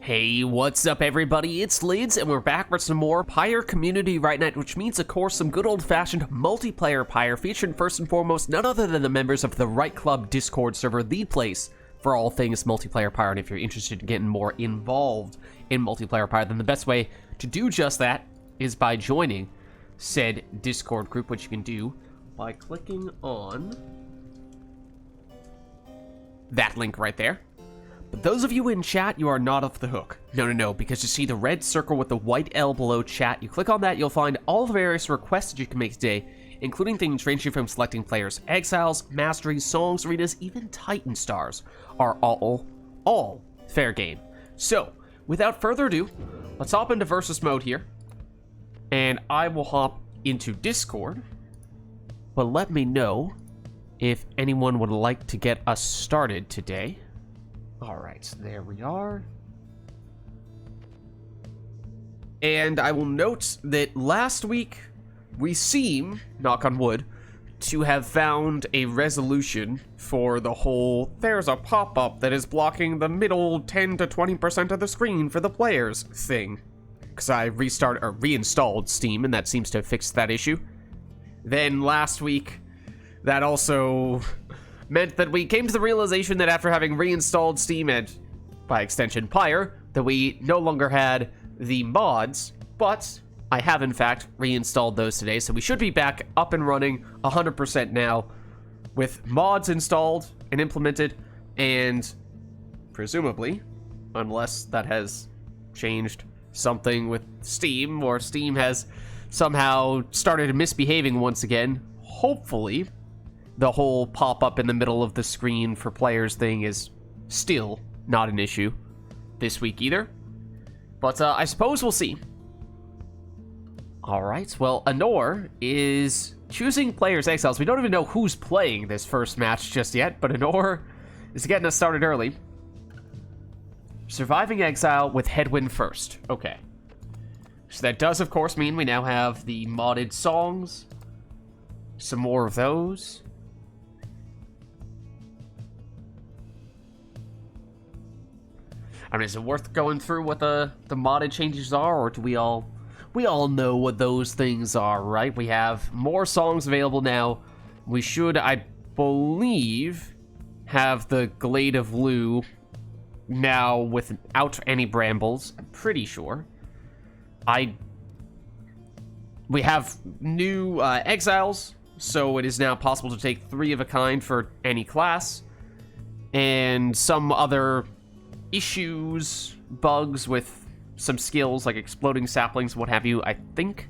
Hey, what's up everybody? It's Lids, and we're back for some more Pyre Community RITE NITE, which means, of course, some good old-fashioned multiplayer Pyre, featuring first and foremost none other than the members of the RITE Club Discord server, the place for all things multiplayer Pyre. And if you're interested in getting more involved in multiplayer Pyre, then the best way to do just that is by joining said Discord group, which you can do by clicking on that link right there. But those of you in chat, you are not off the hook. No, because you see the red circle with the white L below chat. You click on that, you'll find all the various requests that you can make today, including things ranging from selecting players' exiles, masteries, songs, arenas, even Titan stars, are all fair game. So, without further ado, let's hop into versus mode here, and I will hop into Discord, but let me know if anyone would like to get us started today. Alright, there we are. And I will note that last week we seem, knock on wood, to have found a resolution for the whole there's a pop-up that is blocking the middle 10 to 20% of the screen for the players thing. Because I reinstalled Steam, and that seems to have fixed that issue. Then last week, that also meant that we came to the realization that after having reinstalled Steam and, by extension, Pyre, that we no longer had the mods, but I have in fact reinstalled those today, so we should be back up and running 100% now with mods installed and implemented, and presumably, unless that has changed something with Steam, or Steam has somehow started misbehaving once again, hopefully the whole pop-up in the middle of the screen for players thing is still not an issue this week either. But I suppose we'll see. Alright, well, Anor is choosing players' exiles. We don't even know who's playing this first match just yet, but Anor is getting us started early. Surviving exile with headwind first. Okay. So that does, of course, mean we now have the modded songs. Some more of those. I mean, is it worth going through what the modded changes are, or do we all know what those things are, right? We have more songs available now. We should, I believe, have the Glade of Lou now without any brambles. I'm pretty sure. We have new exiles, so it is now possible to take 3 of a kind for any class, and some other issues, bugs with some skills like exploding saplings, what have you. I think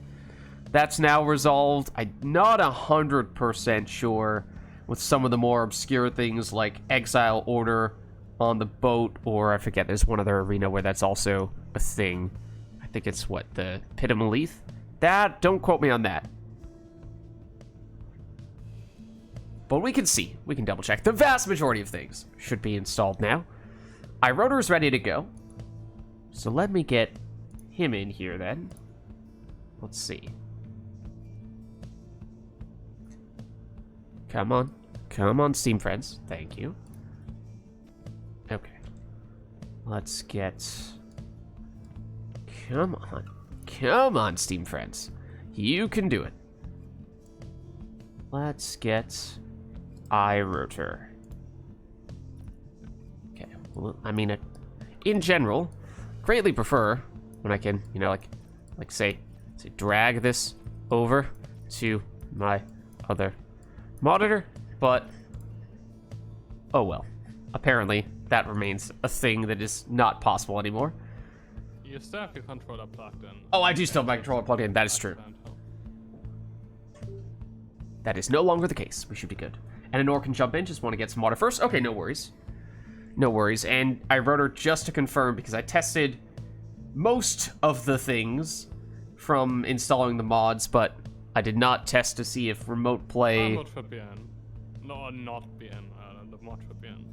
that's now resolved. I'm not 100% sure with some of the more obscure things like exile order on the boat, or I forget, there's one other arena where that's also a thing. I think it's what, the Pit of Malith? That, don't quote me on that. But we can see, we can double check. The vast majority of things should be installed now. iRotor is ready to go. So let me get him in here then. Let's see. Come on, Steam friends. Thank you. Okay. Let's get... Come on, Steam friends. You can do it. Let's get iRotor. Okay, well, I mean, in general, greatly prefer when I can, you know, like say drag this over to my other monitor, but oh well. Apparently, that remains a thing that is not possible anymore. You still have your controller plugged in. Oh, I do still have my controller plugged in. That is true. That is no longer the case. We should be good. And Anor can jump in. Just want to get some water first. Okay, no worries. No worries. And I wrote her just to confirm, because I tested most of the things from installing the mods, but I did not test to see if remote play... Mod for BN. No, not BN. The mod for BN.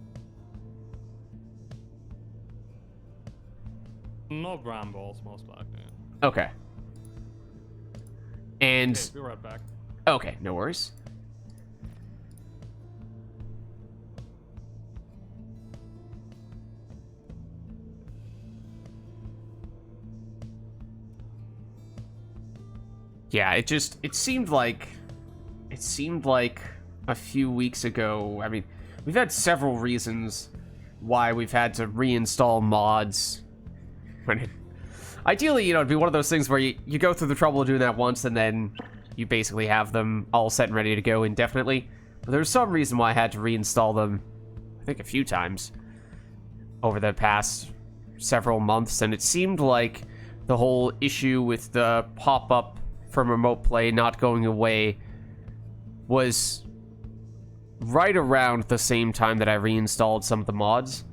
No brambles, most likely. Okay. And... Okay, be right back. Okay, no worries. Yeah, it seemed like a few weeks ago. I mean, we've had several reasons why we've had to reinstall mods. Ideally, it'd be one of those things where you go through the trouble of doing that once and then you basically have them all set and ready to go indefinitely. But there's some reason why I had to reinstall them, I think a few times over the past several months, and it seemed like the whole issue with the pop-up from remote play not going away was right around the same time that I reinstalled some of the mods.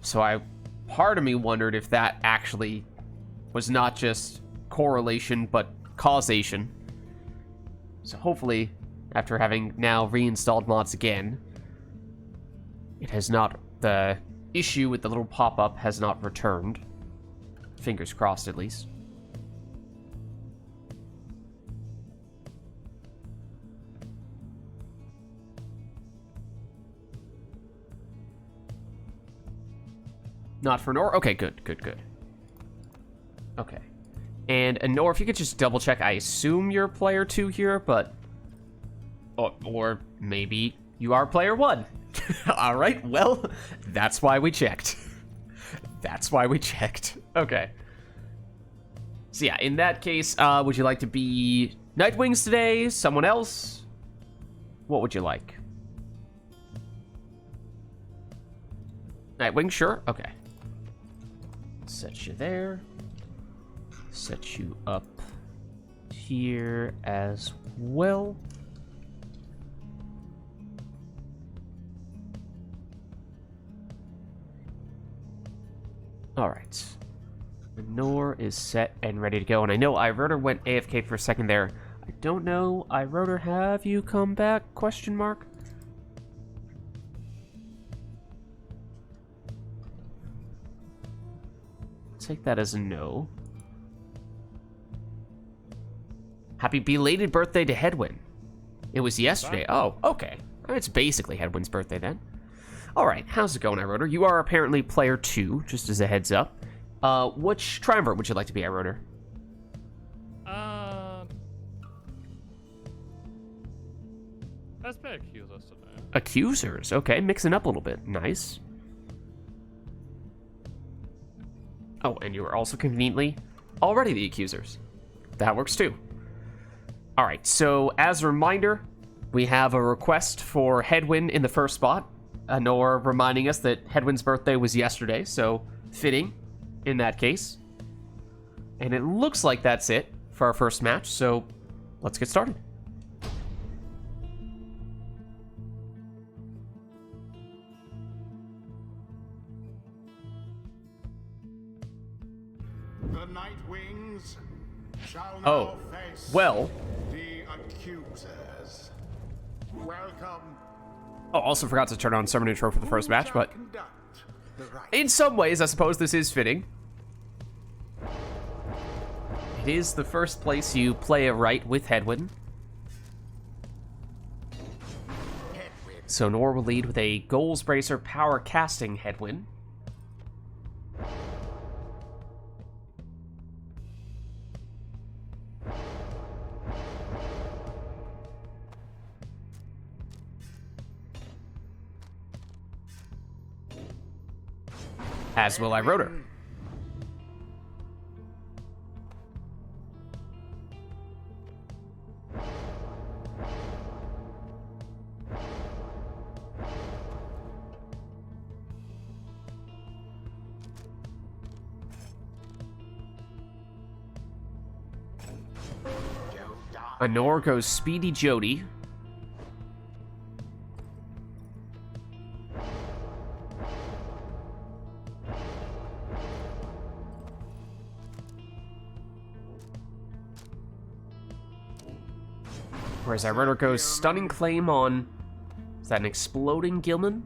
So part of me wondered if that actually was not just correlation, but causation. So hopefully, after having now reinstalled mods again, the issue with the little pop-up has not returned. Fingers crossed, at least. Not for Nor? Okay, good. Okay. And Nor, if you could just double check, I assume you're player 2 here, but... Or maybe you are player 1. Alright, well, that's why we checked. Okay. So yeah, in that case, would you like to be Nightwings today? Someone else? What would you like? Nightwing, sure. Okay. Set you there. Set you up here as well. Alright. Nor is set and ready to go. And I know iRotor went AFK for a second there. I don't know. iRotor, have you come back? Question mark. Take that as a no. Happy belated birthday to Hedwin. It was yesterday. Oh, okay. It's basically Hedwin's birthday then. Alright, how's it going, iRotor? You are apparently player 2, just as a heads up. Which triumvirate would you like to be, iRotor? Let's play Accusers today. Accusers, okay, mixing up a little bit. Nice. Oh, and you are also conveniently already the Accusers. That works too. Alright, so as a reminder, we have a request for Hedwin in the first spot. Nor reminding us that Hedwin's birthday was yesterday, so fitting in that case. And it looks like that's it for our first match, so let's get started. The Nightwings shall now face well. the Accusers. Welcome. Oh, also forgot to turn on Summon Intro for the first match, but Conduct the rite. in some ways, I suppose this is fitting. It is the first place you play a Rite with Hedwin. So Nor will lead with a Goals Bracer Power Casting Hedwin. As will iRotor. Nor goes Speedy Jody. Whereas iRotor goes Stunning Claim on... Is that an Exploding Gilman?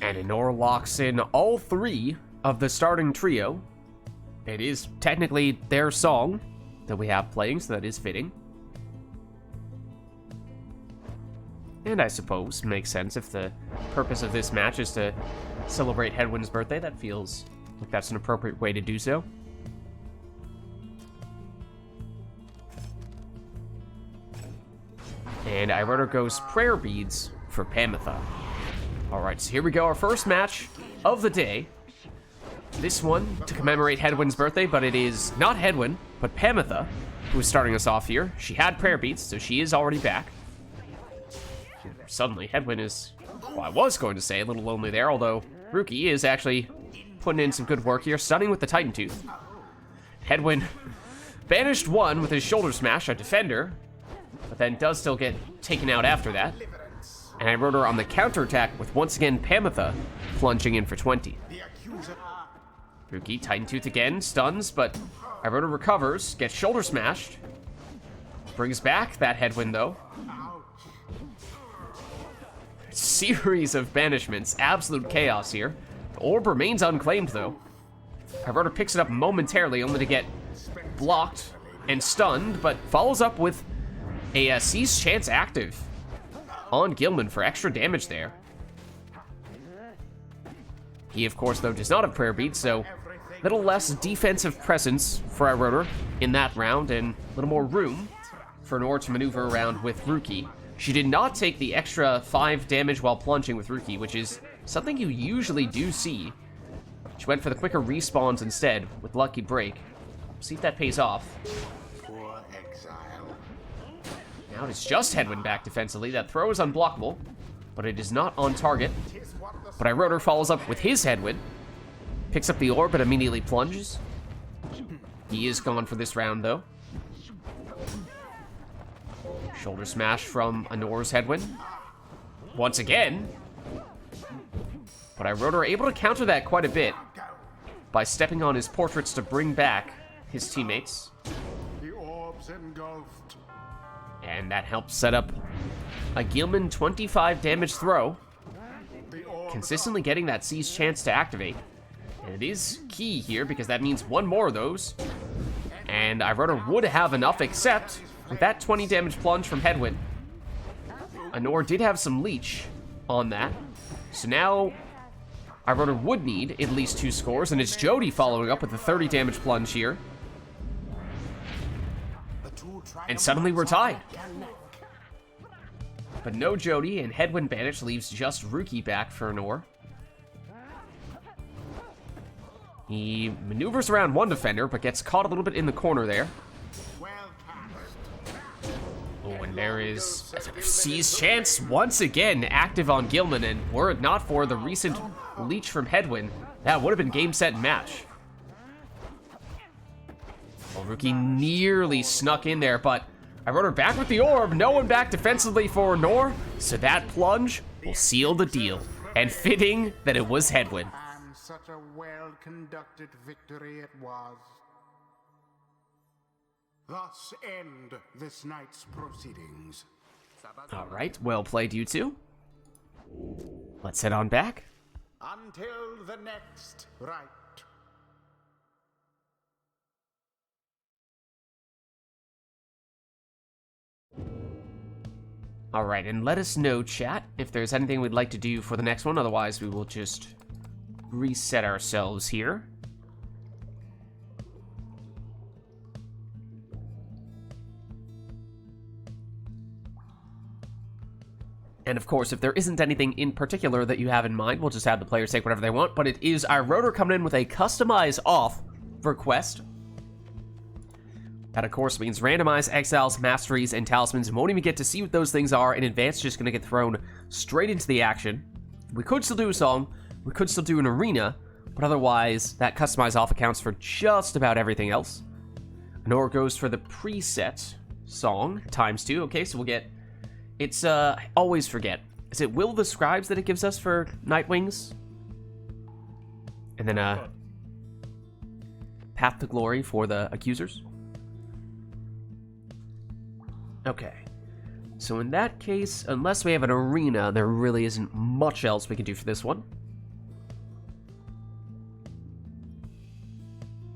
And Nor locks in all three of the starting trio. It is technically their song that we have playing, so that is fitting. And I suppose makes sense if the purpose of this match is to celebrate Hedwyn's birthday. That feels like that's an appropriate way to do so. And Iroder goes Prayer Beads for Pamitha. Alright, so here we go, our first match of the day. This one to commemorate Hedwyn's birthday, but it is not Hedwyn, but Pamitha, who is starting us off here. She had Prayer Beads, so she is already back. Suddenly, Hedwyn is, well, I was going to say, a little lonely there, although Rookie is actually putting in some good work here, stunning with the Titan Tooth. Hedwyn banished one with his shoulder smash, a defender, but then does still get taken out after that. And I wrote her on the counterattack with, once again, Pamitha plunging in for 20. Rookie, Titan Tooth again, stuns, but I wrote her recovers, gets shoulder smashed. Brings back that Hedwyn, though. Series of banishments, absolute chaos here. The orb remains unclaimed, though. Iroder picks it up momentarily, only to get blocked and stunned, but follows up with a Seize Chance active on Gilman for extra damage there. He, of course, though, does not have Prayer Beads, so a little less defensive presence for Iroder in that round, and a little more room for Nor to maneuver around with Rookie. She did not take the extra 5 damage while plunging with Rookie, which is something you usually do see. She went for the quicker respawns instead with Lucky Break. See if that pays off. Poor exile. Now it is just Hedwyn back defensively. That throw is unblockable, but it is not on target. But Iroder follows up with his Hedwyn. Picks up the orb, but immediately plunges. He is gone for this round, though. Shoulder smash from Anor's Hedwyn. Once again. But Iroder able to counter that quite a bit by stepping on his portraits to bring back his teammates. The orb's engulfed. And that helps set up a Gilman 25 damage throw. Consistently getting that Seize Chance to activate. And it is key here because that means one more of those. And Iroder would have enough, except with that 20 damage plunge from Hedwyn, Anor did have some leech on that. So now Iroder would need at least 2 scores, and it's Jody following up with a 30 damage plunge here. And suddenly we're tied. But no Jody, and Hedwyn banished leaves just Rookie back for Anor. He maneuvers around one defender, but gets caught a little bit in the corner there. Oh, and there is Seize Chance once again active on Gilman, and were it not for the recent leech from Hedwyn, that would have been game, set, and match. Well, Rookie nearly snuck in there, but I wrote her back with the orb. No one back defensively for Nor, so that plunge will seal the deal. And fitting that it was Hedwyn. And such a well-conducted victory it was. Thus end this night's proceedings. All right, well played, you two. Let's head on back. Until the next rite. All right, and let us know, chat, if there's anything we'd like to do for the next one. Otherwise, we will just reset ourselves here. And of course, if there isn't anything in particular that you have in mind, we'll just have the players take whatever they want. But it is Iroder coming in with a customize off request. That, of course, means randomize exiles, masteries, and talismans. You won't even get to see what those things are in advance. Just going to get thrown straight into the action. We could still do a song. We could still do an arena. But otherwise, that customize off accounts for just about everything else. Nor goes for the preset song, ×2. Okay, so we'll get... It's, I always forget. Is it Will the Scribes that it gives us for Nightwings? And then, Path to Glory for the Accusers? Okay. So in that case, unless we have an arena, there really isn't much else we can do for this one.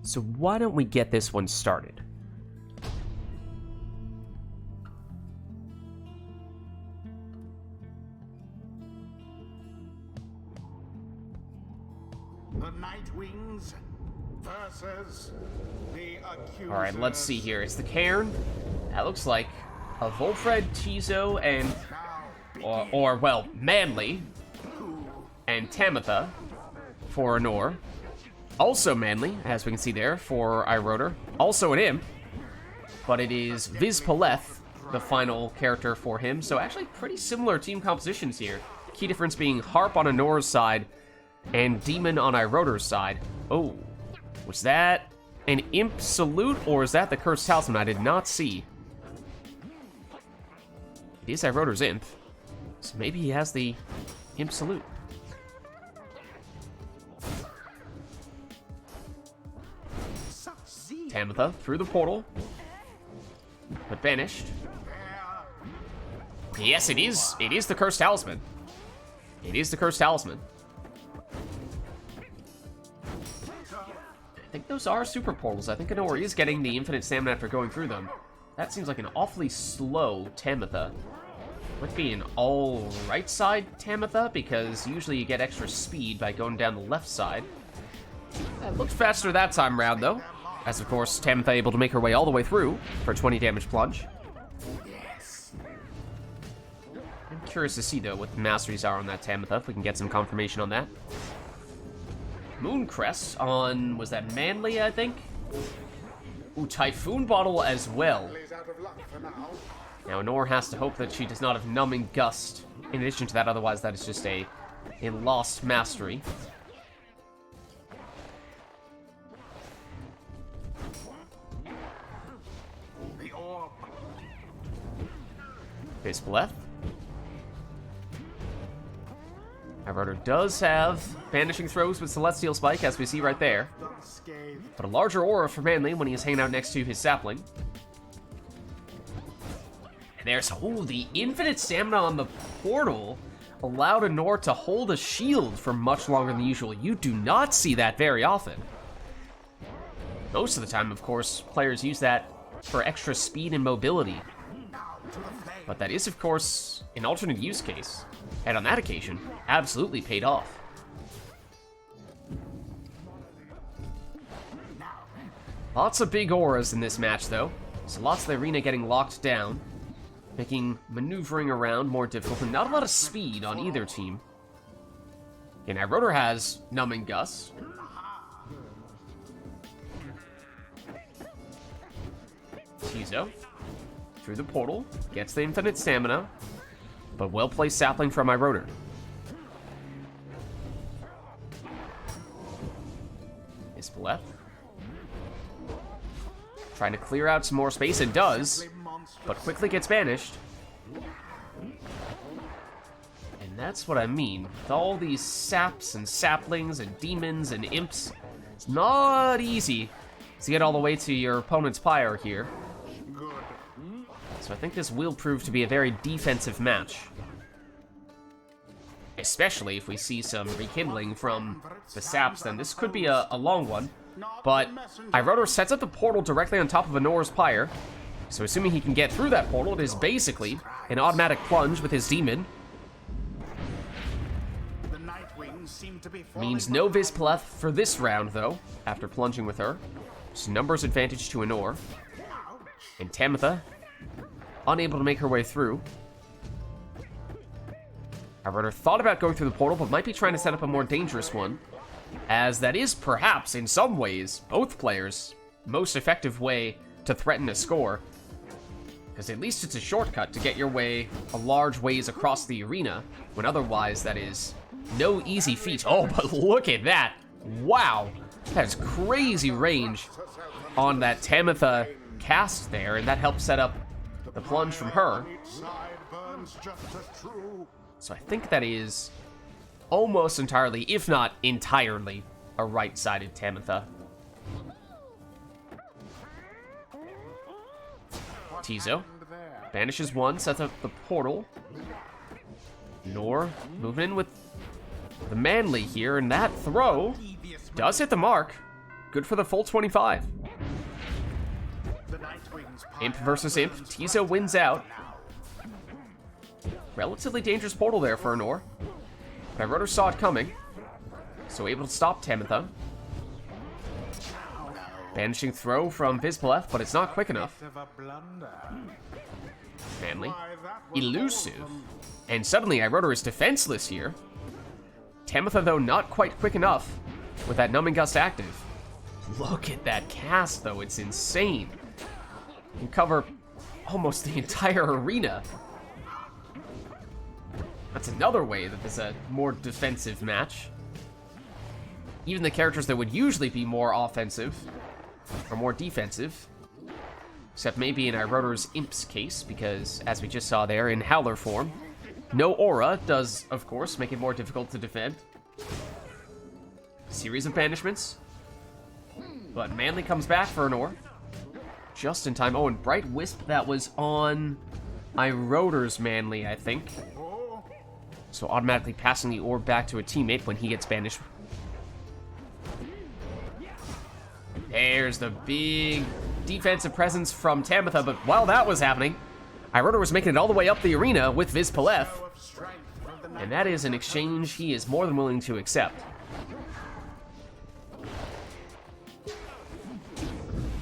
So why don't we get this one started? versus the accusers. All right, let's see here. It's the Cairn. That looks like a Volfred, Tizo, and well, Manly and Tamitha for Anor. Also Manly, as we can see there, for Iroder. Also an Imp, but it is Viz Paleth, the final character for him. So actually pretty similar team compositions here. Key difference being Harp on Anor's side and Demon on Iroder's side. Oh, was that an Imp Salute, or is that the Cursed Talisman? I did not see. It is Iroder's Imp, so maybe he has the Imp Salute. Tamitha through the portal, but banished. Yes, it is. It is the Cursed Talisman. It is the Cursed Talisman. I think those are super portals. I think Anor is getting the infinite stamina after going through them. That seems like an awfully slow Tamitha. Might be an all right side Tamitha, because usually you get extra speed by going down the left side. It looked faster that time round, though. As, of course, Tamitha able to make her way all the way through for a 20 damage plunge. I'm curious to see, though, what the masteries are on that Tamitha, if we can get some confirmation on that. Mooncrest on, was that Manly, I think? Ooh, Typhoon Bottle as well. Now, Anor has to hope that she does not have Numbing Gust. In addition to that, otherwise that is just a lost mastery. Face Bleth. Iroder does have Vanishing Throws with Celestial Spike, as we see right there. But a larger aura for Manly when he is hanging out next to his sapling. And there's, the infinite stamina on the portal allowed Anor to hold a shield for much longer than usual. You do not see that very often. Most of the time, of course, players use that for extra speed and mobility. But that is, of course, an alternate use case. And on that occasion, absolutely paid off. Lots of big auras in this match, though. So lots of the arena getting locked down, making maneuvering around more difficult, and not a lot of speed on either team. And Iroder has Numbing Gust. Tizo through the portal, gets the infinite stamina, but well-placed sapling from Iroder. Ispaleth. Trying to clear out some more space, and does, but quickly gets banished. And that's what I mean. With all these saps and saplings and demons and imps, it's not easy to get all the way to your opponent's Pyre here. So I think this will prove to be a very defensive match. Especially if we see some rekindling from the saps, then this could be a long one. But Iroder sets up the portal directly on top of Anor's Pyre. So assuming he can get through that portal, it is basically an automatic plunge with his demon. Means no Vizpleth for this round, though, after plunging with her. Just numbers advantage to Anor. And Tamitha, unable to make her way through. Iroder thought about going through the portal, but might be trying to set up a more dangerous one, as that is perhaps, in some ways, both players' most effective way to threaten a score. Because at least it's a shortcut to get your way a large ways across the arena, when otherwise that is no easy feat. Oh, but look at that! Wow! That is crazy range on that Tamitha cast there, and that helped set up the plunge from her. So I think that is almost entirely, if not entirely, a right-sided Tamitha. Tizo banishes one, sets up the portal. Nor moving in with the Manly here, and that throw does hit the mark. Good for the full 25. Imp versus Imp. Tizo wins out. Relatively dangerous portal there for Anor. But Iroder saw it coming, so able to stop Tamitha. Banishing throw from Vids, but it's not quick enough. Bit of a blunder. Manly. Why, that was Elusive. awesome. And suddenly, Iroder is defenseless here. Tamitha, though, not quite quick enough with that Numbing Gust active. Look at that cast, though. It's insane. You can cover almost the entire arena. That's another way that this is a more defensive match. Even the characters that would usually be more offensive are more defensive. Except maybe in Iroder's Imp's case, because as we just saw there, in Howler form, no aura does, of course, make it more difficult to defend. Series of banishments. But Manly comes back for an ore. Just in time. Oh, and Bright Wisp, that was on Iroder's Manly, I think. So automatically passing the orb back to a teammate when he gets banished. There's the big defensive presence from Tamitha, but while that was happening, Iroder was making it all the way up the arena with Vids. And that is an exchange he is more than willing to accept.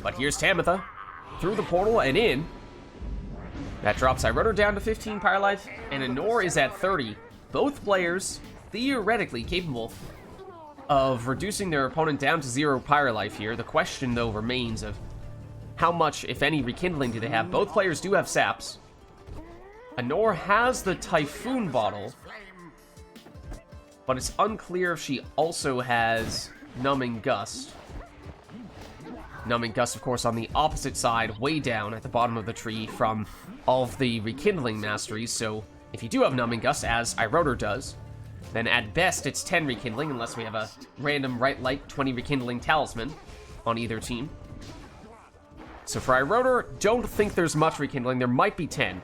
But here's Tamitha, through the portal and in. That drops Iroder down to 15 Pyre Life, and Anor is at 30. Both players theoretically capable of reducing their opponent down to 0 Pyre Life here. The question, though, remains of how much, if any, rekindling do they have. Both players do have saps. Anor has the Typhoon bottle, but it's unclear if she also has Numbing Gust. Numbing Gust, of course, on the opposite side, way down at the bottom of the tree from all of the rekindling masteries. So if you do have Numbing Gust, as Iroder does, then at best it's 10 rekindling, unless we have a random Right Light 20 rekindling talisman on either team. So for Iroder, don't think there's much rekindling. There might be 10.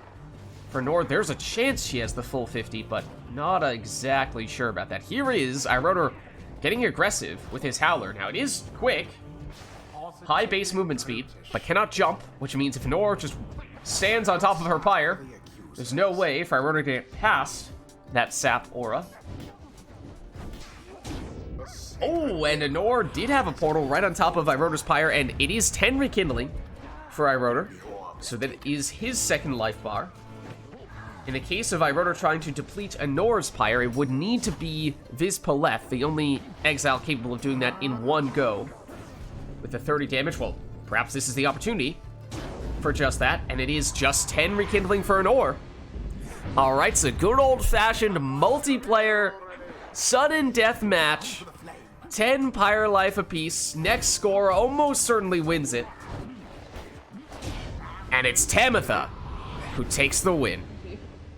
For Nord, there's a chance she has the full 50, but not exactly sure about that. Here is Iroder getting aggressive with his Howler. Now, it is quick, high base movement speed, but cannot jump, which means if Nord just stands on top of her Pyre, there's no way for Iroder to get past that sap aura. Oh, and Anor did have a portal right on top of Iroder's Pyre, and it is 10 rekindling for Iroder. So that is his second life bar. In the case of Iroder trying to deplete Anor's Pyre, it would need to be Vids, the only exile capable of doing that in one go. With the 30 damage, well, perhaps this is the opportunity for just that, and it is just 10 rekindling for Anor. Alright, so good old-fashioned multiplayer sudden death match. 10 Pyre Life apiece. Next score almost certainly wins it. And it's Tamitha who takes the win.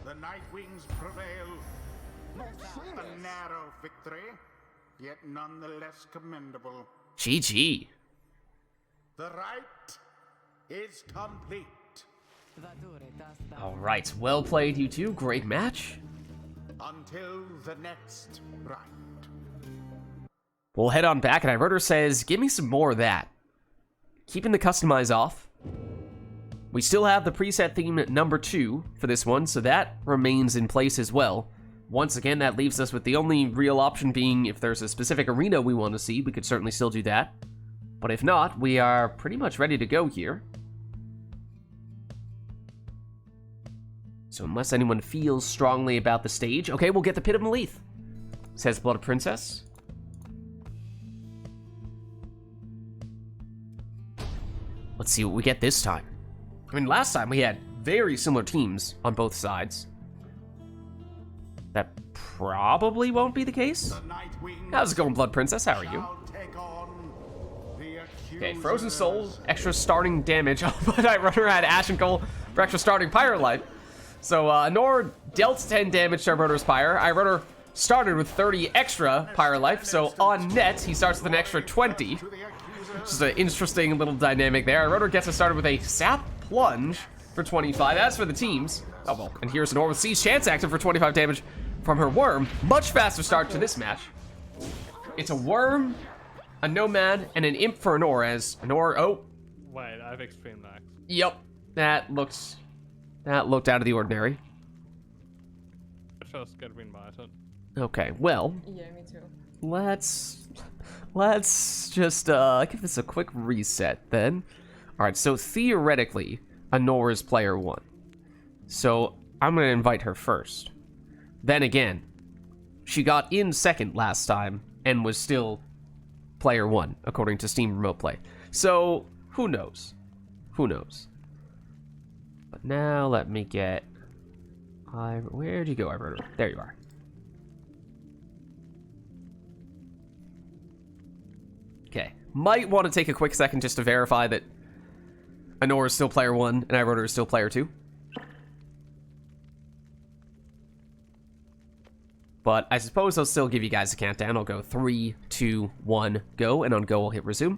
The Night Wings prevail. A narrow victory, yet nonetheless commendable. GG. The rite is complete. Alright, well played, you two. Great match. Until the next rite. We'll head on back, and Iroder says, give me some more of that. Keeping the customize off. We still have the preset theme number 2 for this one, so that remains in place as well. Once again, that leaves us with the only real option being if there's a specific arena we want to see, we could certainly still do that. But if not, we are pretty much ready to go here. So unless anyone feels strongly about the stage, okay, we'll get the Pit of Malith, says Blood Princess. Let's see what we get this time. I mean, last time we had very similar teams on both sides. That probably won't be the case. The Night Wings How's it going, Blood Princess? How are you? shall take on the Okay, Frozen accusers. Soul, extra starting damage. Oh, but Iroder had Ashen Coal for extra starting Pyre Life. So, Anor dealt 10 damage to Iroder's Pyre. Iroder started with 30 extra Pyre Life, so on net, he starts with an extra 20. To the accusers. Which is an interesting little dynamic there. Iroder gets us started with a Sap Plunge for 25. As for the teams, oh well, and here's Anor with Siege Chance active for 25 damage from her Worm. Much faster start to this match. It's a Worm, a Nomad, and an Imp for Anor, as Anor, oh, Wait, I have extreme max. yep, that looked out of the ordinary. I just get invited. Okay, well, Yeah, me too. let's just give this a quick reset then. All right, so theoretically, Honor is player 1. So I'm gonna invite her first. Then again, she got in second last time and was still player 1 according to Steam Remote Play. So who knows? Who knows? But now let me get. Where'd you go, Iroder? There you are. Okay. Might want to take a quick second just to verify that Honor is still player 1 and Iroder is still player 2. But I suppose I'll still give you guys a countdown. I'll go 3, 2, 1, go. And on go, I'll hit resume.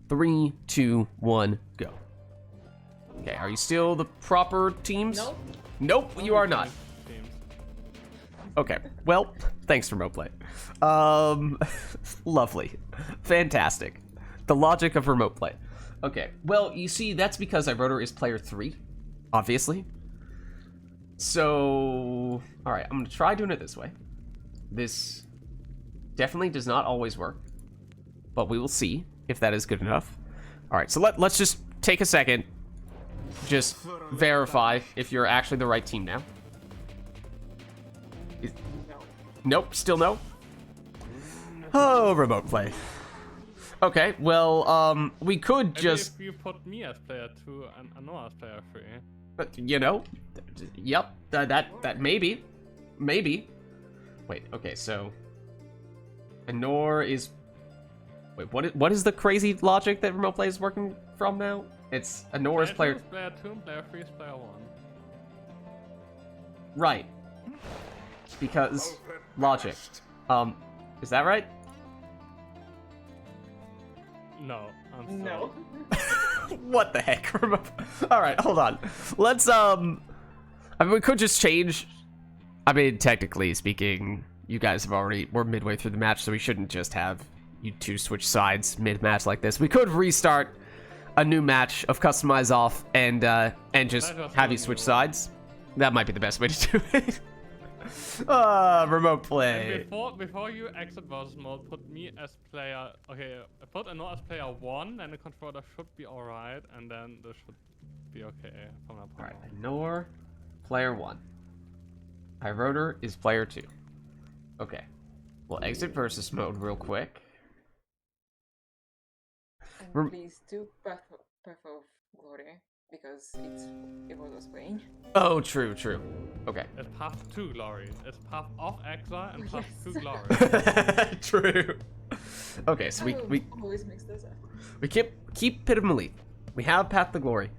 3, 2, 1, go. Okay, are you still the proper teams? Nope. Nope, you are not. Okay, well, thanks for remote play. Lovely. Fantastic. The logic of remote play. Okay, well, you see, that's because Iroder is player 3, obviously. So, alright, I'm gonna try doing it this way. This definitely does not always work, but we will see if that is good enough. Alright, so let's just take a second. Just verify if you're actually the right team now. Nope, still no? Oh, remote play. Okay, well, we could just... Maybe if you put me as player 2 and Honor as player 3. You know, yep, that maybe. Wait, okay, so Honor is. Wait, what is the crazy logic that remote play is working from now? It's Honor is player. Player 2 and player 3 is player 1. Right. Because logic. Is that right? No, I'm sorry. No. What the heck? All right, hold on. Let's I mean, we could just change. I mean, technically speaking, you guys we're midway through the match, so we shouldn't just have you two switch sides mid-match like this. We could restart a new match of customize off and just have you switch sides. That might be the best way to do it. Remote play. And before you exit versus mode, put me as player. Okay, put Honor as player 1, and the controller should be alright, and then this should be okay from that point. Alright, Honor, player 1. Iroder is player 2. Okay. We'll exit versus mode real quick. And please do Path of Glory, because it was playing. Oh, true. Okay. It's path to glory. It's path of exile and path to Yes. glory. True. Okay, so we always mix those up. we keep Pit of Melee. We have Path to Glory.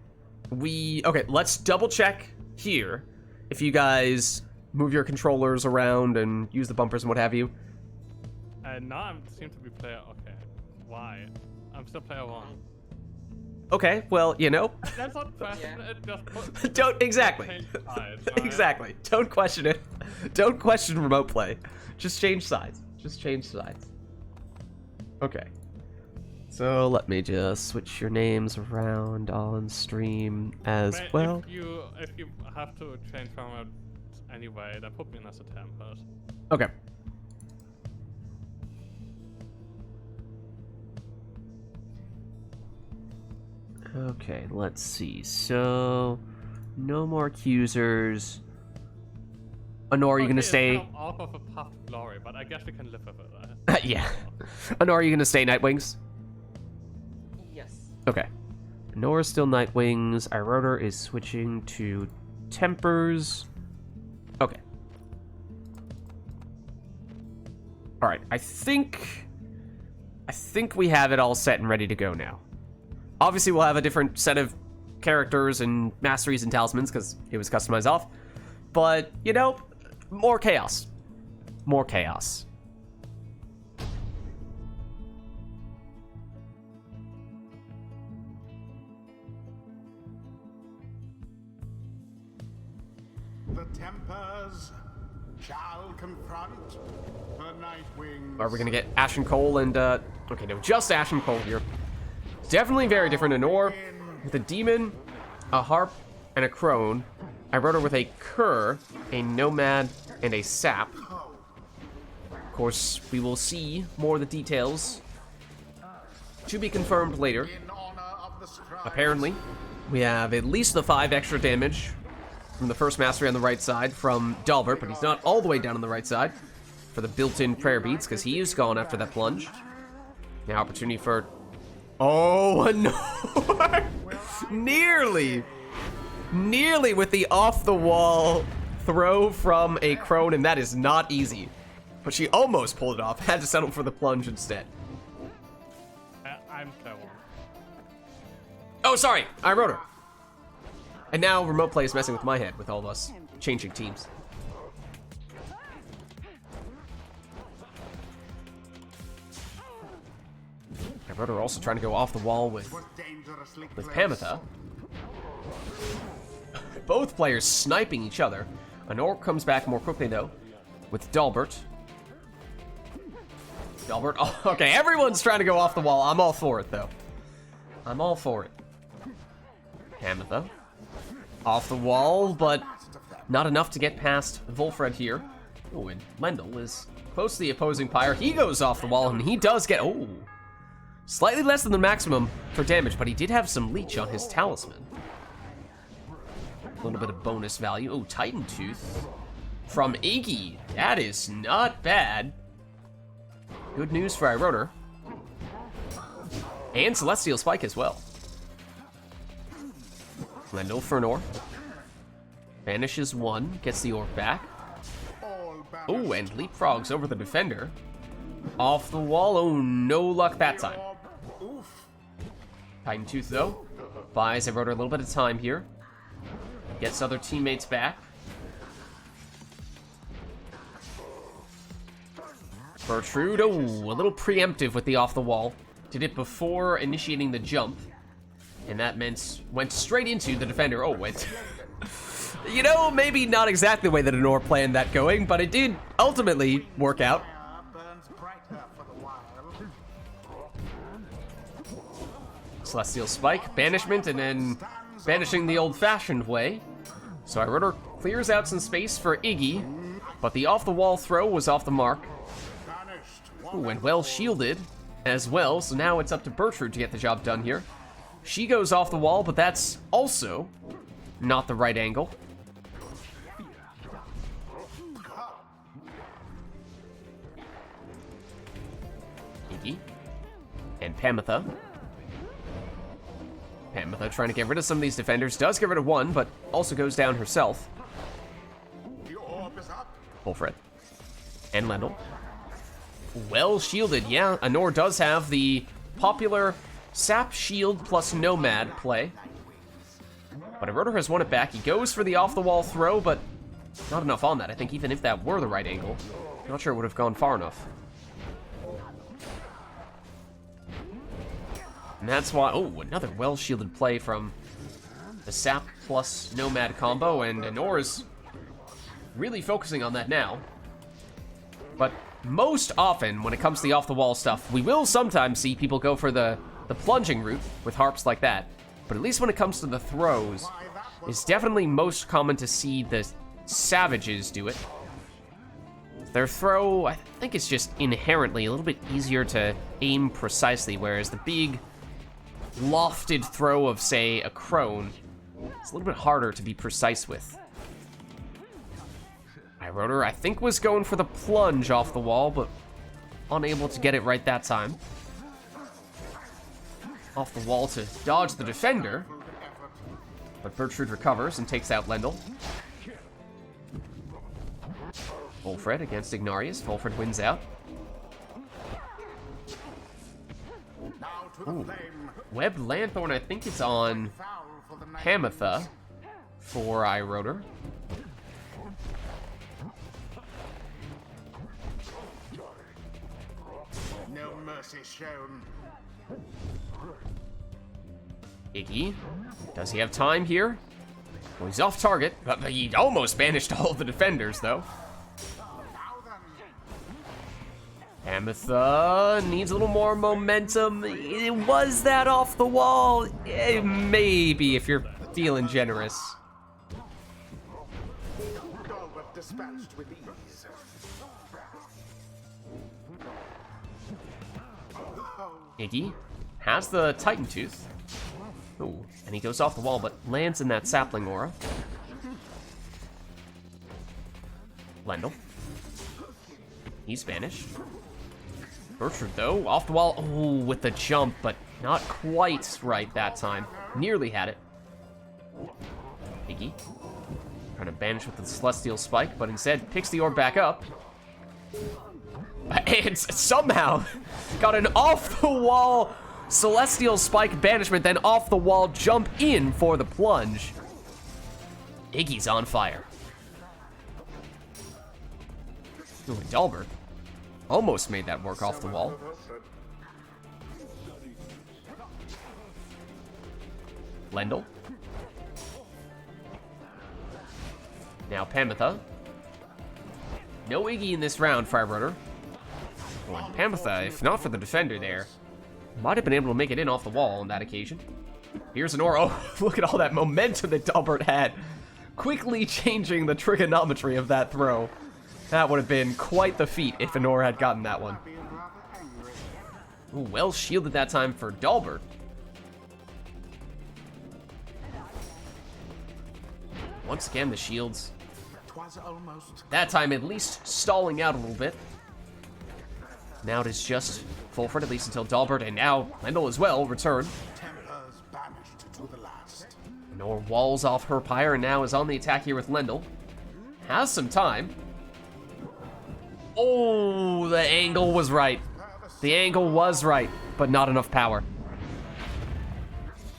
Okay, let's double check here if you guys move your controllers around and use the bumpers and what have you. And now I seem to be player. Okay, why? I'm still player 1. Okay, well, you know, That's not question. Yeah. It just don't exactly. change sides, right? Exactly. Don't question it. Don't question remote play. Just change sides. Okay. So let me just switch your names around on stream as But well. If you have to change format anyway, then put me in as a Tempest. Okay. Okay, let's see. So, no more accusers. Honor, are you gonna it's stay? kind of off of a path to glory, but I guess we can live with it. Right? Yeah. Honor, are you gonna stay Nightwings? Yes. Okay. Honor's still Nightwings. Iroder is switching to Tempers. Okay. All right. I think we have it all set and ready to go now. Obviously, we'll have a different set of characters and masteries and talismans because it was customized off. But, you know, more chaos. More chaos. The Tempers shall confront the Nightwings. Are we gonna get Ashen Cole and okay, no, just Ashen Cole here. Definitely very different. Honor with a demon, a harp, and a crone. Iroder with a cur, a nomad, and a sap. Of course, we will see more of the details to be confirmed later. In honor of the scribes. Apparently, we have at least the 5 extra damage from the first mastery on the right side from Dalbert, but he's not all the way down on the right side for the built-in prayer beads, because he is gone after that plunge. Now opportunity for... Oh, no! Nearly with the off-the-wall throw from a crone, and that is not easy. But she almost pulled it off, had to settle for the plunge instead. I'm clever. Oh, sorry, I wrote her. And now remote play is messing with my head with all of us changing teams. I wrote her also trying to go off the wall with Was dangerously Pamitha. Both players sniping each other. Honor comes back more quickly though with Dalbert. Dalbert, oh, okay, everyone's trying to go off the wall. I'm all for it though. I'm all for it. Pamitha. Off the wall, but not enough to get past Volfred here. Oh, and Lendl is close to the opposing Pyre. He goes off the wall, and he does get... Oh, slightly less than the maximum for damage, but he did have some leech on his talisman. A little bit of bonus value. Oh, Titan Tooth from Iggy. That is not bad. Good news for Iroder. And Celestial Spike as well. Lendl for an orb. Vanishes one, gets the orb back. Oh, and leapfrogs over the defender. Off the wall, oh, no luck that time. Titan Tooth, though, buys Iroder a little bit of time here. Gets other teammates back. Bertrude, oh, a little preemptive with the off the wall. Did it before initiating the jump. And that went straight into the defender. Oh, went. You know, maybe not exactly the way that Honor planned that going, but it did ultimately work out. burns brighter for the while. Celestial Spike, banishment, and then banishing the old-fashioned way. So Iroder clears out some space for Iggy, but the off-the-wall throw was off the mark. Ooh, and well shielded as well, so now it's up to Bertrude to get the job done here. She goes off the wall, but that's also not the right angle. Iggy and Pamitha. Pamitha trying to get rid of some of these defenders. Does get rid of one, but also goes down herself. The orb is up. Volfred. And Lendl. Well shielded, yeah. Honor does have the popular Sap Shield plus Nomad play. But Iroder has won it back. He goes for the off-the-wall throw, but not enough on that. I think even if that were the right angle, not sure it would have gone far enough. And that's why... Oh, another well-shielded play from the Sap plus Nomad combo, and Honor is really focusing on that now. But most often, when it comes to the off-the-wall stuff, we will sometimes see people go for the plunging route with harps like that. But at least when it comes to the throws, it's definitely most common to see the Savages do it. Their throw, I think it's just inherently a little bit easier to aim precisely, whereas the big, lofted throw of, say, a Crone, it's a little bit harder to be precise with. Iroder, I think, was going for the plunge off the wall, but unable to get it right that time. Off the wall to dodge the defender, but Bertrude recovers and takes out Lendl. Volfred against Ignarius. Volfred wins out. Ooh. Webbed Lanthorn, I think it's on Pamitha for Iroder. No mercy shown. Iggy, does he have time here? Well, he's off target, but he almost banished all of the defenders, though. Pamitha needs a little more momentum. It was that off the wall. Maybe, if you're feeling generous. Dispatched with ease. Iggy has the Titan Tooth. Ooh, and he goes off the wall, but lands in that sapling aura. Lendl. He's banished. Bertrude, though, off the wall. Ooh, with the jump, but not quite right that time. Nearly had it. Iggy. Trying to banish with the Celestial Spike, but instead picks the orb back up. And somehow got an off-the-wall Celestial Spike banishment, then off-the-wall jump in for the plunge. Iggy's on fire. Ooh, and Dalbert almost made that work off the wall. Lendl. Now Pamitha. No Iggy in this round, Firebroder. Well, Pamitha, if not for the defender there, might have been able to make it in off the wall on that occasion. Here's an aura. Oh, look at all that momentum that Dalbert had. Quickly changing the trigonometry of that throw. That would have been quite the feat if Anor had gotten that one. Ooh, well shielded that time for Dalbert. Once again, the shields. That time at least stalling out a little bit. Now it is just full front, at least until Dalbert, and now Lendl as well, return. Nor walls off her Pyre, and now is on the attack here with Lendl. Has some time. Oh, the angle was right. The angle was right, but not enough power.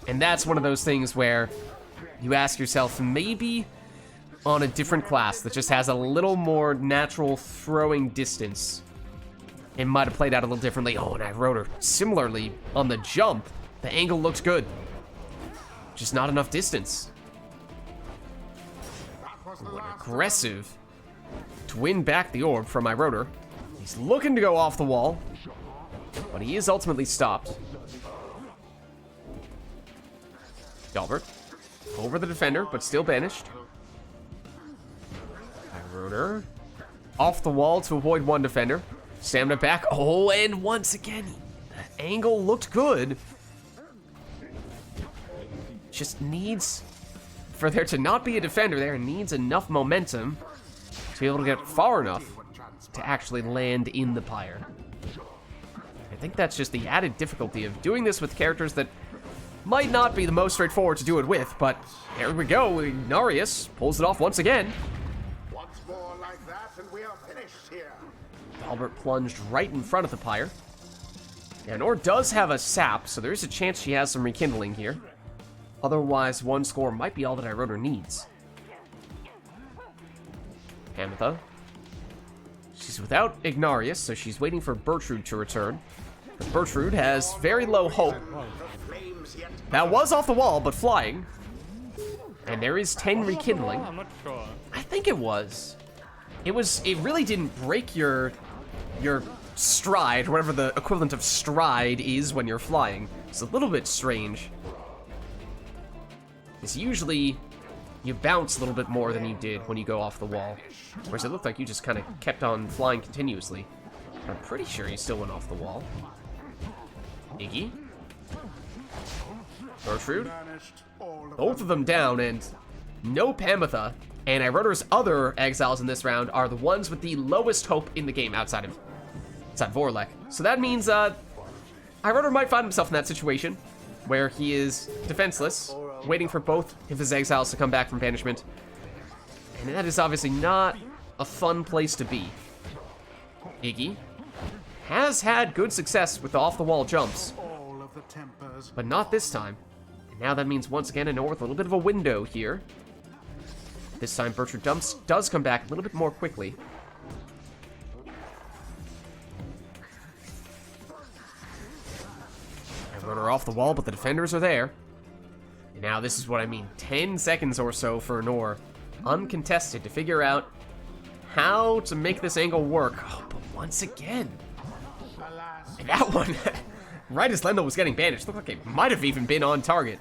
And that's one of those things where you ask yourself, maybe on a different class that just has a little more natural throwing distance, it might have played out a little differently. Oh, and I wrote her similarly on the jump. The angle looked good. Just not enough distance. Ooh, an aggressive to win back the orb from my rotor. He's looking to go off the wall, but he is ultimately stopped. Dalbert over the defender, but still banished. My rotor off the wall to avoid one defender. Stamina back. Oh, and once again, the angle looked good. Just needs, for there to not be a defender there, needs enough momentum to be able to get far enough to actually land in the Pyre. I think that's just the added difficulty of doing this with characters that might not be the most straightforward to do it with, but there we go. Ignarius pulls it off once again. Once more like that, and we are finished here. Albert plunged right in front of the Pyre. And Nor does have a sap, so there is a chance she has some rekindling here. Otherwise, one score might be all that Iroder needs. Pamitha. She's without Ignarius, so she's waiting for Bertrude to return. But Bertrude has very low hope. That was off the wall, but flying. And there is 10 rekindling. I'm not sure. I think it was. It really didn't break your stride, whatever the equivalent of stride is when you're flying. It's a little bit strange. Because usually you bounce a little bit more than you did when you go off the wall. Whereas it looked like you just kind of kept on flying continuously. I'm pretty sure you still went off the wall. Iggy. Bertrude. Both of them down, and no Pamitha. And Iroder's other exiles in this round are the ones with the lowest hope in the game outside Vorlek. So that means Iroder might find himself in that situation where he is defenseless, waiting for both of his exiles to come back from banishment. And that is obviously not a fun place to be. Iggy has had good success with the off-the-wall jumps, but not this time. And now that means once again Anor with a little bit of a window here. This time Bertrude does come back a little bit more quickly. Runner off the wall, but the defenders are there. And now this is what I mean. 10 seconds or so for Anor, uncontested, to figure out how to make this angle work. Oh, but once again, and that one, right as Lendl was getting banished, looked like it might have even been on target.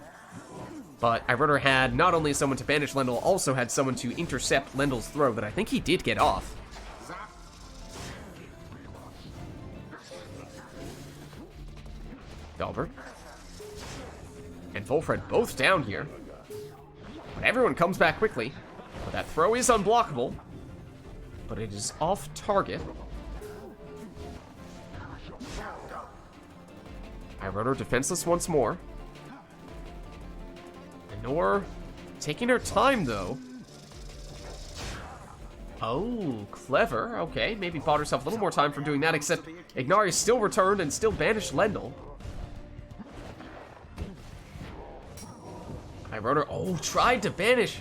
But Iroder had not only someone to banish Lendl, also had someone to intercept Lendl's throw that I think he did get off. Dalbert and Volfred both down here. But everyone comes back quickly. But that throw is unblockable. But it is off target. Pyre defenseless once more. Nor taking her time, though. Oh, clever. Okay, maybe bought herself a little more time from doing that, except Ignarius still returned and still banished Lendl. Pyre, oh, tried to banish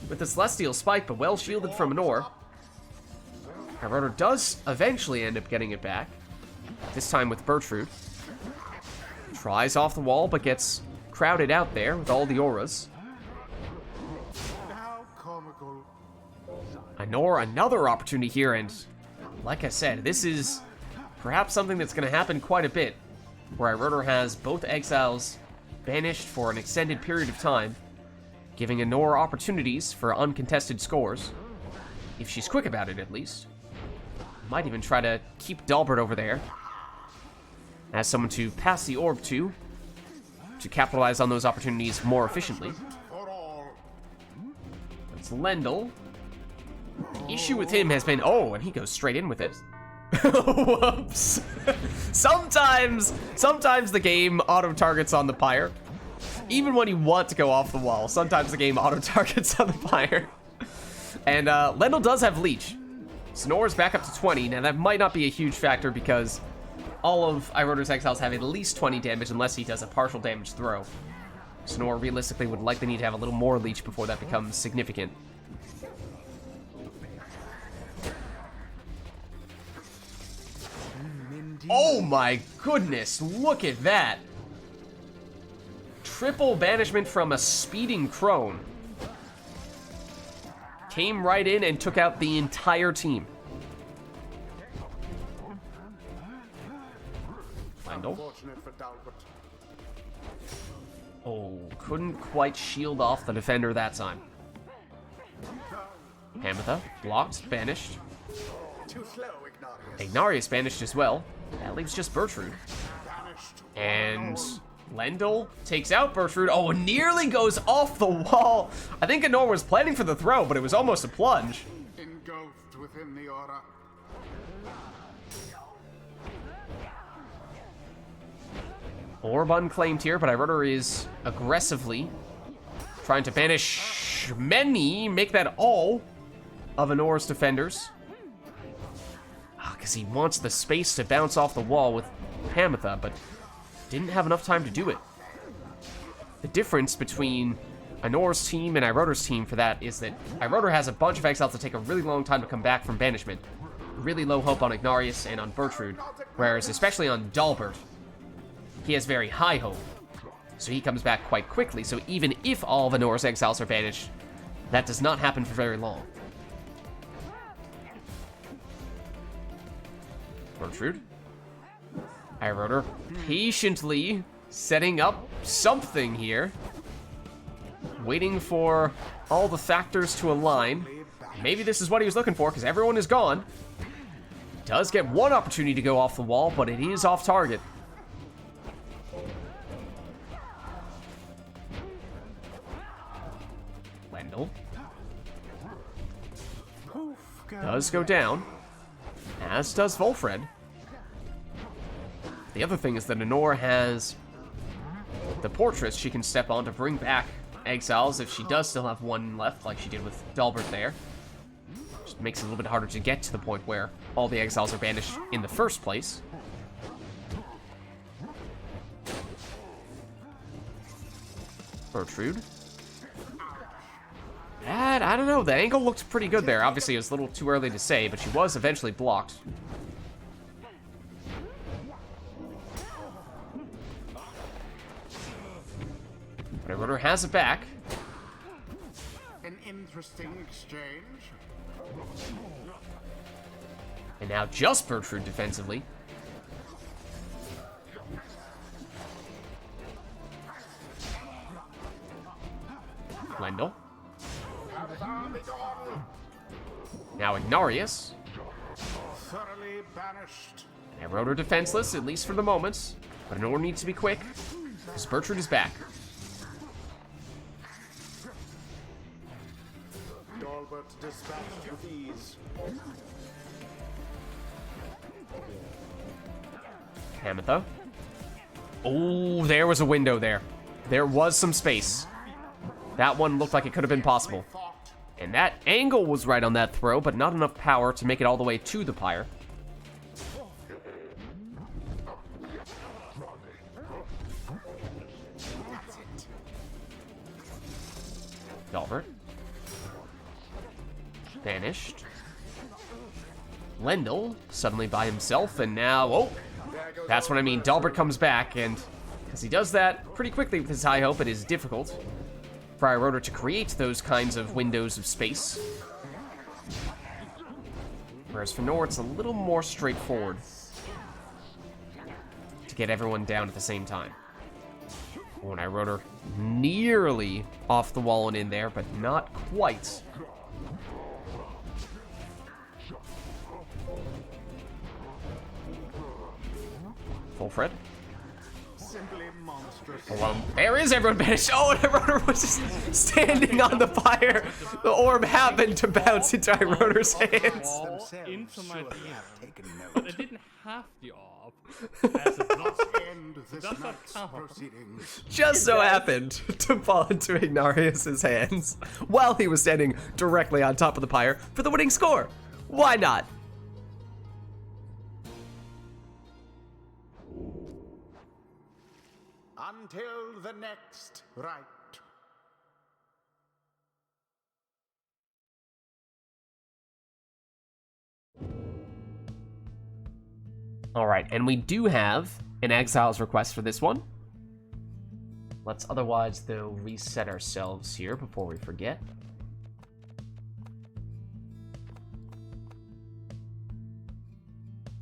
with the Celestial Spike, but well shielded from Anor. Pyre does eventually end up getting it back, this time with Bertrude. Tries off the wall, but gets crowded out there with all the auras. How comical. Anor, another opportunity here, and like I said, this is perhaps something that's going to happen quite a bit, where Pyre has both exiles banished for an extended period of time, giving Anor opportunities for uncontested scores, if she's quick about it at least. Might even try to keep Dalbert over there as someone to pass the orb to capitalize on those opportunities more efficiently. That's Lendl. The issue with him has been, oh, and he goes straight in with it. Whoops. Sometimes the game auto-targets on the Pyre. Even when you want to go off the wall, sometimes the game auto-targets on the Pyre. And Lendl does have Leech. Sonor's back up to 20. Now that might not be a huge factor because all of Iroder's exiles have at least 20 damage unless he does a partial damage throw. Sonor realistically would likely need to have a little more Leech before that becomes significant. Oh my goodness, look at that. Triple banishment from a speeding crone. Came right in and took out the entire team. Oh, couldn't quite shield off the defender that time. Hamatha, blocked, banished. Too slow, Ignarius. Ignarius banished as well. That leaves just Bertrude. And Lendl takes out Bertrude. Oh, nearly goes off the wall. I think Anor was planning for the throw, but it was almost a plunge. Engulfed within the aura. Orb unclaimed here, but Iroder is aggressively trying to banish many, make that all of Anor's defenders. Because he wants the space to bounce off the wall with Hamatha, but didn't have enough time to do it. The difference between Anor's team and Iroder's team for that is that Iroder has a bunch of exiles that take a really long time to come back from banishment. Really low hope on Ignarius and on Bertrude, whereas especially on Dalbert, he has very high hope. So he comes back quite quickly, so even if all of Anor's exiles are banished, that does not happen for very long. Bertrude. Iroder patiently setting up something here. Waiting for all the factors to align. Maybe this is what he was looking for, because everyone is gone. Does get one opportunity to go off the wall, but it is off target. Lendl does go down, as does Volfred. The other thing is that Anor has the Portress she can step on to bring back exiles if she does still have one left, like she did with Dalbert there. Just makes it a little bit harder to get to the point where all the exiles are banished in the first place. Bertrude. And I don't know, the angle looked pretty good there. Obviously, it was a little too early to say, but she was eventually blocked. But Iroder has it back. An interesting exchange. And now just Bertrude defensively. Lendl. Now Ignarius. Thoroughly banished. Iroder defenseless, at least for the moment. But Nor needs to be quick. Bertrand is back. Dalbert dispatched with ease. Hamatha. Oh, there was a window there. There was some space. That one looked like it could have been possible. And that angle was right on that throw, but not enough power to make it all the way to the Pyre. Dalbert. Vanished. Lendl suddenly by himself, and now, oh, that's what I mean. Dalbert comes back, and as he does that pretty quickly with his high hope, it is difficult for Iroder to create those kinds of windows of space. Whereas for Nor, it's a little more straightforward to get everyone down at the same time. Oh, and Iroder nearly off the wall and in there, but not quite. Full Fred. Simply monstrous. Oh, well, there is everyone banished. Oh, and Iroder was just standing on the Pyre. The orb happened to bounce into Iroder's hands. All into my Surely DM. have taken But note. I didn't have the orb. As it was. End this Does not night's count. proceedings. Just so happened to fall into Ignarius's hands while he was standing directly on top of the Pyre for the winning score. Why not? Until the next rite. All right, and we do have an Exile's request for this one. Let's otherwise, though, reset ourselves here before we forget.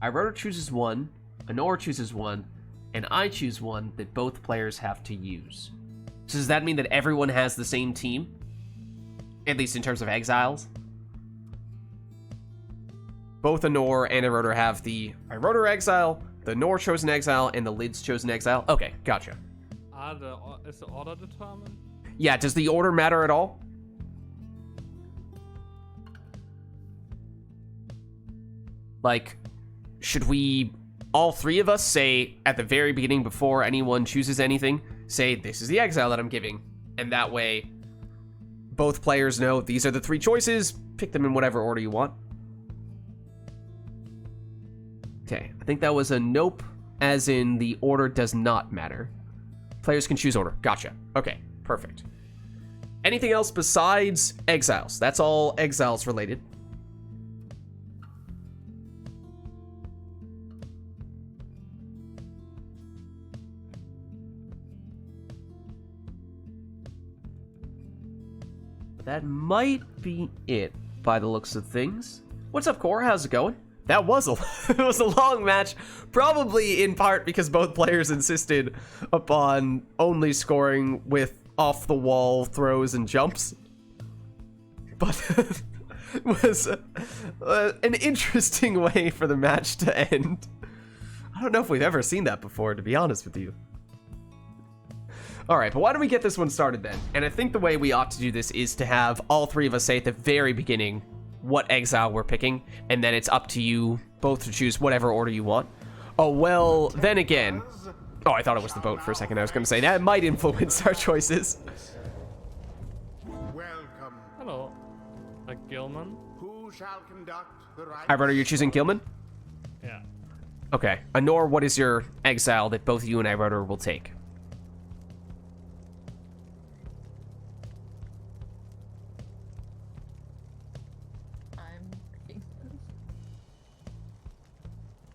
Iroder chooses one, Anor chooses one, and I choose one that both players have to use. So does that mean that everyone has the same team? At least in terms of Exiles? Both Anor and Iroder have the Iroder Exile, the Nor chosen Exile, and the Lids chosen Exile. Okay, gotcha. Is the order determined? Yeah, does the order matter at all? Like, should we, all three of us, say at the very beginning before anyone chooses anything, say, this is the Exile that I'm giving, and that way both players know these are the three choices, pick them in whatever order you want. Okay, I think that was a nope, as in the order does not matter. Players can choose order. Gotcha. Okay, perfect. Anything else besides Exiles? That's all Exiles related. That might be it by the looks of things. What's up, Core? How's it going? That was it was a long match, probably in part because both players insisted upon only scoring with off-the-wall throws and jumps. But it was an interesting way for the match to end. I don't know if we've ever seen that before, to be honest with you. Alright, but why don't we get this one started then? And I think the way we ought to do this is to have all three of us say at the very beginning what Exile we're picking, and then it's up to you both to choose whatever order you want. Oh, well, then again... Oh, I thought it was the boat for a second. I was going to say, that might influence our choices. Welcome. Hello. Gilman? Who shall conduct the rite? Iroder, you're choosing Gilman? Yeah. Okay. Anor, what is your Exile that both you and Iroder will take?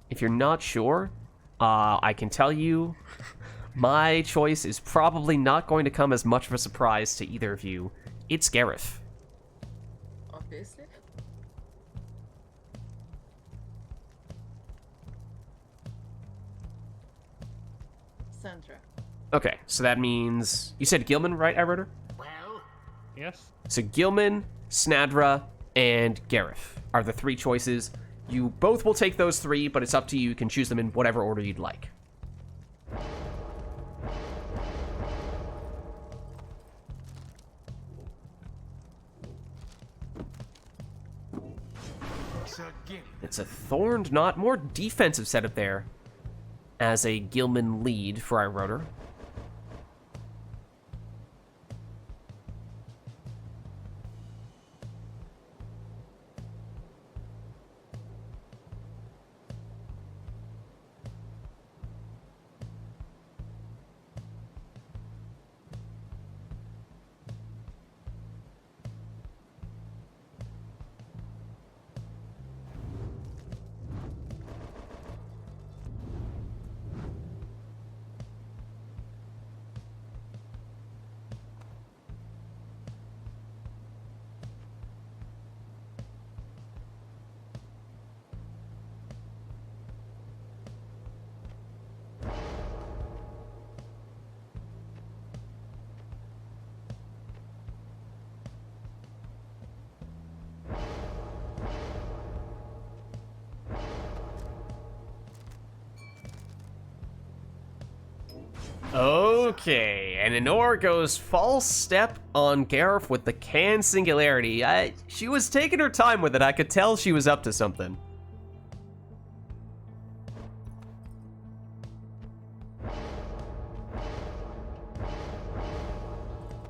If you're not sure, I can tell you my choice is probably not going to come as much of a surprise to either of you. It's Gareth. Obviously. Sandra. Okay, so that means... You said Gilman, right, Iroder? Well, Yes? So Gilman, Snadra, and Gareth are the three choices. You both will take those three, but it's up to you. You can choose them in whatever order you'd like. Sir Gil. It's a thorned knot, more defensive setup there as a Gilman lead for iRotor. Okay, and Enor goes false step on Gareth with the can singularity. She was taking her time with it. I could tell she was up to something.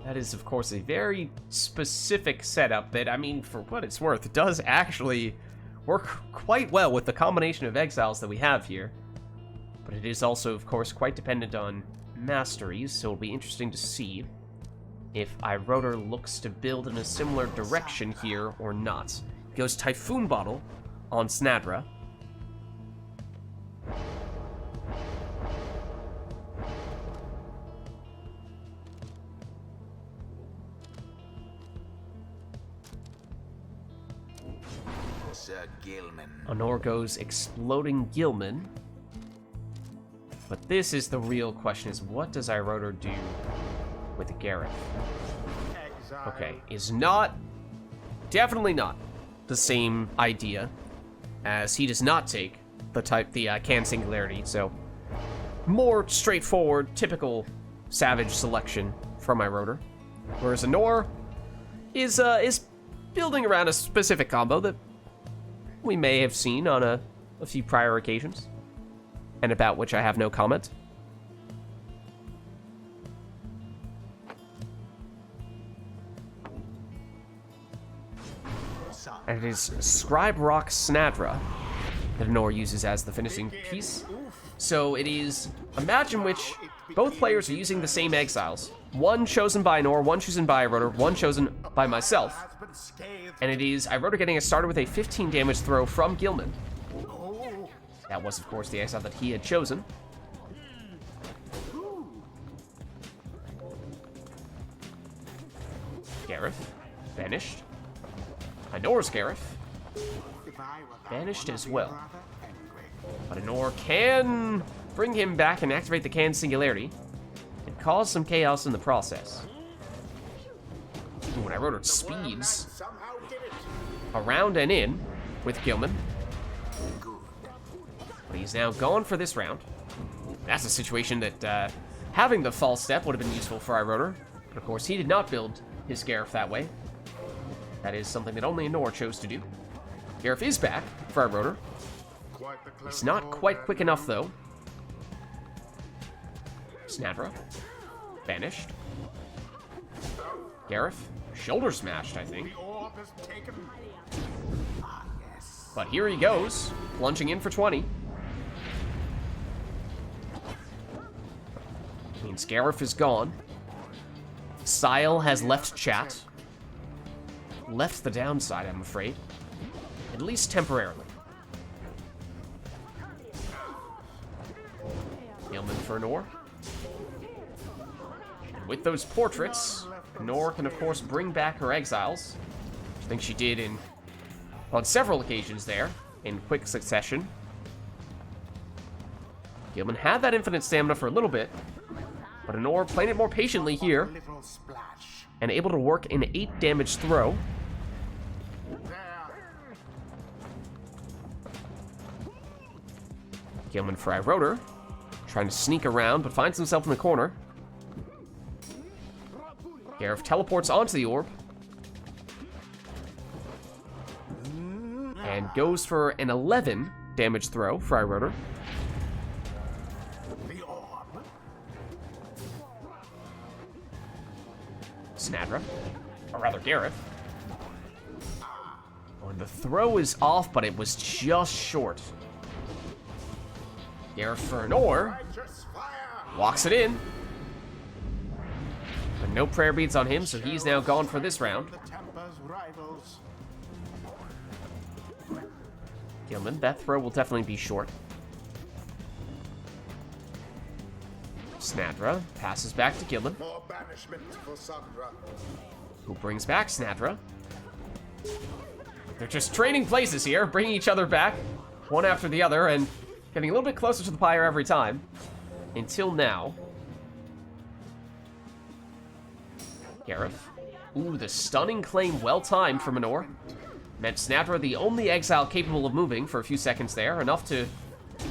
That is, of course, a very specific setup that, I mean, for what it's worth, does actually work quite well with the combination of exiles that we have here. But it is also, of course, quite dependent on masteries, so it'll be interesting to see if iRotor looks to build in a similar direction here or not. He goes Typhoon Bottle on Snadra. Sir Gilman. Enor goes Exploding Gilman. But this is the real question, is what does iRotor do with Gareth? Exile. Okay, is not, definitely not the same idea, as he does not take the can singularity, so more straightforward, typical savage selection from iRotor. Whereas Enor is building around a specific combo that we may have seen on a few prior occasions, and about which I have no comment. And it is Scribe Rock Snadra that Enor uses as the finishing piece. So it is a match in which both players are using the same exiles. One chosen by Enor, one chosen by iRotor, one chosen by myself. And it is iRotor getting us started with a 15 damage throw from Gilman. That was, of course, the exile that he had chosen. Gareth, banished. Enor's Gareth, banished as well. But Enor can bring him back and activate the can singularity and cause some chaos in the process. When iRotor speeds around and in with Gilman. But he's now gone for this round. That's a situation that having the false step would have been useful for iRotor. But of course, he did not build his Gareth that way. That is something that only Enor chose to do. Gareth is back for iRotor. He's not quite quick enough, though. Snadra, banished. Gareth, shoulder smashed, I think. But here he goes, plunging in for 20. Means Gareth is gone. Sile has left chat. Left the downside, I'm afraid. At least temporarily. Gilman for Enor. And with those portraits, Enor can, of course, bring back her exiles. I think she did on several occasions there, in quick succession. Gilman had that infinite stamina for a little bit, but Enor playing it more patiently here, and able to work an 8 damage throw. Gilman for iRotor, trying to sneak around, but finds himself in the corner. Gareth teleports onto the orb. And And goes for an 11 damage throw, Fry Rotor. The orb. Snadra. Or rather, Gareth. Oh, and the throw is off, but it was just short. Gareth for an ore. Righteous fire. Walks it in. But no prayer beads on him, so he's now gone for this round. The Temper's rivals. Gilman, that throw will definitely be short. Snadra passes back to Gilman, More banishment for Sandra. who brings back Snadra. They're just trading places here, bringing each other back, one after the other, and getting a little bit closer to the Pyre every time. Until now. Gareth. Ooh, the stunning claim, well-timed from Manor. Meant Snadra the only exile capable of moving for a few seconds there, enough to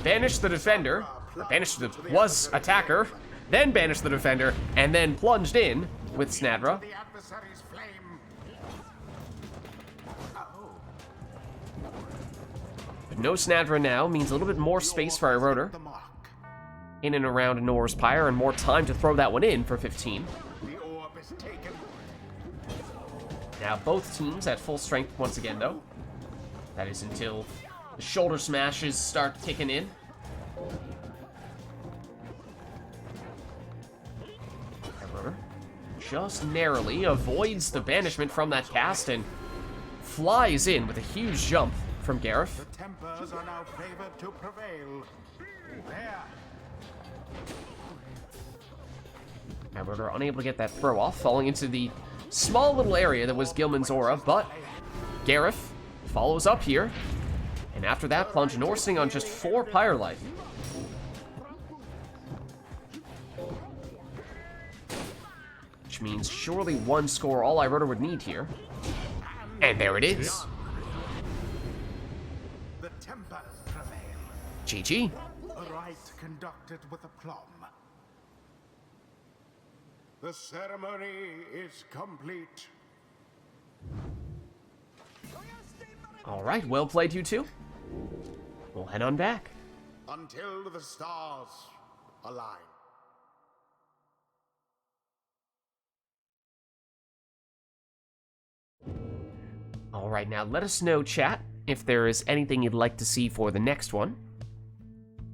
banish the defender, banish the attacker, then banish the defender, and then plunged in with Snadra. The adversary's flame. But no Snadra now means a little bit more space for Rotor The mark. in and around Nor's Pyre, and more time to throw that one in for 15. The orb is taken. Now both teams at full strength once again, though. That is until the shoulder smashes start kicking in. Rotor just narrowly avoids the banishment from that cast and flies in with a huge jump from Gareth. The Tempers are now favored to prevail. There. Rotor unable to get that throw off, falling into the small little area that was Gilman's aura, but Gareth follows up here. And after that, plunge Nor sitting on just 4 Pyre life. Which means surely 1 score all Rotor would need here. And there it is. The Tempers prevail. GG. A rite conducted with aplomb. The ceremony is complete. All right, well played, you two. We'll head on back. Until the stars align. All right, now let us know, chat, if there is anything you'd like to see for the next one.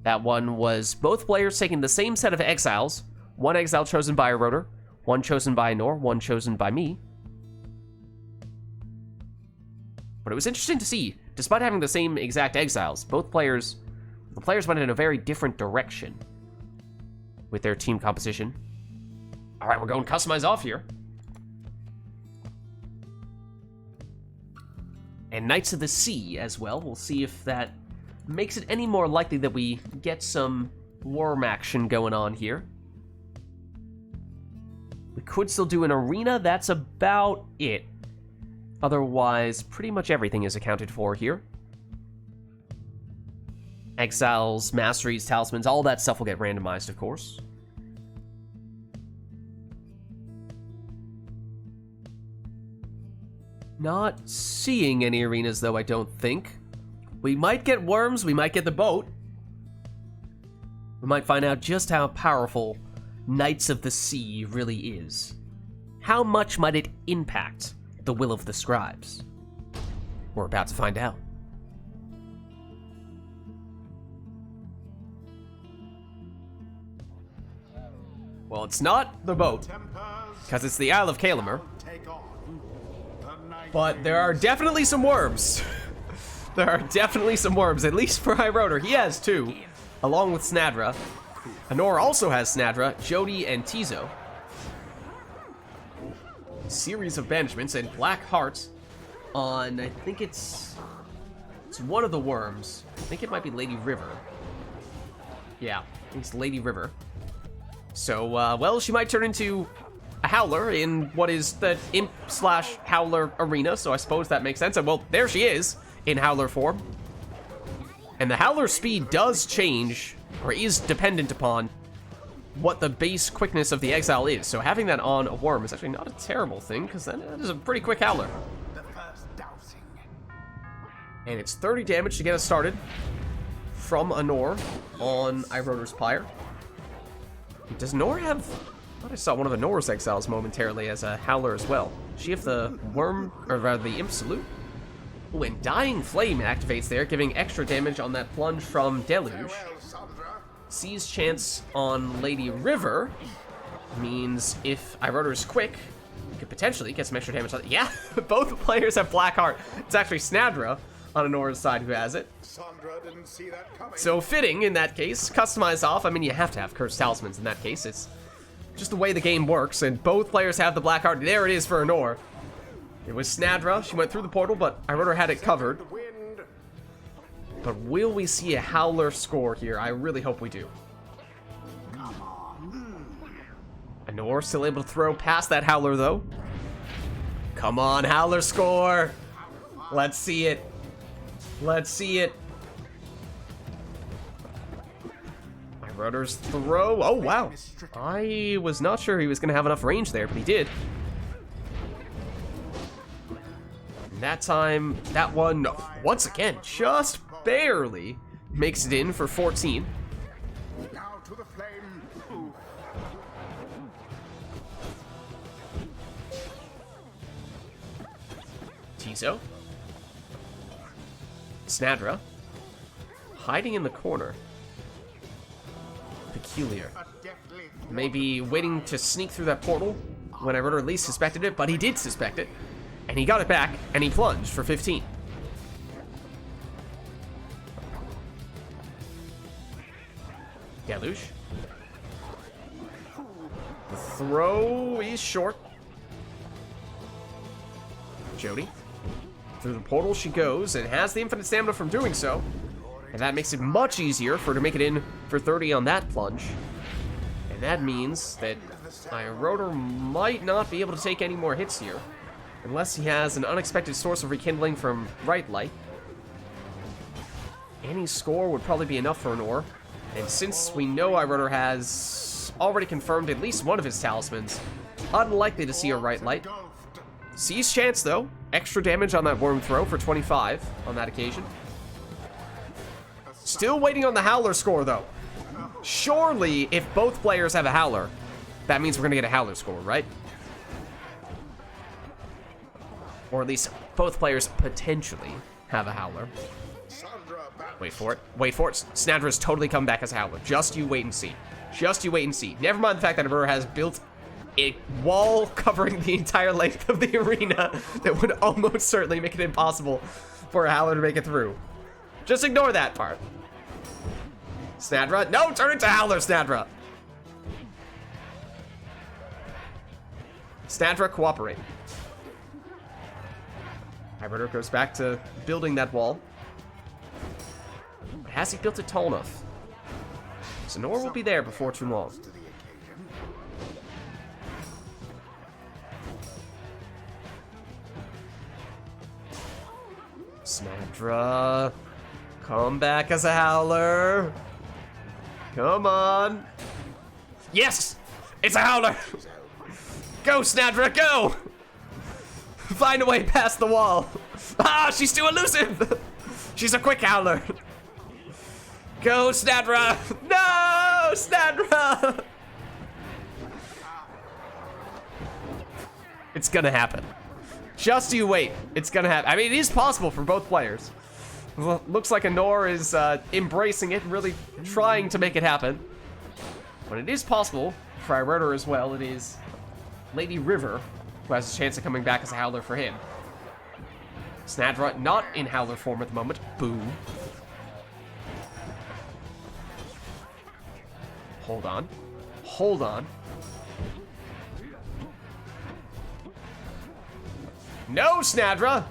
That one was both players taking the same set of exiles. 1 exile chosen by a Rotor, 1 chosen by Nor, 1 chosen by me. But it was interesting to see, despite having the same exact exiles, the players went in a very different direction with their team composition. All right, we're going customize off here. And Knights of the Sea as well. We'll see if that makes it any more likely that we get some worm action going on here. We could still do an arena. That's about it. Otherwise, pretty much everything is accounted for here. Exiles, masteries, talismans, all that stuff will get randomized, of course. Not seeing any arenas, though, I don't think. We might get worms, we might get the boat. We might find out just how powerful Knights of the Sea really is. How much might it impact the will of the scribes? We're about to find out. Well, it's not the boat, because it's the Isle of Kalamer. Take on the night. But there are definitely some worms. There are definitely some worms, at least for Rotor. He has 2, along with Snadra. Anor also has Snadra, Jody, and Tizo. Series of banishments and Black Heart on, I think it's one of the worms. I think it might be Lady River. Yeah, I think it's Lady River. So, well, she might turn into a Howler in what is the Imp/Howler arena, so I suppose that makes sense. And, well, there she is in Howler form. And the Howler speed does change, or is dependent upon, what the base quickness of the exile is. So having that on a worm is actually not a terrible thing, because that is a pretty quick Howler. The first dousing. And it's 30 damage to get us started from Anor on Iroder's Pyre. Does Nor have... I thought I saw one of Anor's exiles momentarily as a Howler as well. Does she have the Worm, or rather the Imp Salute? Ooh, and Dying Flame activates there, giving extra damage on that plunge from Deluge. Seize Chance on Lady River means if Iroder's quick, you could potentially get some extra damage on it. Yeah, both players have Black Heart. It's actually Snadra on Anora's side who has it. Sandra didn't see that coming. So fitting in that case, customize off. I mean, you have to have Cursed Talismans in that case. It's just the way the game works, and both players have the Black Heart. There it is for Anor. It was Snadra. She went through the portal, but Iroder had it covered. The wind. But will we see a Howler score here? I really hope we do. Anor still able to throw past that Howler, though. Come on, Howler score! Let's see it. Let's see it. Iroder's throw. Oh, wow. I was not sure he was going to have enough range there, but he did. And that time, that one, once again, just barely makes it in for 14. Now to the flame. Ooh. Tizo. Snadra. Hiding in the corner. Peculiar. A deathly Maybe waiting to sneak through that portal when Iroder least suspected it, but he did suspect it. And he got it back, and he plunged for 15. Deluge. The throw is short. Jody. Through the portal she goes, and has the infinite stamina from doing so. And that makes it much easier for her to make it in for 30 on that plunge. And that means that Iroder might not be able to take any more hits here. Unless he has an unexpected source of rekindling from RITE NITE. Any score would probably be enough for Anor. And since we know Iroder has already confirmed at least one of his talismans, unlikely to see a RITE NITE. Seize Chance, though. Extra damage on that Worm Throw for 25 on that occasion. Still waiting on the Howler score, though. Surely, if both players have a Howler, that means we're going to get a Howler score, right? Or at least both players potentially have a Howler. Wait for it. Wait for it. Snadra's totally come back as a Howler. Just you wait and see. Just you wait and see. Never mind the fact that Iroder has built a wall covering the entire length of the arena that would almost certainly make it impossible for a Howler to make it through. Just ignore that part. Snadra. No, turn it to Howler, Snadra. Snadra, cooperate. Iroder goes back to building that wall. But has he built it tall enough? Anor will be there before too long. Snadra. Come back as a Howler. Come on. Yes! It's a Howler! Go, Snadra, go! Find a way past the wall. Ah, she's too elusive! She's a quick Howler. Go, Snadra! No, Snadra! It's gonna happen. Just you wait. It's gonna happen. I mean, it is possible for both players. Looks like Anor is embracing it, really trying to make it happen. But it is possible for Iroder as well. It is Lady River who has a chance of coming back as a Howler for him. Snadra not in Howler form at the moment. Boo. Hold on. Hold on. No, Snadra!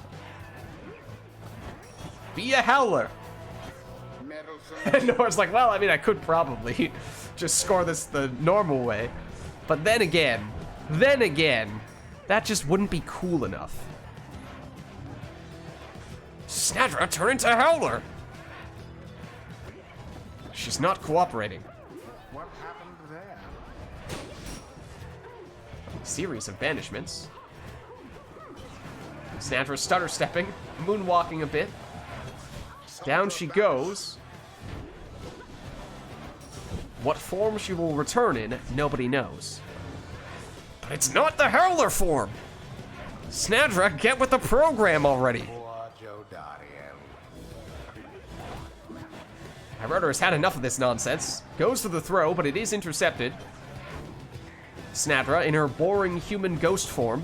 Be a Howler. And Nor's like, well, I mean, I could probably just score this the normal way. But then again, that just wouldn't be cool enough. Snadra, turn into Howler! She's not cooperating. What happened there? Series of banishments. Snadra stutter stepping, moonwalking a bit. Down she goes. What form she will return in, nobody knows. But it's not the Howler form! Snadra, get with the program already! Pyre has had enough of this nonsense. Goes for the throw, but it is intercepted. Snadra in her boring human ghost form.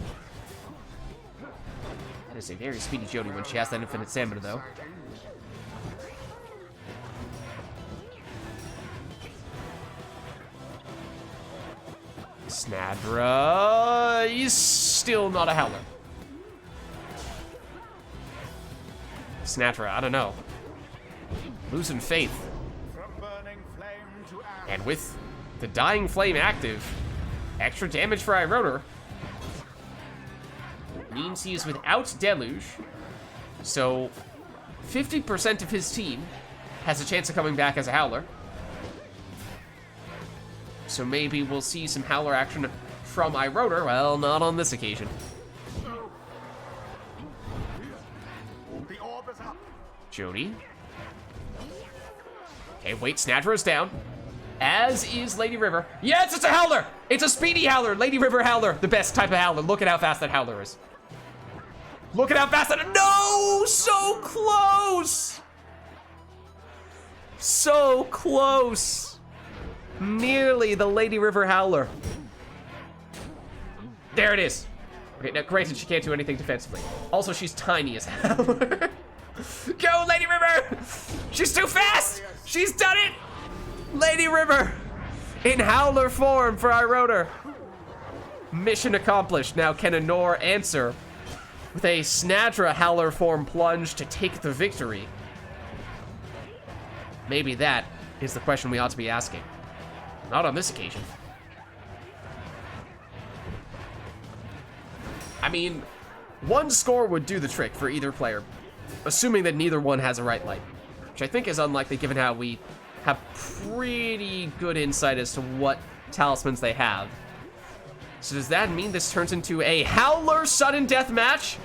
That is a very speedy Jody when she has that infinite stamina, though. Snadra is still not a Howler. Snadra, I don't know. Losing faith. And with the Dying Flame active, extra damage for Ironer means he is without Deluge. So 50% of his team has a chance of coming back as a Howler. So maybe we'll see some Howler action from Ironer. Well, not on this occasion. Jody. Okay, wait, Snadra is down. As is Lady River. Yes, it's a Howler! It's a speedy Howler! Lady River Howler, the best type of Howler. Look at how fast that Howler is. Look at how fast that... No! So close! So close! Nearly the Lady River Howler. There it is. Okay, now granted, she can't do anything defensively. Also, she's tiny as hell. Go, Lady River! She's too fast! She's done it! Lady River in Howler form for Ironer. Mission accomplished. Now can Anor answer with a Snadra Howler form plunge to take the victory? Maybe that is the question we ought to be asking. Not on this occasion. I mean, one score would do the trick for either player, assuming that neither one has a RITE Light, which I think is unlikely given how we have pretty good insight as to what talismans they have. So does that mean this turns into a Howler sudden death match?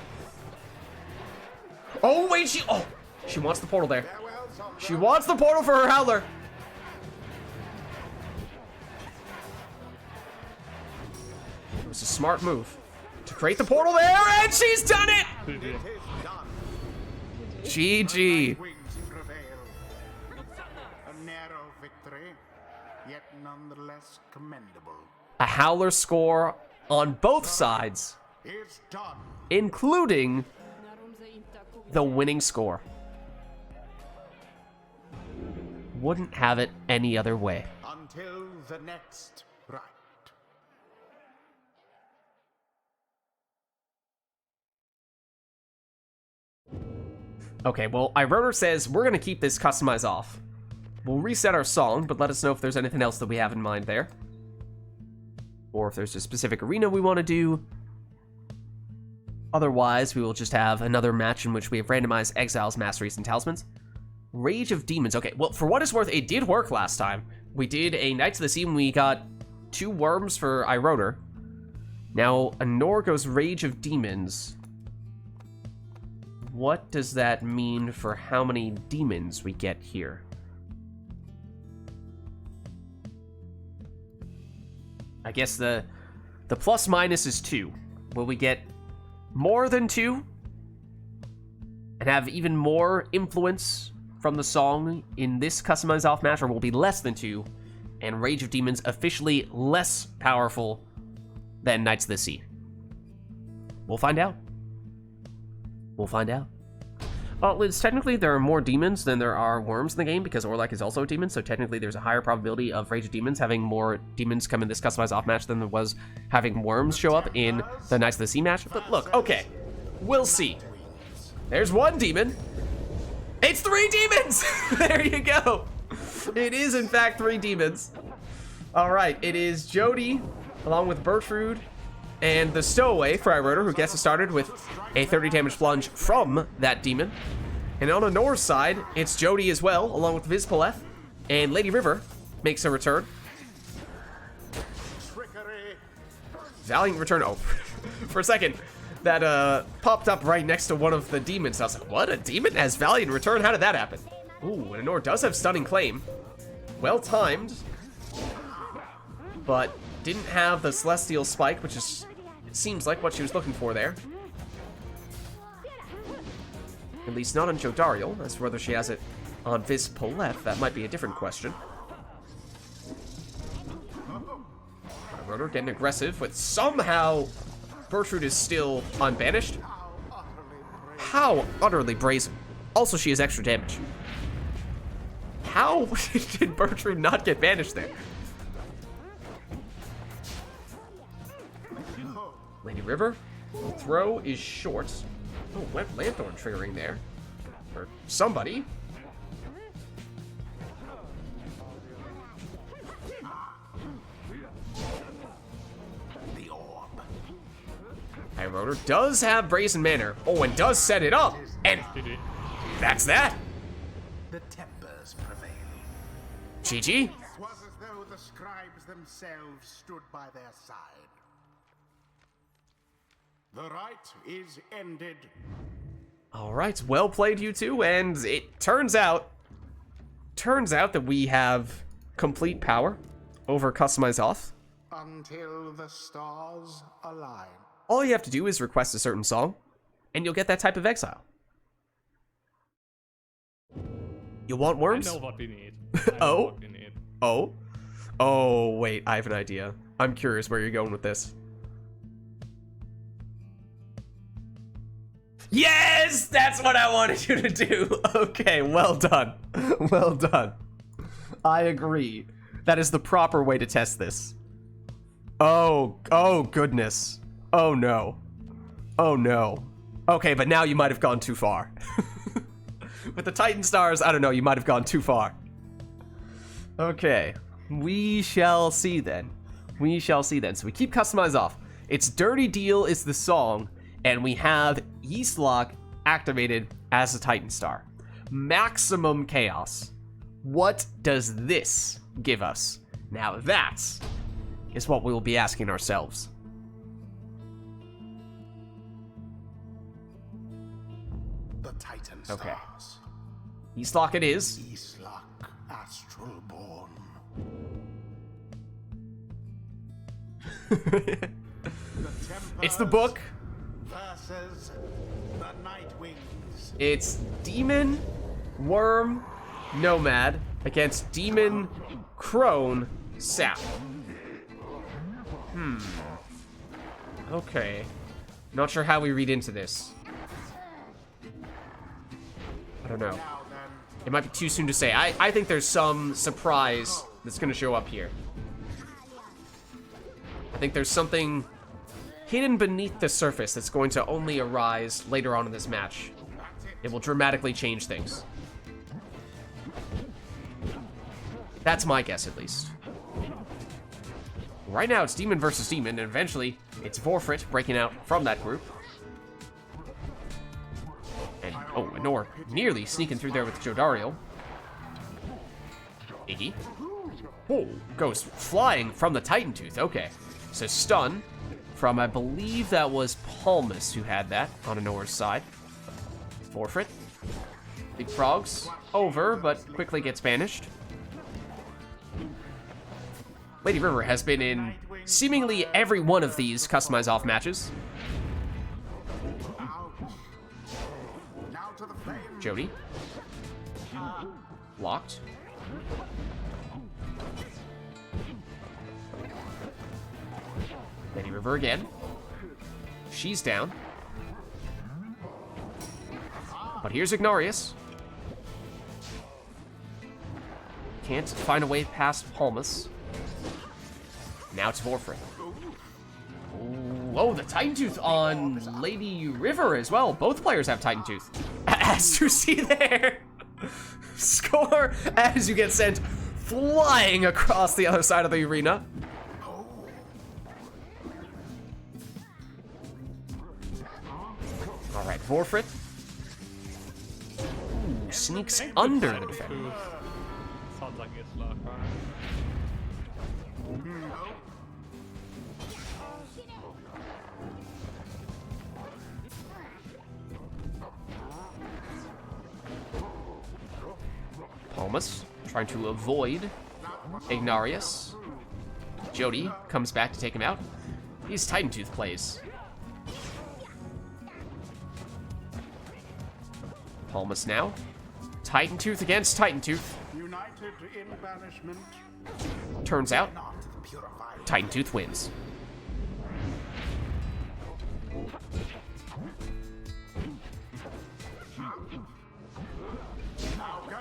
Oh, wait, she wants the portal there. She wants the portal for her Howler. It was a smart move to create the portal there, and she's done it! GG. A narrow victory, yet nonetheless commendable. A Howler score on both sides, It's done. including the winning score. Wouldn't have it any other way. Until the next rite. Okay, well, Ironer says we're gonna keep this customize off. We'll reset our song, but let us know if there's anything else that we have in mind there. Or if there's a specific arena we want to do. Otherwise, we will just have another match in which we have randomized exiles, masteries, and talismans. Rage of Demons. Okay, well, for what it's worth, it did work last time. We did a Knights of the Sea when we got 2 worms for Ironer. Now, Anor goes Rage of Demons. What does that mean for how many demons we get here? I guess the plus minus is 2. Will we get more than 2? And have even more influence from the song in this customized off match, or will be less than 2, and Rage of Demons officially less powerful than Knights of the Sea? We'll find out. We'll find out. Well, Liz, technically there are more demons than there are worms in the game, because Orlek is also a demon, so technically there's a higher probability of Rage of Demons having more demons come in this customized off match than there was having worms show up in the Knights of the Sea match. But look, okay, we'll see. There's 1 demon. It's 3 demons! There you go. It is, in fact, 3 demons. All right, it is Jody, along with Bertrude, and the Stowaway for Ironer, who gets us started with a 30 damage plunge from that demon. And on Anor's side, it's Jody as well, along with Vizpaleth, and Lady River makes a return. Trickery. Valiant return. Oh, for a second, that popped up right next to one of the demons. I was like, what? A demon has Valiant Return? How did that happen? Ooh, and Anor does have Stunning Claim. Well timed. But didn't have the Celestial Spike, which is, it seems like what she was looking for there. At least not on Jodariel. As for whether she has it on Viz Paleth, that might be a different question. Rotor getting aggressive, but somehow Bertrude is still unbanished. How utterly brazen. Also, she has extra damage. How did Bertrude not get banished there? Lady River. Throw is short. Oh, wet Lanthorn triggering there. For somebody. The orb. High Rotor does have Brazen Manor. Oh, and does set it up. And that's that. The tempers prevail. GG. It was as though the scribes themselves stood by their side. The rite is ended. All right, well played, you two. And it turns out that we have complete power over Customize Off. Until the stars align. All you have to do is request a certain song, and you'll get that type of exile. You want worms? I know what we need. Oh? What we need. Oh? Oh, wait, I have an idea. I'm curious where you're going with this. Yes! That's what I wanted you to do! Okay, well done. Well done. I agree. That is the proper way to test this. Oh goodness. Oh no. Oh no. Okay, but now you might have gone too far. With the Titan Stars, I don't know, you might have gone too far. Okay. We shall see then. We shall see then. So we keep Customize Off. It's Dirty Deal is the song, and we have Eastlock activated as a Titan Star. Maximum Chaos. What does this give us? Now that is what we will be asking ourselves. The Titan stars. Okay. Eastlock it is. Eastlock, astral born. It's the book. Versus the Night Wings. It's Demon, Worm, Nomad against Demon, Crone, Sap. Okay. Not sure how we read into this. I don't know. Now then, It might be too soon to say. I think there's some surprise that's going to show up here. I think there's something hidden beneath the surface that's going to only arise later on in this match. It will dramatically change things. That's my guess, at least. Right now, it's Demon versus Demon, and eventually, it's Vorfrit breaking out from that group. And, oh, Anor nearly sneaking through there with Jodariel. Iggy. Oh, goes flying from the Titan Tooth. Okay. So stun from, I believe that was Palmus who had that on Anor's side. Vorfrit. Big Frog's over, but quickly gets banished. Lady River has been in seemingly every one of these Customize Off matches. now to the flame. Jody. Locked. Lady River again. She's down. But here's Ignarius. Can't find a way past Palmus. Now it's Vorfrit. Oh, the Titan Tooth on Lady River as well. Both players have Titan Tooth. As you see there. Score as you get sent flying across the other side of the arena. All right, Vorfrit. Ooh, sneaks under the defender. Sounds like it's luck, right? Palmas, trying to avoid Ignarius. Jody comes back to take him out. These Titan Tooth plays. Palmas now. Titan Tooth against Titan Tooth. United in banishment. Turns out, Not purified. Titan Tooth wins. Now go.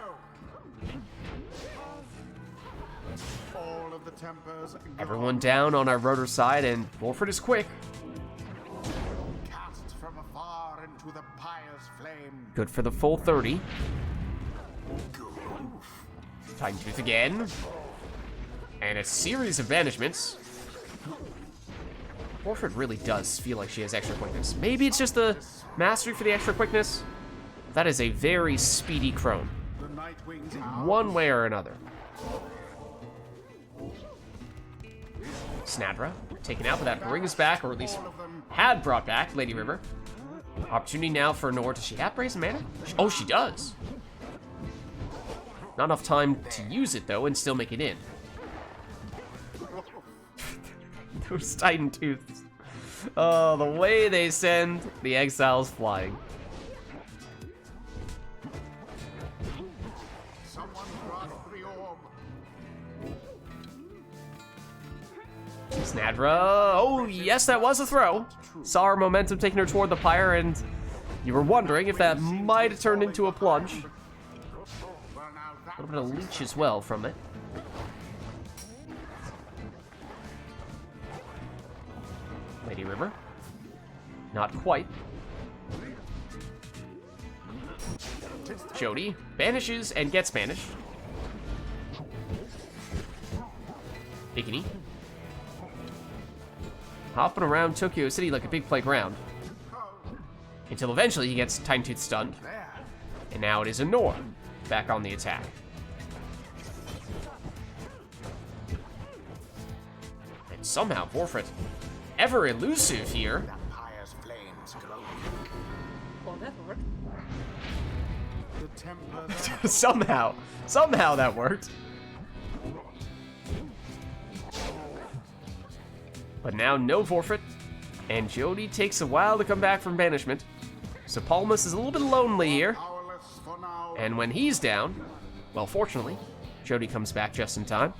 All of the tempers. gone. Everyone down on our rotor side, and Wolford is quick. Cast from afar into the Pyre's flame. Good for the full 30. Titan Tooth again. And a series of banishments. Wolford really does feel like she has extra quickness. Maybe it's just the mastery for the extra quickness. That is a very speedy crone. The Nightwing's out. One way or another. Snadra taken out, but that brings back, or at least had brought back, Lady River. Opportunity now for Nor. Does she have Brazen Mana? Oh, she does. Not enough time to use it, though, and still make it in. Those Titan Tooths. Oh, the way they send the exiles flying. Someone brought the orb. Snadra. Oh, yes, that was a throw. Saw her momentum taking her toward the Pyre, and you were wondering if that might have turned into a plunge. Well, now that A little bit of leech as well from it. Lady River. Not quite. Jody banishes and gets banished. Bikini. Hopping around Tokyo City like a big playground. Until eventually he gets Titan Tooth stunned. And now it is Anor back on the attack. And somehow Vorfrit, ever elusive here. Pyre's flames glow. Oh, that worked. The tempers. somehow that worked. But now no Vorfrit, and Jody takes a while to come back from banishment. So Palmas is a little bit lonely here. Powerless for now. And when he's down, well, fortunately, Jody comes back just in time.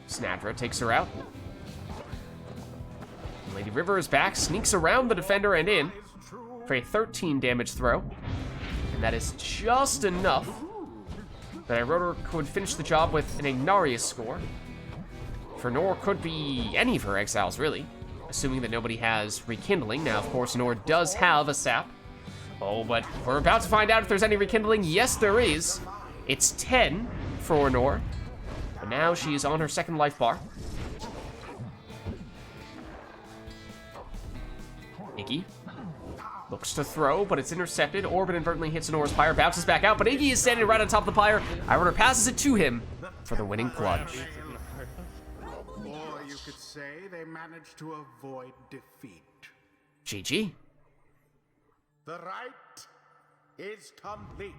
Snadra takes her out. Lady River is back, sneaks around the defender and in for a 13 damage throw. And that is just enough that Irotor could finish the job with an Ignarius score. For Nor could be any of her exiles, really. Assuming that nobody has Rekindling. Now, of course, Nor does have a sap. Oh, but we're about to find out if there's any Rekindling. Yes, there is. It's 10 for Nor. But now she is on her second life bar. Iggy looks to throw, but it's intercepted. Orb inadvertently hits Nor's Pyre, bounces back out, but Iggy is standing right on top of the Pyre. Ironer passes it to him for the winning plunge. Or you could say they managed to avoid defeat. GG. The rite is complete.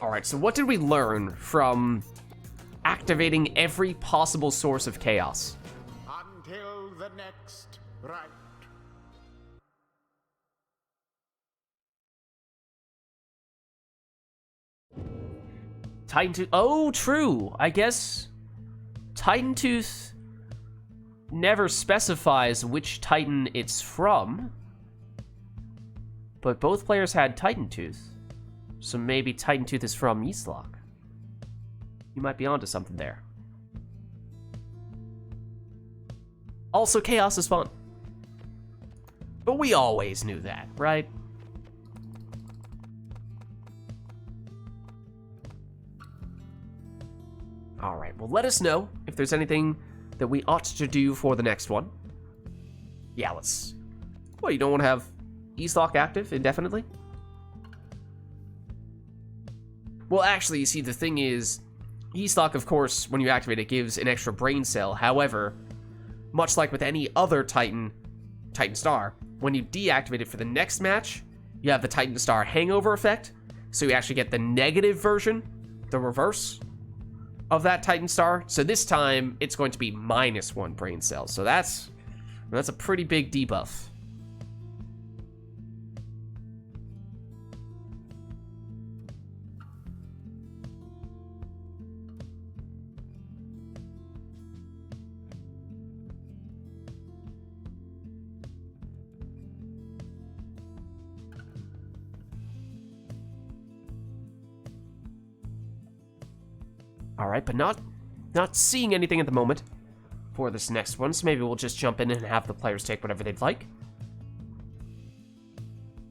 Alright, so what did we learn from activating every possible source of chaos? Until the next rite. Titan Tooth. Oh, true. I guess Titan Tooth never specifies which Titan it's from. But both players had Titan Tooth. So maybe Titan Tooth is from Eastlock. You might be onto something there. Also, chaos is fun. But we always knew that, right? Alright, well, let us know if there's anything that we ought to do for the next one. Yeah, let's... Well, you don't want to have Eastlock active indefinitely? Well, actually, you see, the thing is, Eastlock, of course, when you activate it, gives an extra brain cell. However, much like with any other Titan Star, when you deactivate it for the next match, you have the Titan Star hangover effect. So you actually get the negative version, the reverse of that Titan Star. So this time it's going to be -1 brain cells. So that's a pretty big debuff. All right, but not seeing anything at the moment for this next one, so maybe we'll just jump in and have the players take whatever they'd like.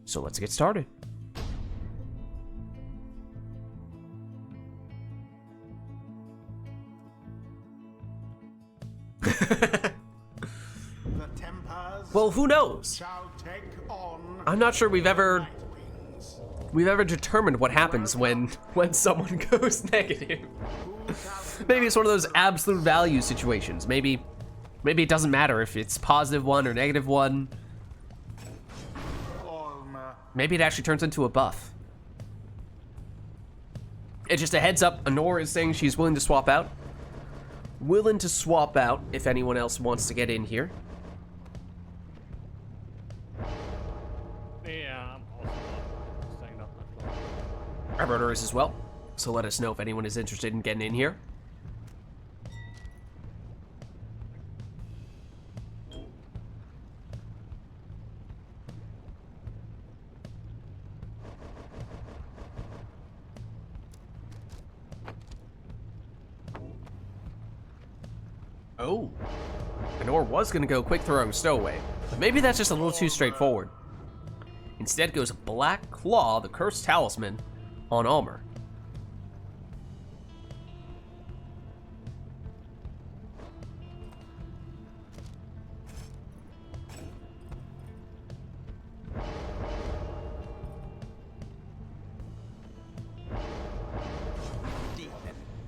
So let's get started. The Tempers Well, who knows? shall take on I'm not sure we've ever Nightwings. determined what happens when someone goes negative. Who shall Maybe it's one of those absolute value situations. Maybe it doesn't matter if it's +1 or -1. Alma? Maybe it actually turns into a buff. It's just a heads up. Honor is saying she's willing to swap out. Willing to swap out if anyone else wants to get in here. Yeah, I'm also not staying up that long. Our rotor is as well. So let us know if anyone is interested in getting in here. Oh, Honor was going to go quick throwing stowaway, but maybe that's just a little too straightforward. Instead goes Black Claw, the Cursed Talisman, on Almer.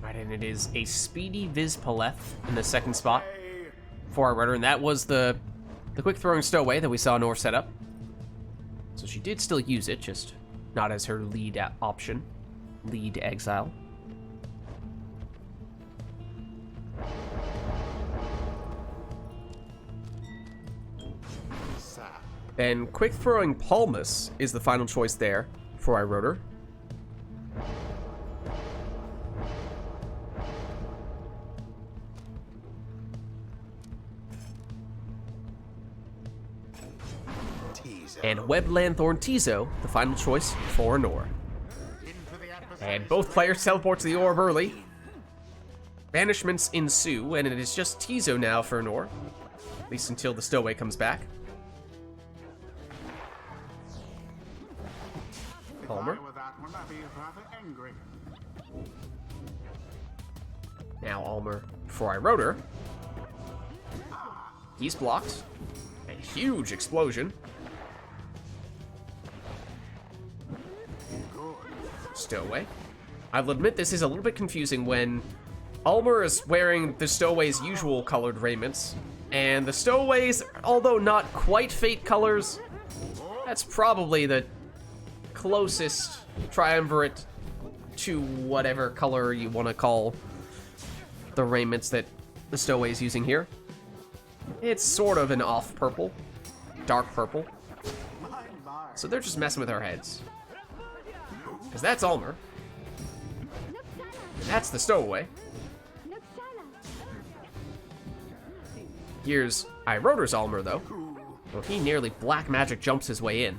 Right, and it is a speedy Viz Paleth in the second spot for our rudder, and that was the quick throwing stowaway that we saw Nor set up. So she did still use it, just not as her lead option, lead exile. Sap. And quick throwing Palmus is the final choice there for our rotor. Teaser. And Weblanthorn Tizo, the final choice for Nor. Into the adversary's And both players teleport to the orb early. Banishments ensue, and it is just Tizo now for Nor. At least until the stowaway comes back. If Palmer. I were that one, I'd be rather angry. Now Almer for our rotor. He's blocked. A huge explosion. Stowaway. I'll admit this is a little bit confusing when Almer is wearing the stowaway's usual colored raiments, and the stowaways, although not quite fate colors, that's probably the closest triumvirate to whatever color you want to call the raiments that the stowaway is using here. It's sort of an off purple, dark purple. My, my. So they're just messing with our heads. Because that's Almer. And that's the stowaway. Here's iRotor's Almer, though. Well, he nearly black magic jumps his way in.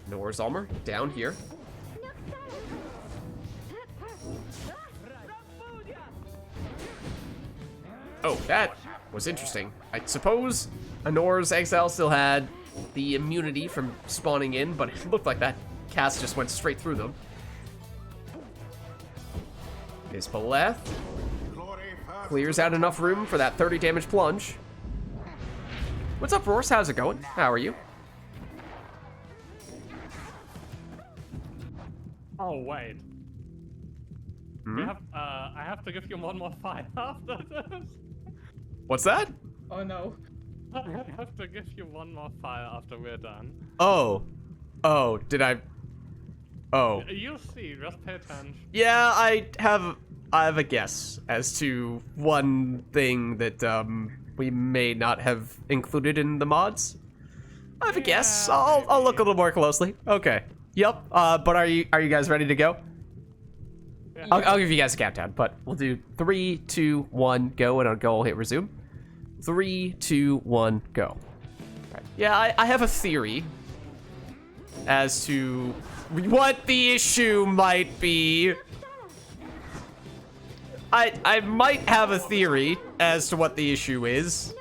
Nor's Almer, down here. Oh, that was interesting. I suppose Honor's Exile still had the immunity from spawning in, but it looked like that cast just went straight through them. Is Paleth Glory first. clears out enough room for that 30 damage plunge. What's up, Roars? How's it going? How are you? Oh wait. We have, I have to give you one more fight after this. What's that? Oh no. I have to give you one more file after we're done. Oh. Oh, did I? Oh. You'll see, just pay attention. Yeah, I have a guess as to one thing that we may not have included in the mods. I have a guess. Yeah, I'll look a maybe. little more closely. Okay. Yep. But are you guys ready to go? Yeah. I'll give you guys a countdown, but we'll do 3, 2, 1, go, and I'll go. I'll hit resume. 3, 2, 1, go. Right. Yeah, I have a theory as to what the issue might be. I might have a theory as to what the issue is.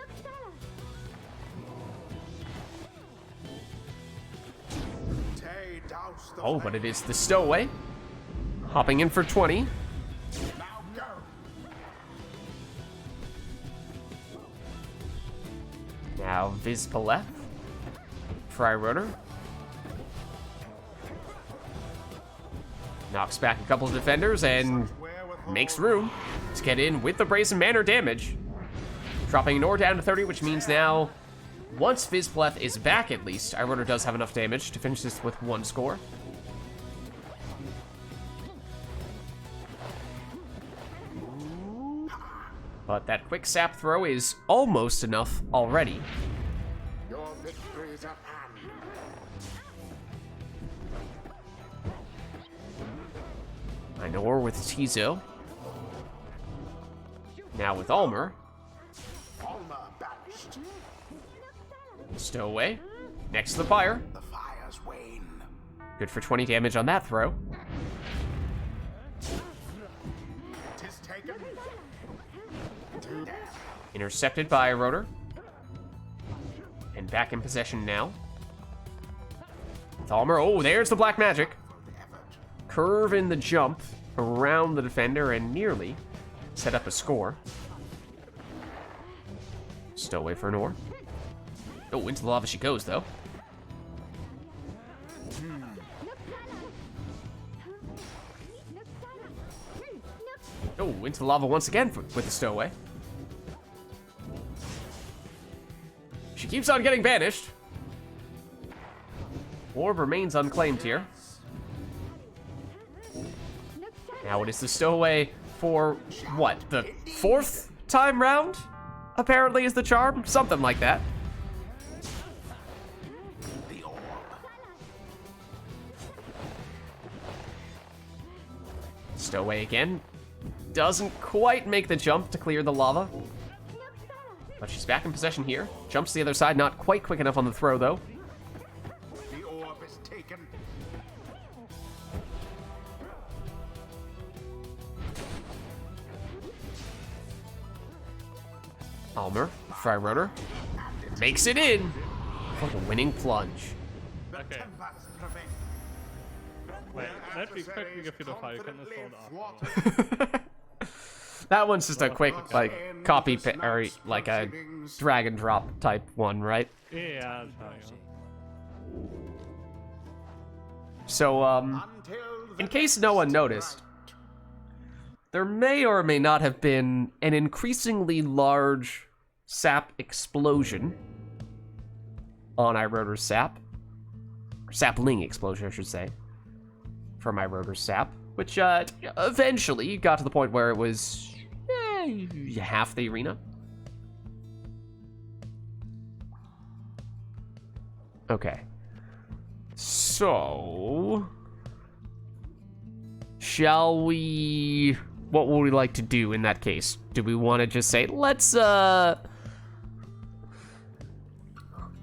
Tay, douse the Oh, but flame. it is the stowaway. Hopping in for 20. Now go. Now Vids Fry Rotor. Knocks back a couple of defenders and Wherewithal. makes room to get in with the Brazen Manor damage. Dropping Nor down to 30, which means now, once Vids is back at least, Rotor does have enough damage to finish this with 1 score. But that quick sap throw is almost enough already. Your victory's at hand. Minor with Tizo. Now with Almer. Alma banished. Stowaway. Next to the Pyre. The fires wane. Good for 20 damage on that throw. Tis taken. To death. Intercepted by Rotor. And back in possession now. With Almer. Oh, there's the black magic. Curve in the jump around the defender and nearly set up a score. Stowaway for Nor. Oh, into the lava she goes, though. Oh, into the lava once again with the stowaway. She keeps on getting banished. Orb remains unclaimed here. Now it is the stowaway for, what, the 4th time round? Apparently is the charm? Something like that. The orb. Stowaway again. Doesn't quite make the jump to clear the lava. But she's back in possession here. Jumps to the other side, not quite quick enough on the throw, though. The orb is taken. Almer, Fry Rotor, makes it in for the winning plunge. Okay. Tempers prevail. Wait, Their let me quickly give you the file. You can confidently install it after. That one's just a quick, like, copy, or like a drag and drop type one, right? Yeah, I'll tell you. So, Until the in case no one noticed, there may or may not have been an increasingly large sap explosion on iRotor's sap. Or sapling explosion, I should say. From iRotor's sap. Which, eventually got to the point where it was half the arena. Okay. So... shall we... what would we like to do in that case? Do we want to just say, let's,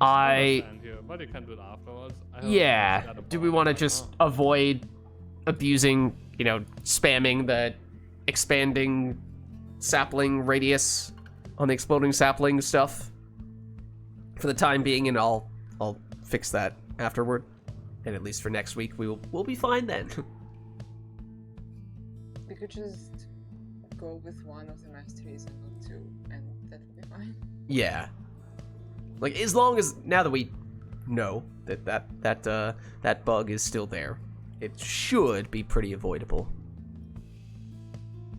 Understand you, but you can do it afterwards. I don't yeah. know, Do we want to just avoid abusing, you know, spamming the expanding sapling radius on the exploding sapling stuff for the time being, and I'll fix that afterward. And at least for next week, we'll be fine then. We could just go with one of the masteries and not two, and that would be fine. Yeah. Like, as long as, now that we know that bug is still there, it should be pretty avoidable.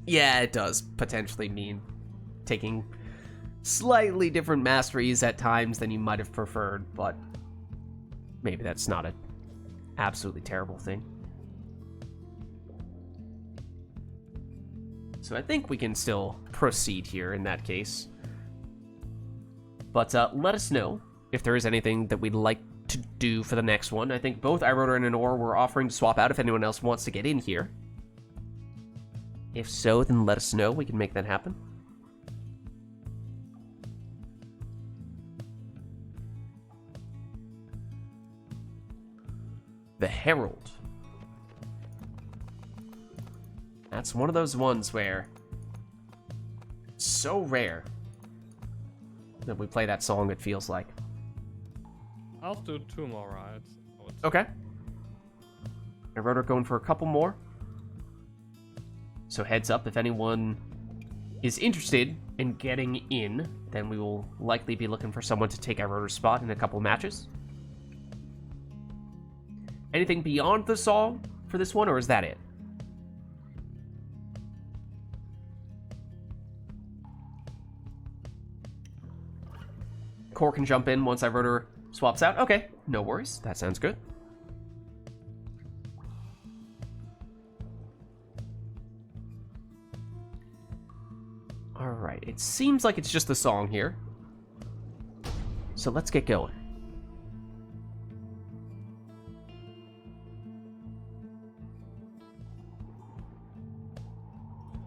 Yeah, it does potentially mean taking slightly different masteries at times than you might have preferred, but maybe that's not an absolutely terrible thing. So I think we can still proceed here in that case. But let us know if there is anything that we'd like to do for the next one. I think both iRotor and Anor were offering to swap out if anyone else wants to get in here. If so, then let us know. We can make that happen. The Herald. That's one of those ones where it's so rare that we play that song, it feels like. I'll do 2 more rides. Okay. I wrote her going for a couple more. So heads up, if anyone is interested in getting in, then we will likely be looking for someone to take iRotor's spot in a couple matches. Anything beyond the song for this one, or is that it? Core can jump in once iRotor swaps out. Okay, no worries. That sounds good. Alright, it seems like it's just the song here. So let's get going.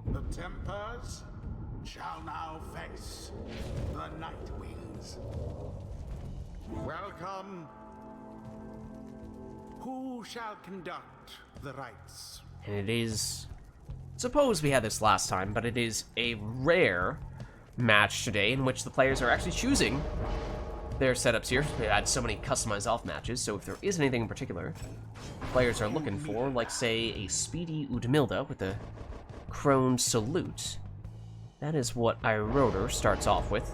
The Tempers shall now face the Night Wings. Welcome. Who shall conduct the rites? And it is... Suppose we had this last time, but it is a rare match today in which the players are actually choosing their setups here. We had so many customized elf matches, so if there is anything in particular players are looking for, like say a speedy Udmilda with a Crone Salute, that is what iRotor starts off with.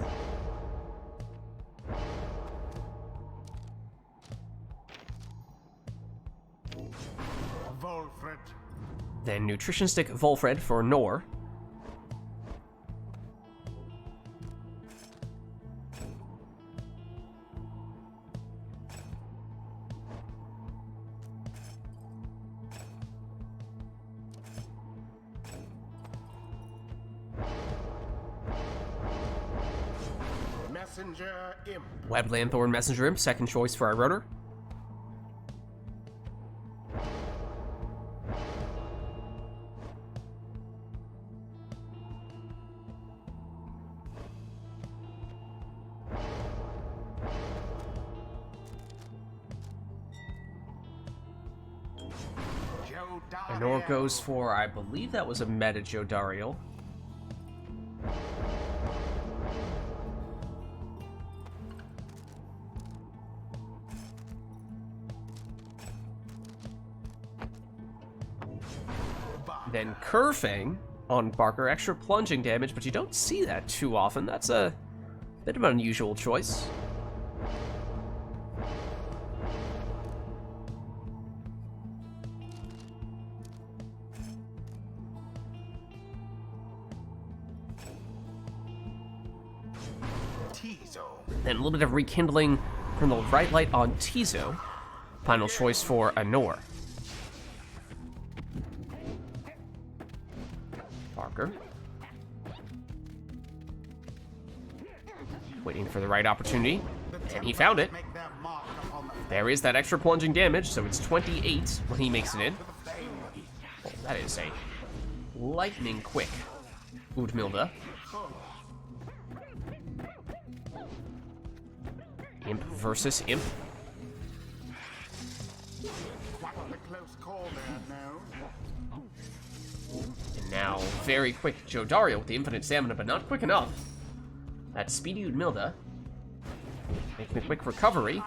Volfred. Then Nutrition Stick Volfred for Nor. Messenger Imp. Webbed Lanthorn Messenger Imp, second choice for iRotor. Anor goes for, I believe that was a meta Jodariel. Then Kerfang on Barker, extra plunging damage, but you don't see that too often. That's a bit of an unusual choice. Then a little bit of rekindling from the right light on Tizo. Final choice for Anor. Barker. Waiting for the right opportunity. And he found it. There is that extra plunging damage, so it's 28 when he makes it in. Oh, that is a lightning quick Udmilda. Imp versus Imp. And now, very quick Jodariel with the infinite stamina, but not quick enough. That speedy Udmilda. Making a quick recovery.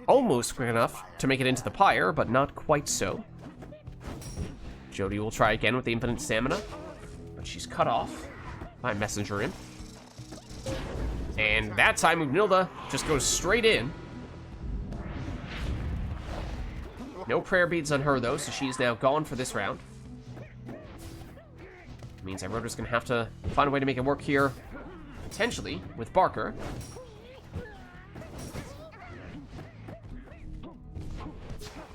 Almost quick enough to make it into the Pyre, but not quite so. Jody will try again with the infinite stamina, but she's cut off by Messenger Imp. And that time, Udmilda just goes straight in. No prayer beads on her, though, so she's now gone for this round. Means iRotor's gonna have to find a way to make it work here potentially with Barker.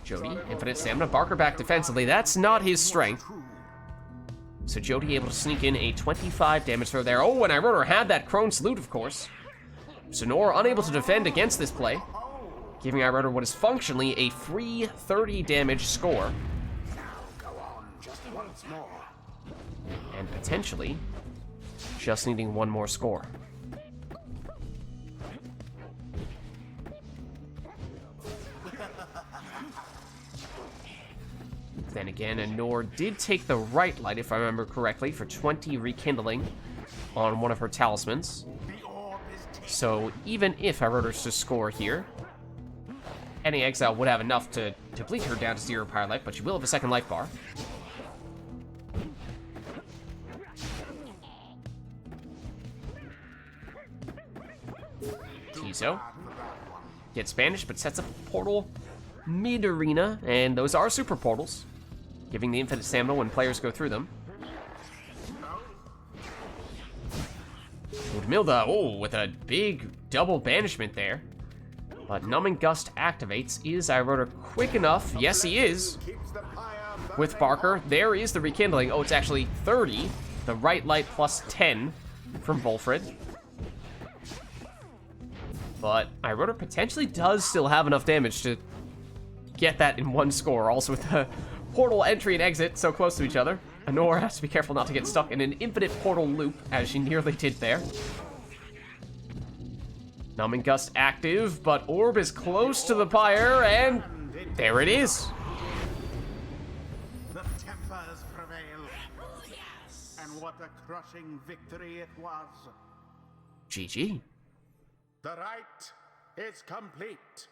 Jody, infinite stamina. Barker back defensively. That's not his strength. So Jody able to sneak in a 25 damage throw there. Oh, and Iroder had that Crone Salute, of course. So Nora unable to defend against this play, giving Iroder what is functionally a free 30 damage score. Now go on, just once more. And potentially just needing one more score. Then again, Anor did take the right light, if I remember correctly, for 20 rekindling on one of her talismans. So even if Iroder's to score here, any exile would have enough to bleed her down to 0 Pyre life, but she will have a second life bar. Tiso gets banished, but sets up a portal mid-arena, and those are super portals, giving the infinite stamina when players go through them. Udmilda, oh, with a big double banishment there. But Numbing Gust activates. Is Iroder quick enough? Yes, he is. With Barker, there is the rekindling. Oh, it's actually 30. The right light plus 10 from Volfred. But Iroder potentially does still have enough damage to get that in one score. Also with the portal entry and exit so close to each other. Anor has to be careful not to get stuck in an infinite portal loop, as she nearly did there. Numbing Gust active, but Orb is close to the Pyre, and there it is. The Tempers prevail. Yes. And what a crushing victory it was. GG. The rite is complete.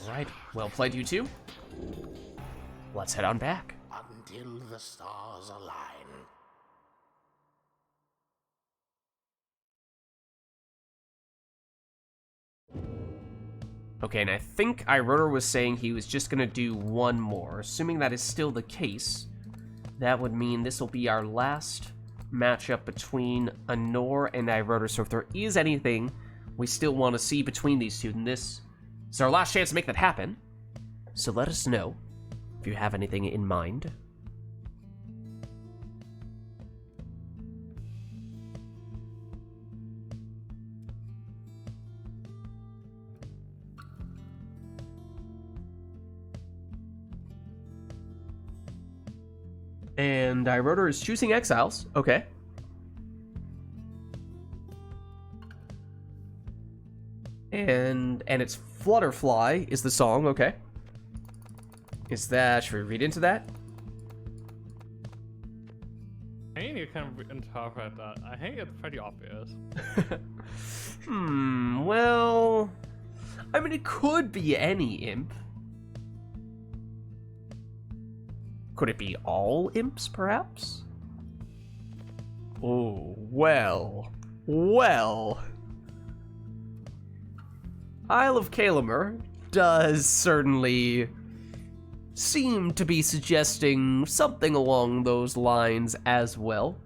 Alright, well played, you two. Let's head on back. Until the stars align. Okay, and I think Iroder was saying he was just gonna do one more. Assuming that is still the case, that would mean this will be our last matchup between Anor and Iroder. So if there is anything we still want to see between these two, then this is our last chance to make that happen. So let us know if you have anything in mind. And Iroder is choosing Exiles. Okay. And it's Flutterfly is the song. Okay. Is that... Should we read into that? I think you can interpret that. I think it's pretty obvious. Well... I mean, it could be any imp. Could it be all imps, perhaps? Oh, well. Well. Isle of Kalamer does certainly seem to be suggesting something along those lines as well.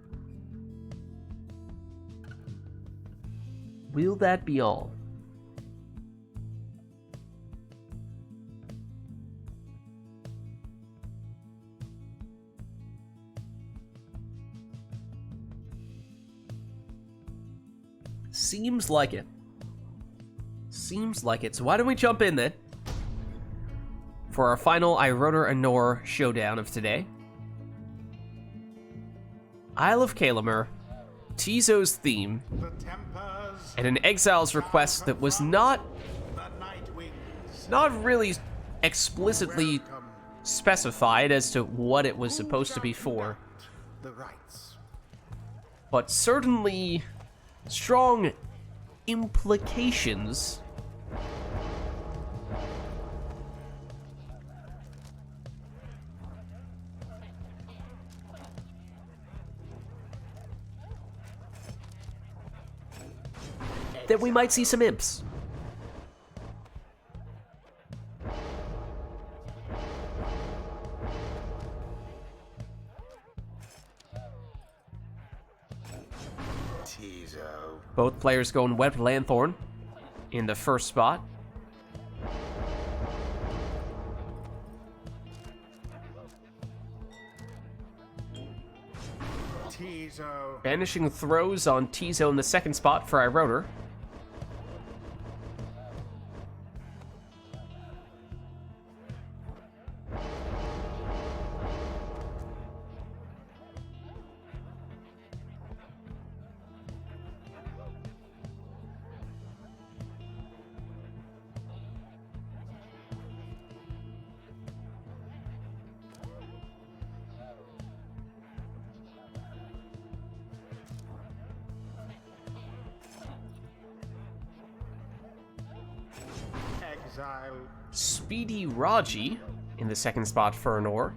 Will that be all? Seems like it. Seems like it. So why don't we jump in then for our final Iroder Anor showdown of today. Isle of Kalamer, Tizo's theme, and an Exile's request that was not really explicitly specified as to what it was supposed to be for, but certainly strong implications. That we might see some imps. Tizo. Both players going Webbed Lanthorn in the first spot. Tizo. Banishing throws on Tizo in the second spot for Iroder. Exile. Speedy Raji in the second spot for Anor.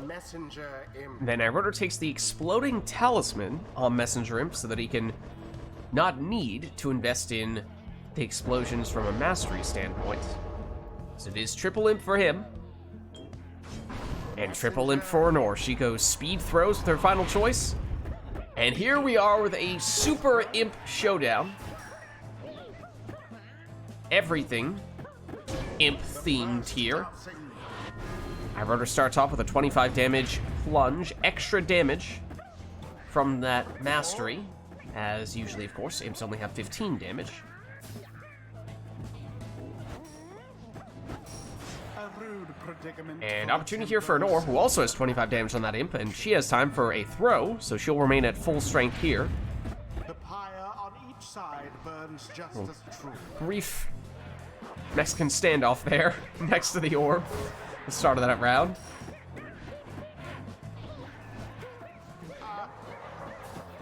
Messenger Imp. Then Iroder takes the Exploding Talisman on Messenger Imp so that he can not need to invest in the explosions from a mastery standpoint. So it is triple imp for him. And triple imp for Anor. She goes speed throws with her final choice. And here we are with a super imp showdown. Everything imp themed here. Iroder starts off with a 25 damage plunge, extra damage from that mastery, as usually, of course, imps only have 15 damage. A rude predicament. And for opportunity here for Anor, who also has 25 damage on that imp, and she has time for a throw, so she'll remain at full strength here. The pyre on each side burns just as true. Brief Mexican standoff there, next to the orb. The start of that round.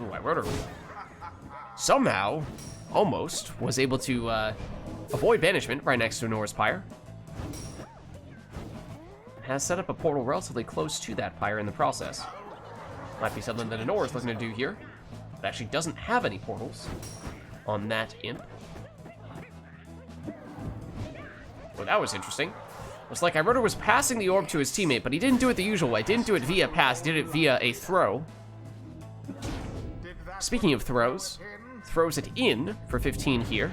Ooh, Iroder somehow, almost, was able to avoid banishment right next to Anor's Pyre. Has set up a portal relatively close to that Pyre in the process. Might be something that Anor is looking to do here. It actually doesn't have any portals on that imp. Well, that was interesting. It's like Iroder was passing the orb to his teammate, but he didn't do it the usual way. Didn't do it via pass, did it via a throw. Did that Speaking of throws, throws it in for 15 here.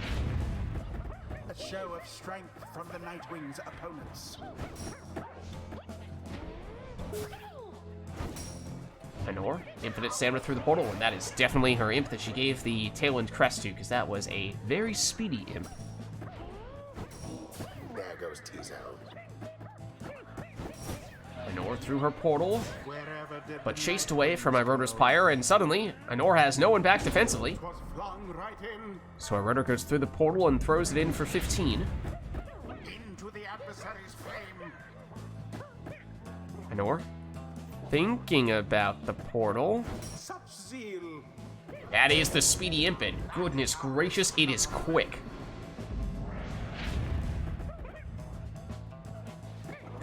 a show of strength from the Nightwing's opponents? Anor, infinite stamina through the portal, and that is definitely her imp that she gave the Tailwind crest to, because that was a very speedy imp. There goes Tizo. Anor through her portal, Wherever did but the chased away from Iroder's Pyre, and suddenly, Anor has no one back defensively. Nightwing was flung right in So Iroder goes through the portal and throws it in for 15. into the adversary's flame. Anor, thinking about the portal. Such zeal. That is the speedy imp, and goodness gracious, it is quick.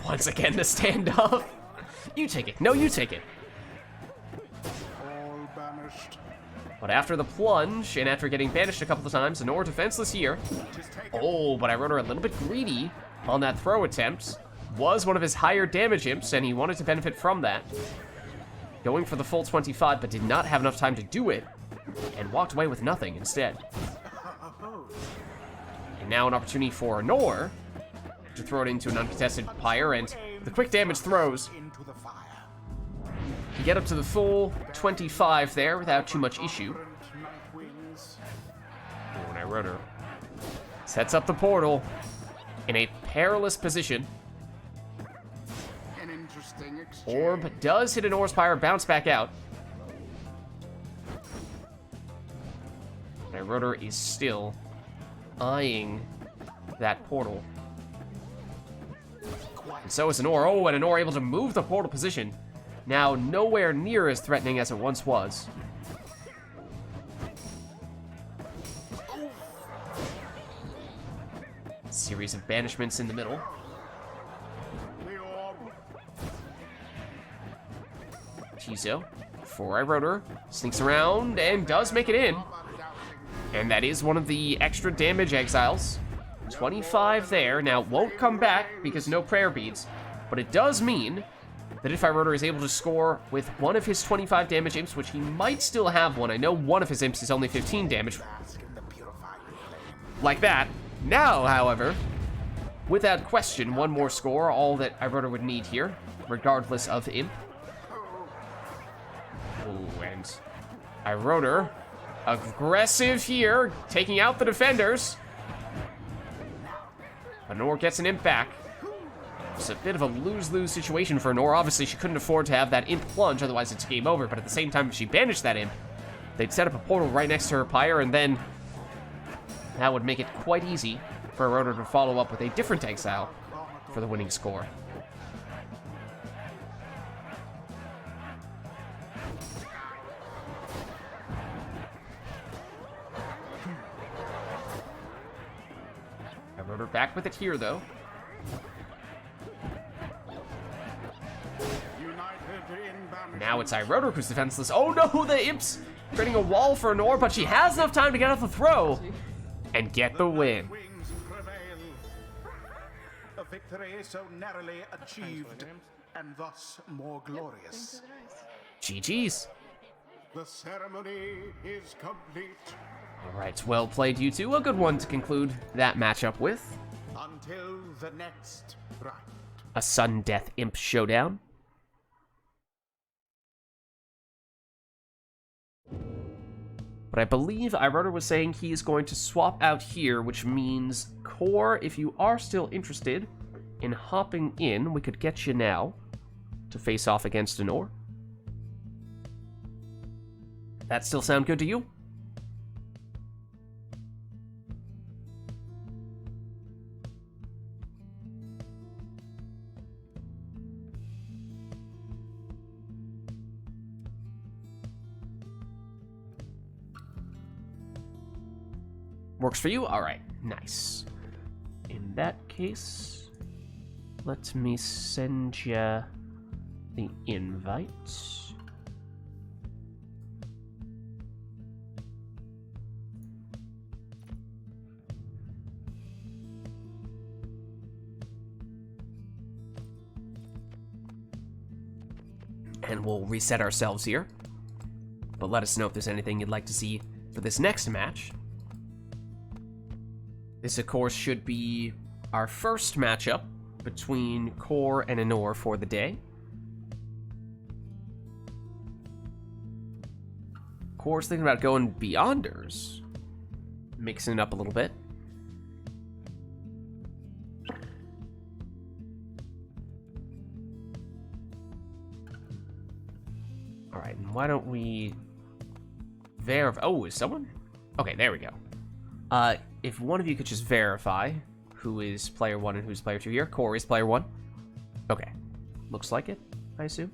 Once again, the standoff. You take it. No, you take it. All banished. But after the plunge, and after getting banished a couple of times, Anor defenseless here. Tis taken. Oh, but Iroder a little bit greedy on that throw attempt. Was one of his higher damage imps, and he wanted to benefit from that. Going for the full 25, but did not have enough time to do it, and walked away with nothing instead. And now an opportunity for Anor to throw it into an uncontested Pyre, and the quick damage throws Into the fire. to get up to the full 25 there without too much issue. Nightwings. Oh, and Iroder sets up the portal in a perilous position. An interesting exchange. Orb does hit an Anor's Pyre, bounce back out. Iroder is still eyeing that portal. And so is Anor. Oh, and Anor able to move the portal position. Now nowhere near as threatening as it once was. Series of banishments in the middle. Tizo, for Rotor, sneaks around and does make it in. And that is one of the extra damage exiles. 25 there. Now, won't come back because no prayer beads. But it does mean that if Rotor is able to score with one of his 25 damage imps, which he might still have one. I know one of his imps is only 15 damage. Like that. Now, however, without question, one more score, all that Rotor would need here, regardless of imp. Ooh, and Rotor, aggressive here, taking out the defenders. Anor gets an imp back. It's a bit of a lose-lose situation for Anor. Obviously, she couldn't afford to have that imp plunge, otherwise it's game over. But at the same time, if she banished that imp, they'd set up a portal right next to her Pyre, and then that would make it quite easy for Rotor to follow up with a different exile for the winning score. Rotor back with it here, though. Now it's Rotor who's defenseless. Oh no, the imp's creating a wall for Anor, but she has enough time to get off the throw and get the win. A victory so narrowly achieved, and thus more glorious. GG's. The ceremony is complete. All right, well played, you two. A good one to conclude that matchup with. Until the next rite. A sudden death imp showdown. But I believe Rotor was saying he is going to swap out here, which means, Core, if you are still interested in hopping in, we could get you now to face off against Anor. That still sound good to you? Works for you? All right, nice. In that case, let me send you the invite. And we'll reset ourselves here. But let us know if there's anything you'd like to see for this next match. This, of course, should be our first matchup between Core and Anor for the day. Core's thinking about going Beyonders, mixing it up a little bit. All right, and why don't we verify? Oh, is someone? Okay, there we go. If one of you could just verify who is player 1 and who's player 2 here. Core is player 1. Okay. Looks like it, I assume.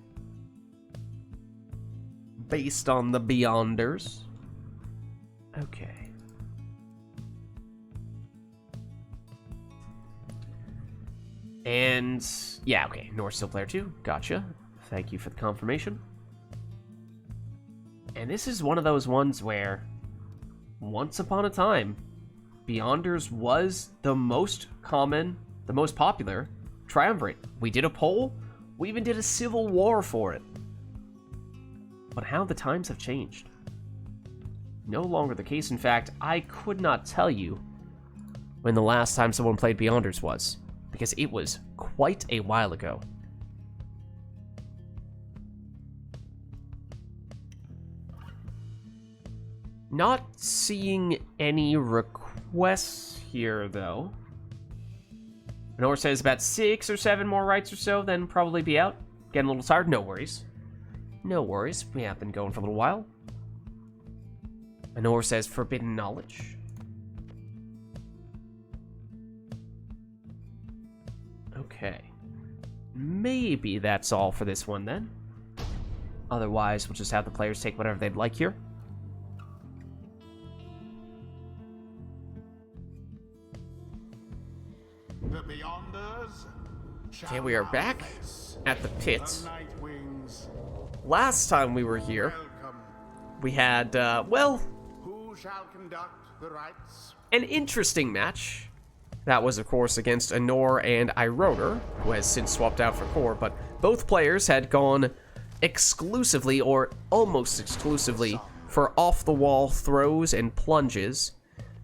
Based on the Beyonders. Okay. And, yeah, okay. Nor's still player 2. Gotcha. Thank you for the confirmation. And this is one of those ones where, once upon a time, Beyonders was the most common, the most popular triumvirate. We did a poll, we even did a civil war for it. But how the times have changed. No longer the case. In fact, I could not tell you when the last time someone played Beyonders was, because it was quite a while ago. Not seeing any requests here, though. Anor says about 6 or 7 more rites or so, then probably be out. Getting a little tired? No worries. No worries. We have been going for a little while. Anor says forbidden knowledge. Okay. maybe that's all for this one then. Otherwise, we'll just have the players take whatever they'd like here. The Beyonders. Okay, we are back at the pits. The Nightwings. Last time we were here, Welcome. we had, well, Who shall conduct the rites? an interesting match. That was, of course, against Anor and Iroder, who has since swapped out for Core, but both players had gone exclusively, or almost exclusively, for off-the-wall throws and plunges.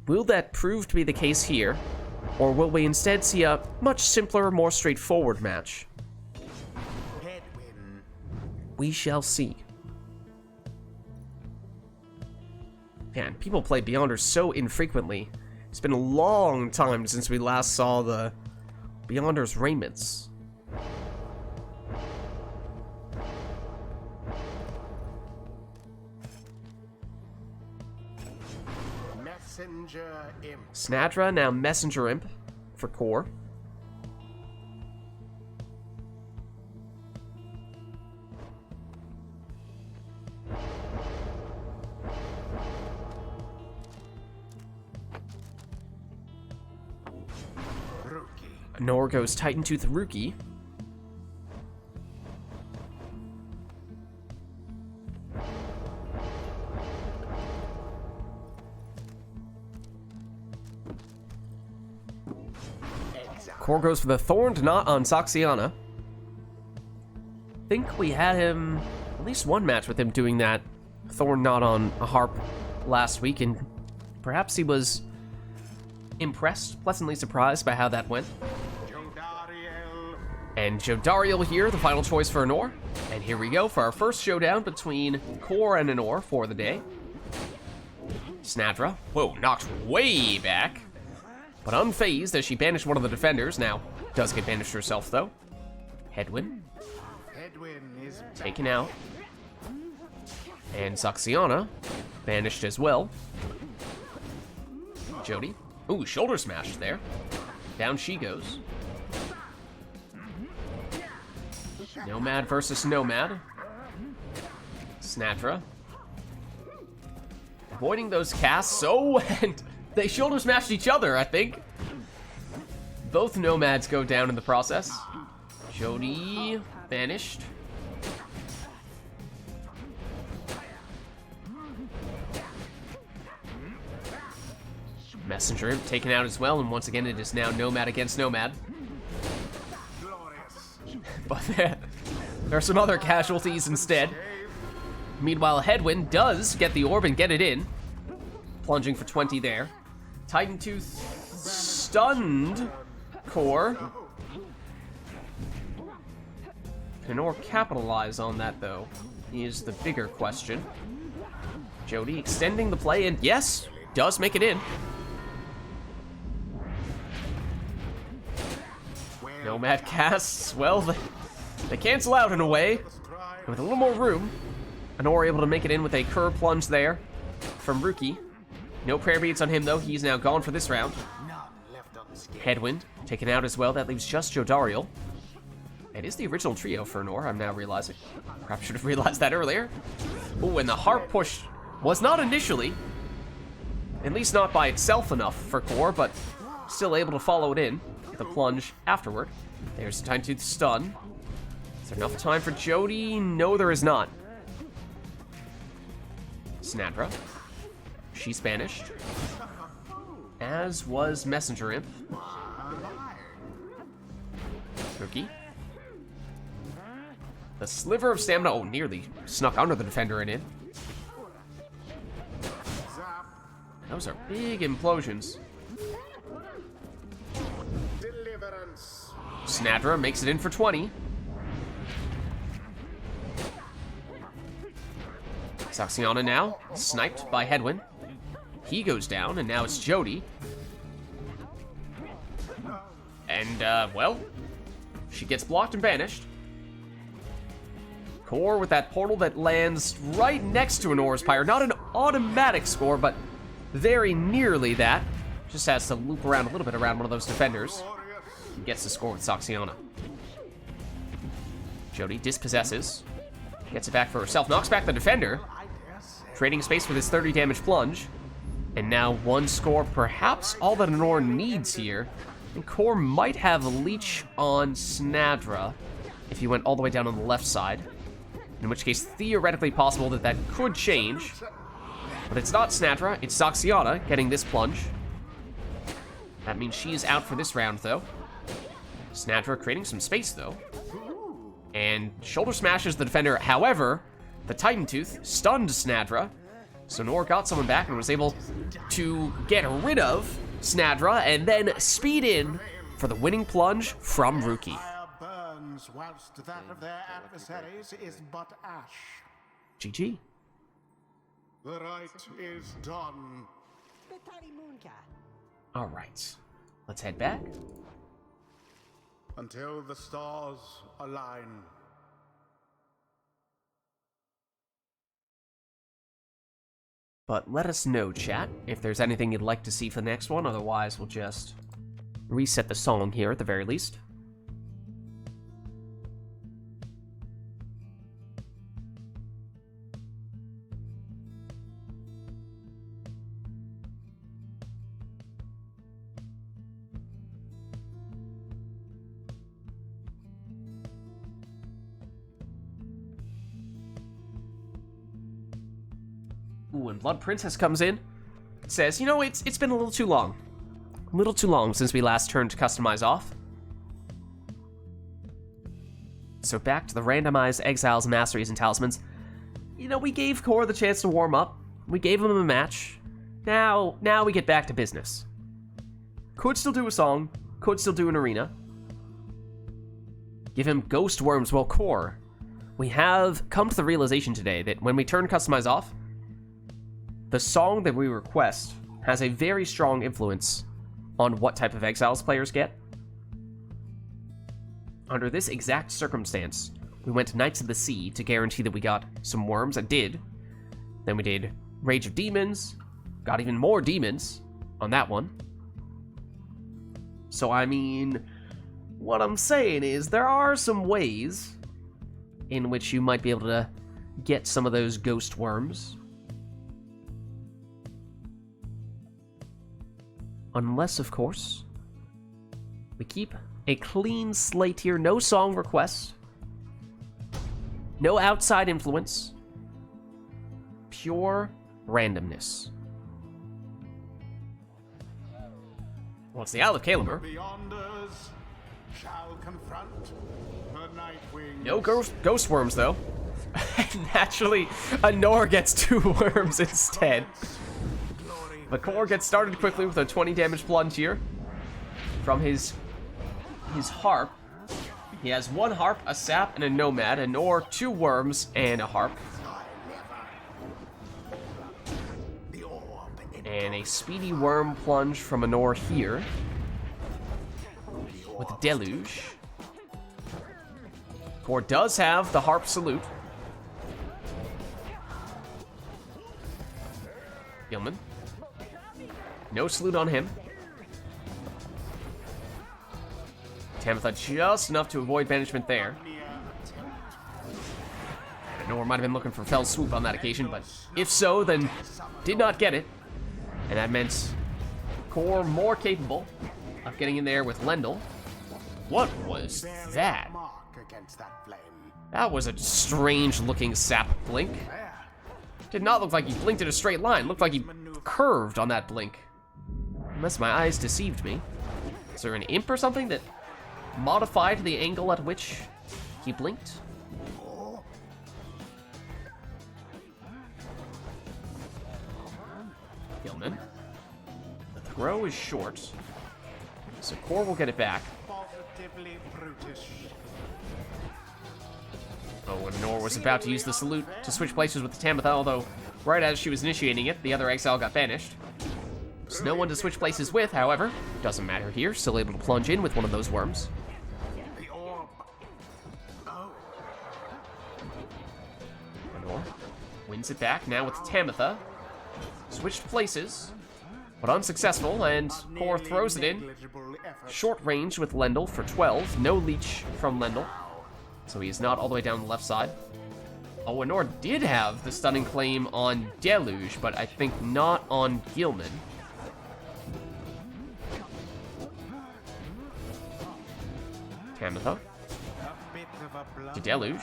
Will that prove to be the case here, or will we instead see a much simpler, more straightforward match? Headwind. We shall see. Man, people play Beyonders so infrequently. It's been a long time since we last saw the Beyonders raiments. Messenger Imp. Snadra, now Messenger Imp for Core. Rookie. Nor goes Titan Tooth Rookie. Core goes for the Thorned Knot on Saxiana. Think we had him, at least one match with him doing that Thorn Knot on a harp last week, and perhaps he was impressed, pleasantly surprised by how that went. Jodariel. And Jodariel here, the final choice for Anor. And here we go for our first showdown between Core and Anor for the day. Snadra, whoa, knocked way back, but unfazed as she banished one of the defenders. Now, does get banished herself, though. Headwind, Headwind is taken out. And Saxiana, banished as well. Jody, ooh, shoulder smash there. Down she goes. Nomad versus Nomad. Snadra. Avoiding those casts. Oh, and they shoulder smashed each other, I think. Both Nomads go down in the process. Jody banished. Messenger Imp taken out as well, and once again it is now Nomad against Nomad. glorious. But there are some other casualties instead. Meanwhile, Headwind does get the orb and get it in. Plunging for 20 there. Titan Tooth stunned Core. Can Anor capitalize on that, though, is the bigger question. Jody extending the play, and yes, does make it in. Nomad casts, well, they cancel out in a way. And with a little more room, Anor able to make it in with a curve plunge there from Rookie. No prayer beads on him, though. He's now gone for this round. None left unscathed. Headwind taken out as well. That leaves just Jodariel. It is the original trio for Anor, I'm now realizing. Perhaps should have realized that earlier. Oh, and the harp push was not initially, at least not by itself enough for Core, but still able to follow it in with a plunge afterward. There's the Time Tooth stun. Is there enough time for Jody? No, there is not. Snadra. She's banished. As was Messenger Imp. Rookie. The sliver of stamina. Oh, nearly snuck under the defender and in. Zap. Those are big implosions. Deliverance. Snadra makes it in for 20. Saxiana now, sniped by Headwind. He goes down, and now it's Jody. And, well, she gets blocked and banished. Core with that portal that lands right next to Anor's Pyre. Not an automatic score, but very nearly that. Just has to loop around a little bit around one of those defenders. Glorious. He gets the score with Saxiana. Jody dispossesses. Gets it back for herself. Knocks back the defender. Trading space with his 30 damage plunge. And now one score, perhaps all that Honor needs here. And Core might have a leech on Snadra if he went all the way down on the left side. In which case, theoretically possible that that could change. But it's not Snadra, it's Zoxiana getting this plunge. That means she is out for this round, though. Snadra creating some space, though. And shoulder smashes the defender. However, the Titan Tooth stunned Snadra. So Nor got someone back and was able to get rid of Snadra and then speed in for the winning plunge from Rookie. Fire burns whilst that of their adversaries is but ash. GG. The rite is done. All right. Let's head back. Until the stars align. But let us know, chat, if there's anything you'd like to see for the next one. Otherwise, we'll just reset the song here at the very least. Ooh, and Blood Princess comes in. Says, you know, it's been a little too long. A little too long since we last turned to customize off. So back to the randomized exiles, masteries, and talismans. You know, we gave Core the chance to warm up. We gave him a match. Now we get back to business. Could still do a song. Could still do an arena. Give him ghost worms. Well, Core, we have come to the realization today that when we turn customize off, the song that we request has a very strong influence on what type of exiles players get. Under this exact circumstance, we went to Knights of the Sea to guarantee that we got some worms, and did. Then we did Rage of Demons, got even more demons on that one. So, I mean, what I'm saying is there are some ways in which you might be able to get some of those ghost worms. Unless, of course, we keep a clean slate here. No song requests. No outside influence. Pure randomness. Well, it's the Isle of Kalimur. Beyonders shall confront the Nightwing. No ghost worms, though. Naturally, Honor gets 2 worms instead. But Core gets started quickly with a 20 damage plunge here from his harp. He has 1 harp, a sap, and a nomad, and Nor 2 worms and a harp. And a speedy worm plunge from Honor here with Deluge. Core does have the harp salute. Gilman. No salute on him. Tamitha just enough to avoid banishment there. Nor might have been looking for fell swoop on that occasion, but if so, then did not get it. And that meant Core more capable of getting in there with Lendl. What was that? That was a strange looking sap blink. Did not look like he blinked in a straight line. Looked like he curved on that blink. Unless my eyes deceived me. Is there an imp or something that modified the angle at which he blinked? Gilman. The throw is short. So Core will get it back. Positively brutish. Oh, and Nor was about to use the salute to switch places with the Tamitha, although right as she was initiating it, the other exile got banished. There's no one to switch places with, however. Doesn't matter here. Still able to plunge in with one of those worms. The orb. Oh. Nor wins it back, now with Tamitha. Switched places, but unsuccessful, and Core throws it in. Short range with Lendl for 12. No leech from Lendl. So he's not all the way down the left side. Oh, Anor did have the stunning claim on Deluge, but I think not on Gilman. Tamitha. To Deluge.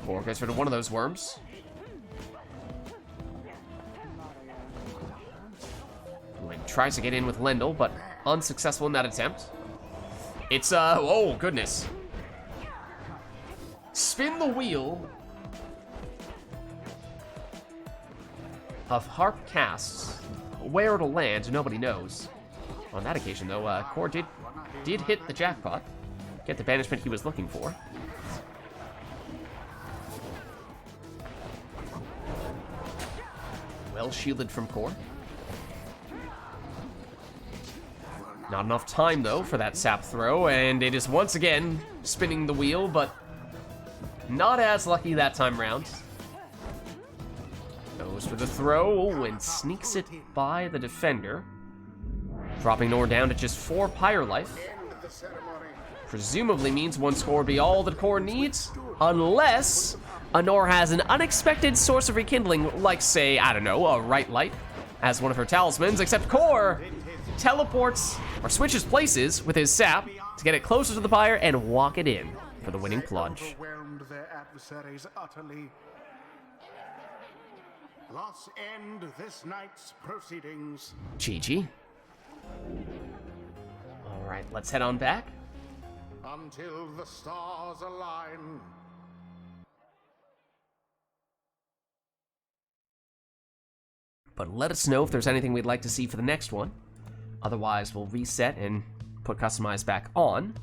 Core gets rid of one of those worms. Link tries to get in with Lendl, but unsuccessful in that attempt. It's, oh goodness. Spin the wheel of Harp casts. Where it'll land, nobody knows. On that occasion, though, Core did hit the jackpot. Get the banishment he was looking for. Well shielded from Core. Not enough time, though, for that sap throw, and it is once again spinning the wheel, but not as lucky that time round. Goes for the throw and sneaks it by the defender. Dropping Nor down to just 4 Pyre life. Presumably means one score would be all that Core needs, unless Anor has an unexpected source of rekindling, like, say, I don't know, a RITE NITE as one of her talismans, except Core teleports or switches places with his sap to get it closer to the Pyre and walk it in for the winning plunge. Overwhelmed their adversaries utterly. Thus end this night's proceedings. GG. Alright, let's head on back. Until the stars align. But let us know if there's anything we'd like to see for the next one. Otherwise, we'll reset and put Customize back on.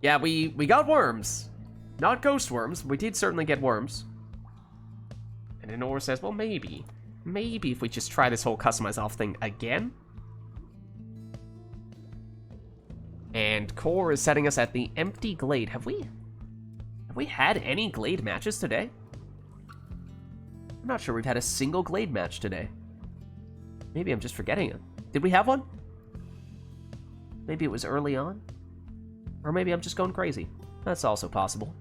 Yeah, we got worms. Not ghost worms, but we did certainly get worms. And Anor says, well, maybe if we just try this whole Customize off thing again. And Core is setting us at the empty glade. Have we had any glade matches today? I'm not sure we've had a single glade match today. Maybe I'm just forgetting it. Did we have one? Maybe it was early on? Or maybe I'm just going crazy. That's also possible.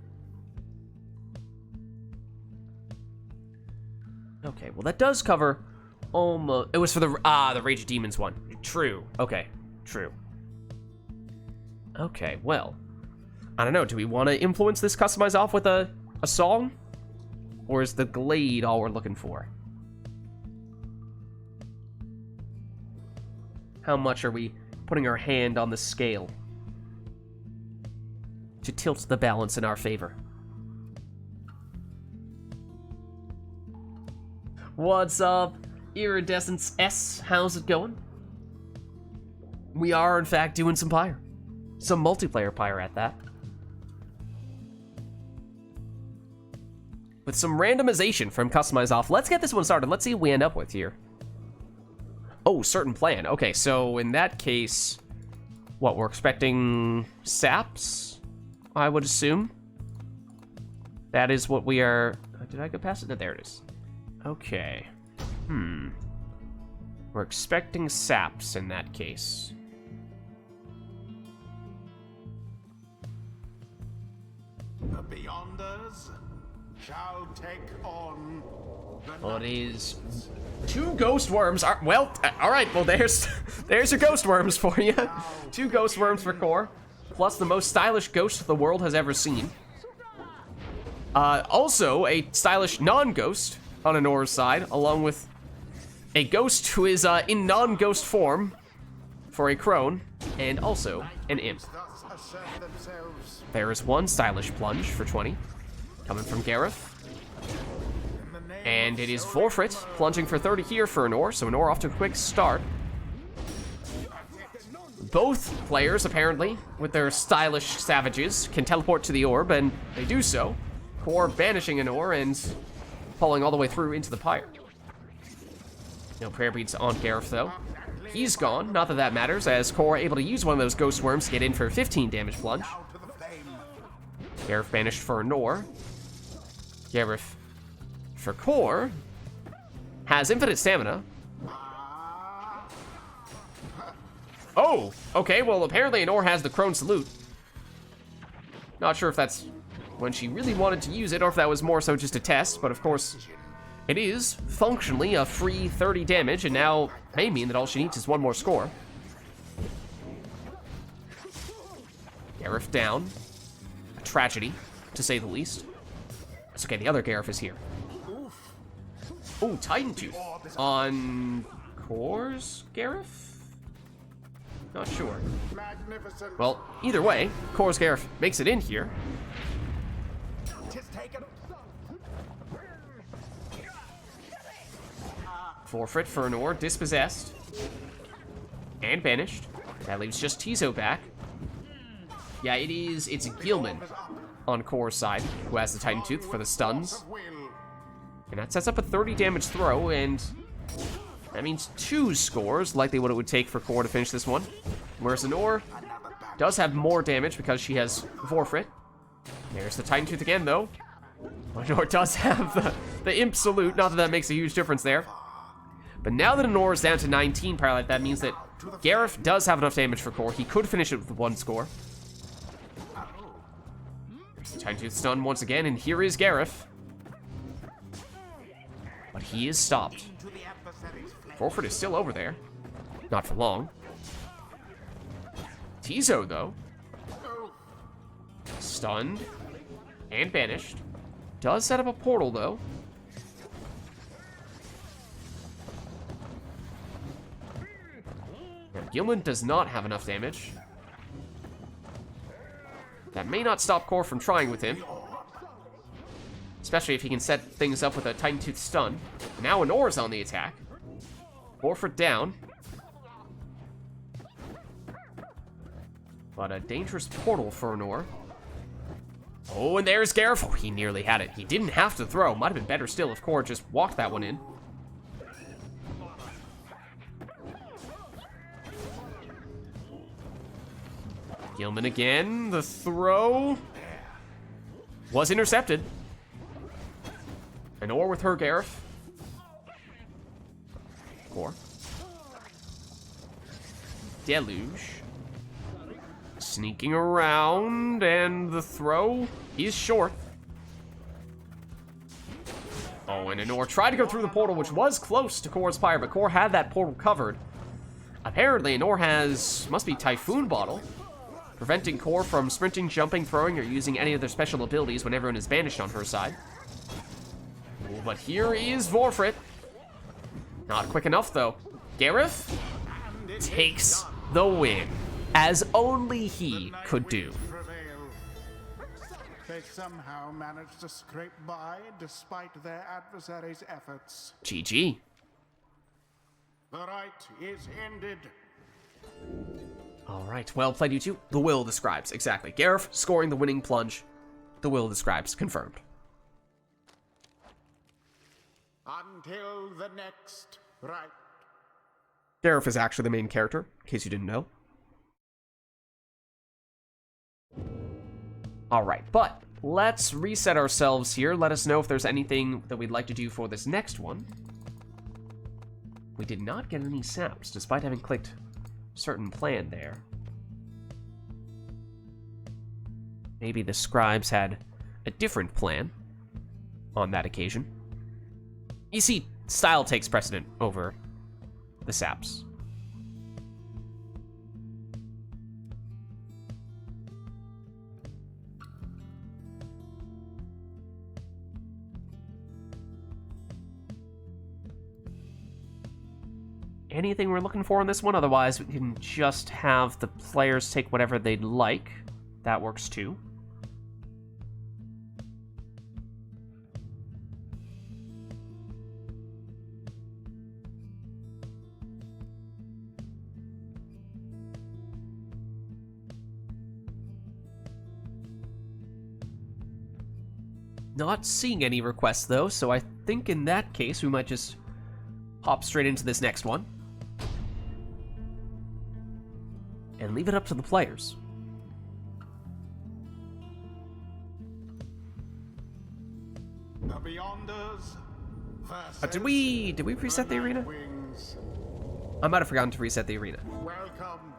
Okay, well that does cover almost... It was for the Rage of Demons one. True. Okay, true. Okay, well... I don't know, do we want to influence this Customize off with a song? Or is the glade all we're looking for? How much are we putting our hand on the scale to tilt the balance in our favor? What's up, Iridescence S? How's it going? We are, in fact, doing some Pyre. Some multiplayer Pyre at that. With some randomization from Customize off. Let's get this one started. Let's see what we end up with here. Oh, certain plan. Okay, so in that case, what, we're expecting saps, I would assume. That is what we are... Did I go past it? No, there it is. Okay. We're expecting saps in that case. The Beyonders shall take on the Well, it is 2 ghost worms. Well, all right. Well, there's your ghost worms for you. 2 ghost worms for Core, plus the most stylish ghost the world has ever seen. Also, a stylish non-ghost on Anor's side, along with a ghost who is in non-ghost form for a crone, and also an imp. thus assert themselves. There is 1 stylish plunge for 20, coming from Gareth. And it is Vorfrit, plunging for 30 here for Anor, so Anor off to a quick start. Both players, apparently, with their stylish savages, can teleport to the orb, and they do so. Core banishing Anor and pulling all the way through into the Pyre. No prayer beads on Gareth, though. He's gone, not that that matters, as Core able to use one of those ghost worms to get in for 15 damage plunge. Gareth banished for Anor. Gareth for Core has infinite stamina. Oh, okay, well, apparently Anor has the Crone Salute. Not sure if that's when she really wanted to use it, or if that was more so just a test, but of course, it is functionally a free 30 damage, and now may mean that all she needs is one more score. Gareth down. A tragedy, to say the least. It's okay, the other Gareth is here. Oh, Titan Tooth. On Core's Gareth? Not sure. Magnificent. Well, either way, Core's Gareth makes it in here. Tis taken. Forfeit for Anor, dispossessed. And banished. That leaves just Tizo back. Yeah, it's Gilman on Core's side, who has the Titan Tooth for the stuns. And that sets up a 30 damage throw, and that means 2 scores, likely what it would take for Core to finish this one. Whereas Anor does have more damage because she has Forfeit. There's the Titan Tooth again, though. Anor does have the Imp Salute, not that that makes a huge difference there. But now that Anor is down to 19 Pyre, that means that Gareth does have enough damage for Core. He could finish it with 1 score. There's the Titan Tooth stun once again, and here is Gareth. But he is stopped. Forfeit is still over there. Not for long. Tizo, though. Stunned. And banished. Does set up a portal, though. Now, Gilman does not have enough damage. That may not stop Core from trying with him. Especially if he can set things up with a Titan Tooth stun. Now Anor's on the attack. Forfeit down. But a dangerous portal for Anor. Oh, and there's Gareth. Oh, he nearly had it. He didn't have to throw. Might have been better still if Core just walked that one in. Gilman again. The throw was intercepted. Anor with her Gareth. Core. Deluge. Sneaking around, and the throw is short. Oh, and Anor tried to go through the portal, which was close to Core's Pyre, but Core had that portal covered. Apparently, Anor must be Typhoon Bottle, preventing Core from sprinting, jumping, throwing, or using any of their special abilities when everyone is banished on her side. Oh, but here is Forfeit. Not quick enough, though. Gareth takes the win, as only he could do. They somehow managed to scrape by despite their adversaries' efforts. GG. The rite is ended. All right, well played, you two. The will of the scribes, exactly. Gareth scoring the winning plunge. The will of the scribes, confirmed. Until the next rite. Gareth is actually the main character, in case you didn't know. All right, but let's reset ourselves here. Let us know if there's anything that we'd like to do for this next one. We did not get any saps, despite having clicked certain plan there. Maybe the scribes had a different plan on that occasion. You see, style takes precedent over the saps. Anything we're looking for on this one? Otherwise, we can just have the players take whatever they'd like. That works too. Not seeing any requests, though, so I think in that case we might just hop straight into this next one. And leave it up to the players. The Beyonders versus Did we preset the arena? Wings. I might have forgotten to reset the arena. Welcome.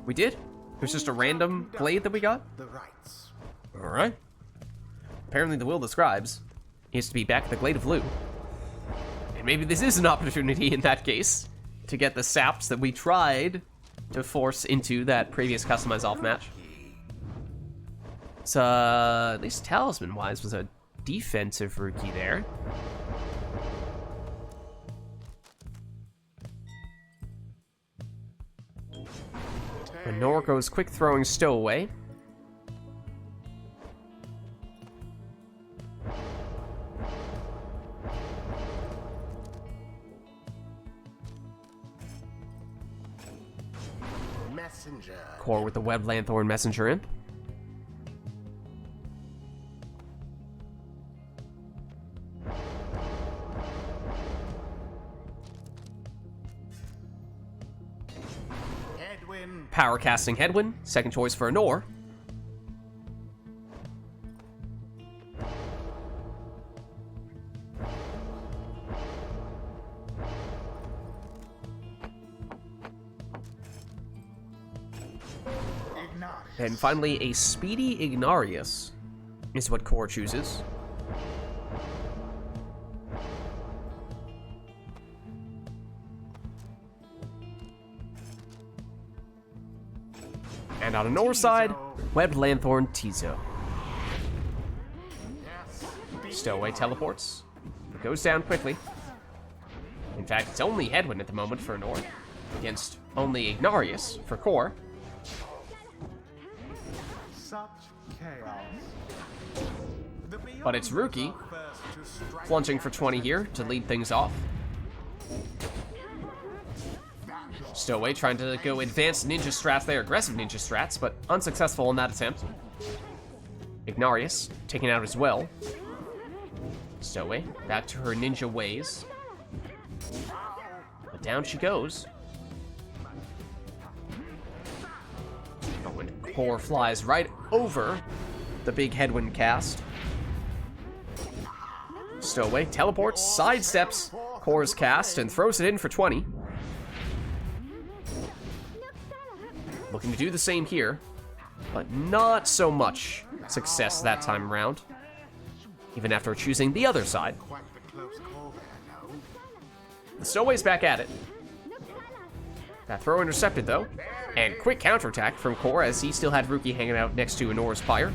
We did? It was just a random glade that we got? The rites. Alright. Apparently the will describes he has to be back at the Glade of Lu. And maybe this is an opportunity in that case to get the saps that we tried to force into that previous customized off match. So, at least talisman-wise, was a defensive rookie there. And Nor goes quick throwing stowaway. Messenger. Core with the Web Lanthorn Messenger Imp. Edwin. Power casting Headwind, second choice for Nor. Ignatius. And finally, a Speedy Ignarius is what Core chooses. And on the north side, Webbed Lanthorn Tizo. Yes. Stowaway teleports. It goes down quickly. In fact, it's only Headwind at the moment for Nor, against only Ignarius for Core. Such chaos. The But it's Beyonders Rookie are first to strike plunging for 20 here to lead things off. Stowaway trying to go advanced ninja strats there, aggressive ninja strats, but unsuccessful in that attempt. Ignarius taken out as well. Stowaway back to her ninja ways. But down she goes. Oh, and Core flies right over the big Headwind cast. Stowaway teleports, sidesteps Core's cast, and throws it in for 20. Looking to do the same here, but not so much success that time around, even after choosing the other side. quite the close call there, no? The Stowaway's back at it. That throw intercepted, though, and quick counterattack from Core as he still had Rookie hanging out next to Anora's Pyre.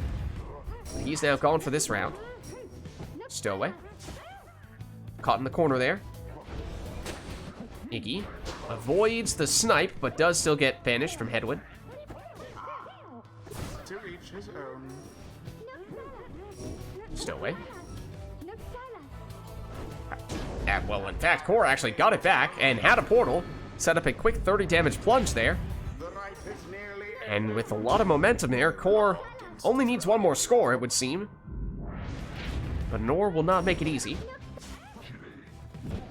He's now gone for this round. Stowaway. Caught in the corner there. Iggy avoids the snipe, but does still get banished from Headwind. To each his own. Stowaway. Well, in fact, Core actually got it back and had a portal. Set up a quick 30 damage plunge there. The right is nearly And with a lot of momentum there, Core only needs one more score, it would seem. But Nor will not make it easy.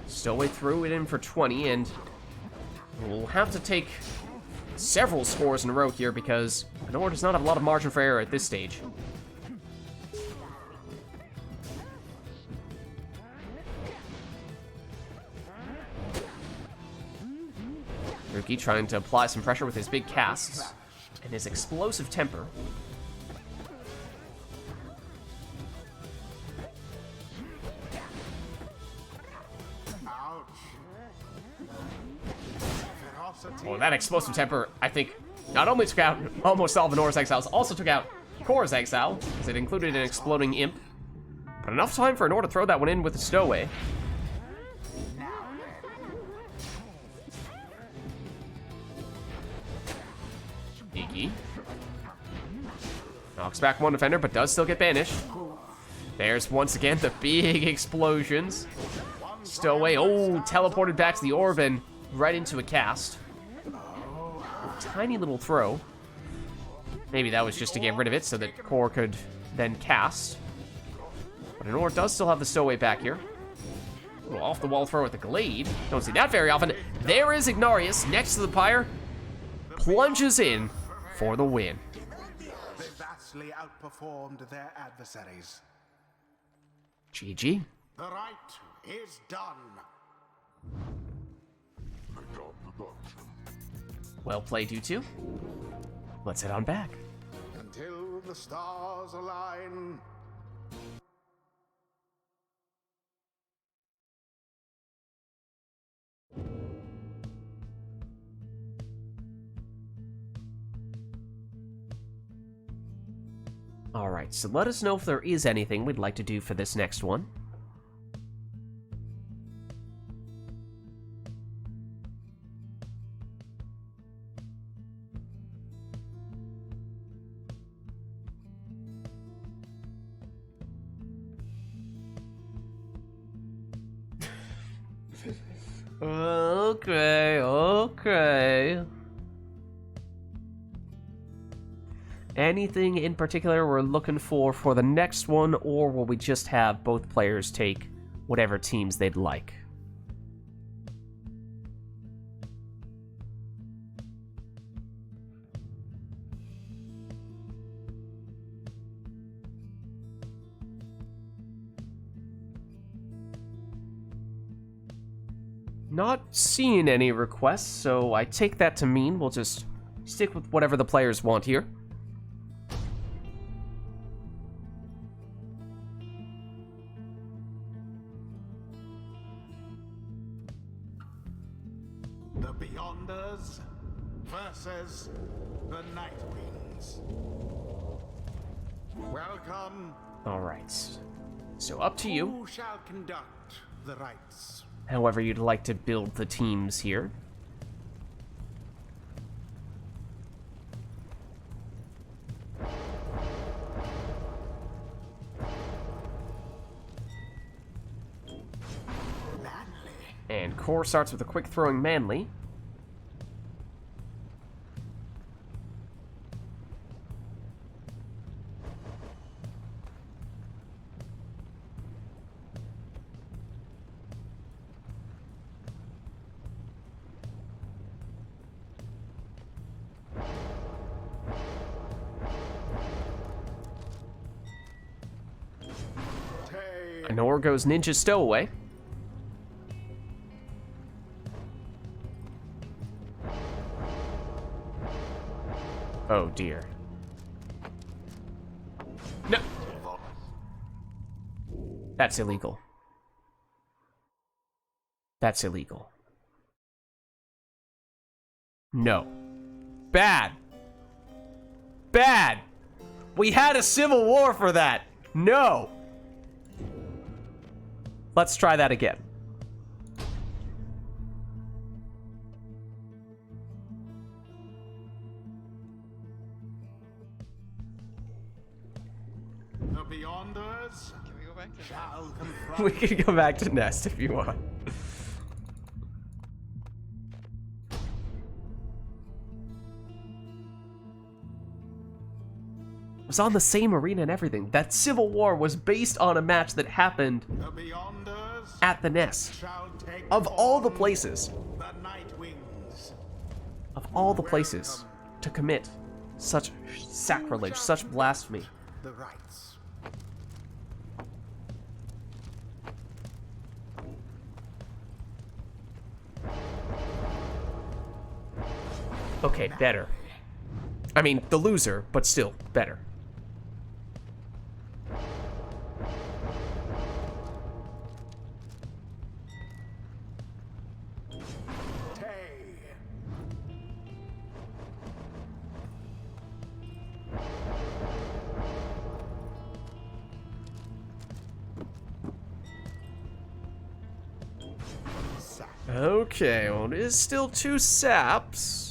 Stowaway threw it in for 20, and we'll have to take several scores in a row here because Nor does not have a lot of margin for error at this stage. Rookie trying to apply some pressure with his big casts and his explosive temper. ouch. Ferocity. Well, that explosive temper, I think, not only took out almost all of Nora's exiles, also took out Core's exile, because it included an exploding imp. But enough time for Nora to throw that one in with a stowaway. Iggy knocks back one defender, but does still get banished. There's once again the big explosions. Stowaway, teleported back to the orb and right into a cast. Tiny little throw. Maybe that was just to get rid of it so that Core could then cast. But Anor does still have the stowaway back here. A little off-the-wall throw with the Glade. Don't see that very often. There is Ignarius next to the Pyre. Plunges in for the win. They vastly outperformed their adversaries. GG. The right is done. Well played, you two. Let's head on back. Until the stars align. Alright, so let us know if there is anything we'd like to do for this next one. Okay. Anything in particular we're looking for the next one, or will we just have both players take whatever teams they'd like? Not seeing any requests, so I take that to mean we'll just stick with whatever the players want here. The Beyonders versus the Nightwings. Welcome. Alright. So up to you. Who shall conduct the rites? However you'd like to build the teams here. And core starts with a quick throwing manly. Nor goes Ninja Stowaway. Oh dear. No! That's illegal. That's illegal. No. Bad! Bad! We had a civil war for that! No! Let's try that again. The Beyonders Can we go back to shall We confront can go back to Nest if you want. It was on the same arena and everything. That Civil War was based on a match that happened the Beyonders at the Nest. shall take Of all the on places, the Nightwings. of all the places to commit such sacrilege, such blasphemy. The rites. Okay, better. I mean, the loser, but still better. Tay. Okay, well, it is still 2 saps.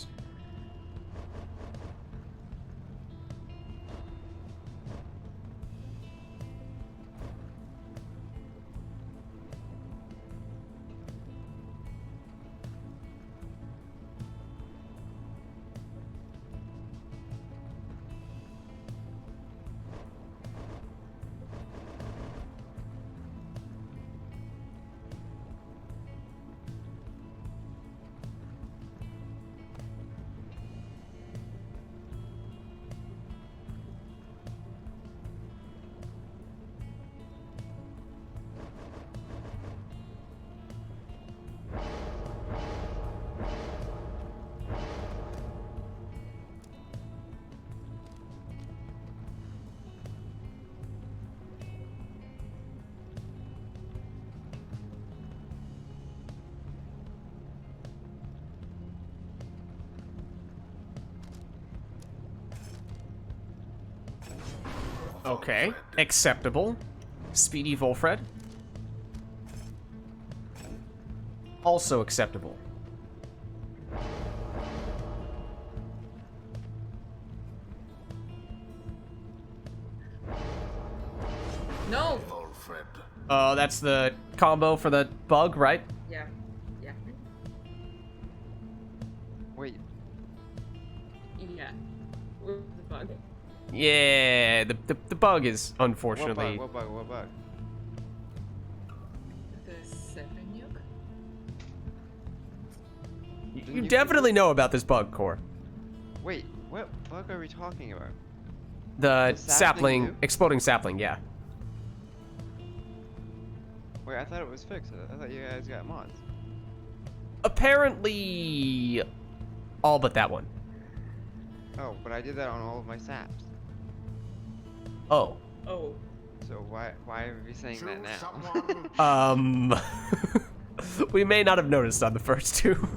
Okay, acceptable. Speedy Volfred. Also acceptable. No! Volfred. Oh, that's the combo for the bug, right? Yeah. Yeah. Wait, Yeah. With the bug. Yeah, the bug is unfortunately. what bug? What bug? The 7 nuke? You definitely know about this bug, Core. Wait, what bug are we talking about? The The sapling sapling, nuke? exploding sapling, yeah. Wait, I thought it was fixed. I thought you guys got mods. Apparently, all but that one. Oh, but I did that on all of my saps. Oh. Oh. So why are we saying Choose that now? someone. We may not have noticed on the first two.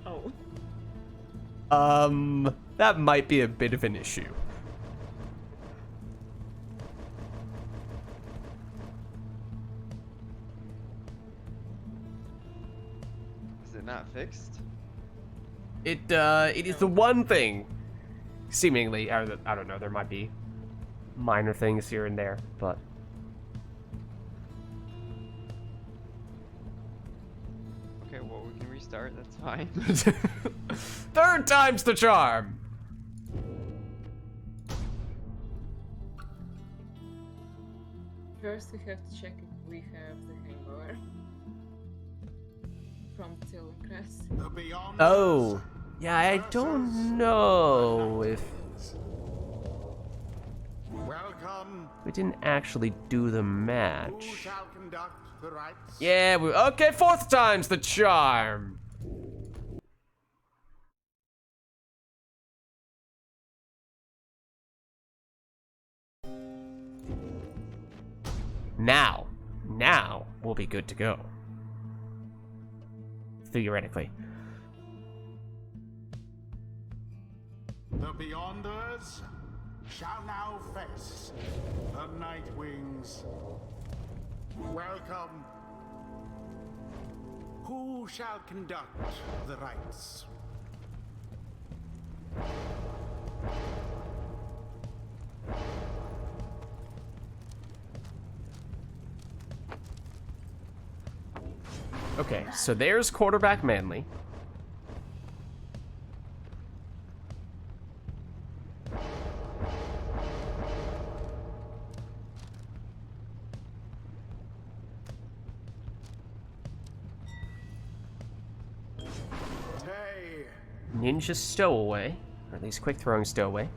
Oh. That might be a bit of an issue. Is it not fixed? It is the one thing, seemingly, I don't know, there might be minor things here and there, but... Okay, well, we can restart. That's fine. Third time's the charm! First, we have to check if we have the hangover from Tillencrest. The Beyond. Oh, yeah, I don't know if Welcome. we didn't actually do the Who match. shall conduct the rites? Yeah, okay, fourth time's the charm. Now we'll be good to go. Theoretically. The Beyonders shall now face the Night Wings. Welcome. Who shall conduct the rites? Okay, so there's quarterback Manly. Tay. Ninja Stowaway, or at least quick throwing stowaway.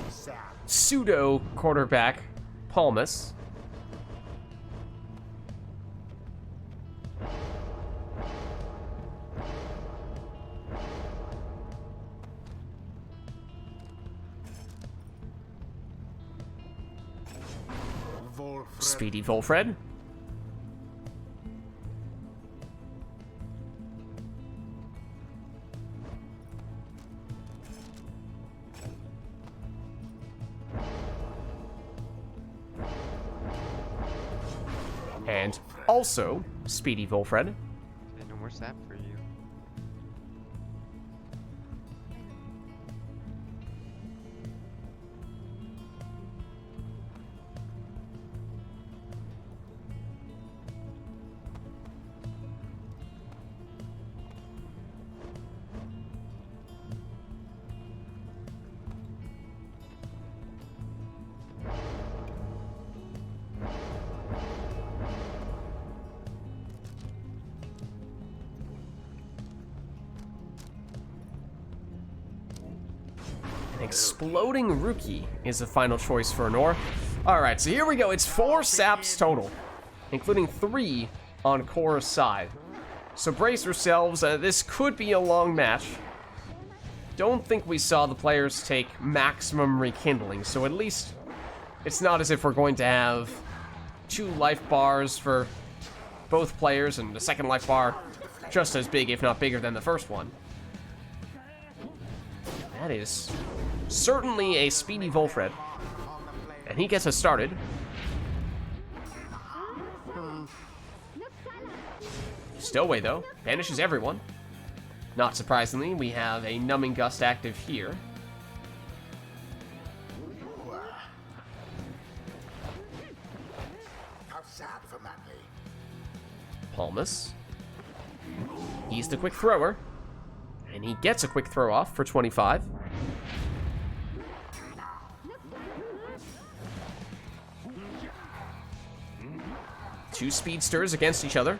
Sap. Pseudo quarterback Palmas. Volfred. Speedy Volfred. And also Speedy Volfred. Okay, no more sap for you. An exploding rookie is the final choice for Honor. Alright, so here we go. It's 4 saps total, including 3 on Core's side. So brace yourselves. This could be a long match. don't think we saw the players take maximum rekindling, so at least it's not as if we're going to have 2 life bars for both players, and the second life bar just as big, if not bigger, than the first one. That is certainly a speedy Volfred. And he gets us started. Stowaway, though, banishes everyone. Not surprisingly, we have a Numbing Gust active here. How sad for Manly. Palmas. He's the quick thrower. And he gets a quick throw off for 25. Two speedsters against each other.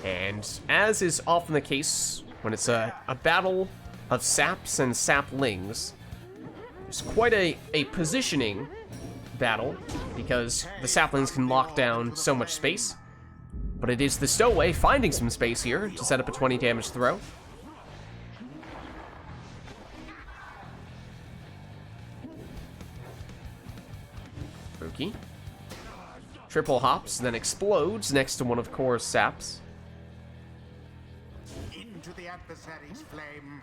And as is often the case when it's a battle of saps and saplings, there's quite a positioning battle because the saplings can lock down so much space. But it is the Stowaway finding some space here to set up a 20 damage throw. Rookie. Triple hops, then explodes next to one of Kor's saps. Into the adversary's flame.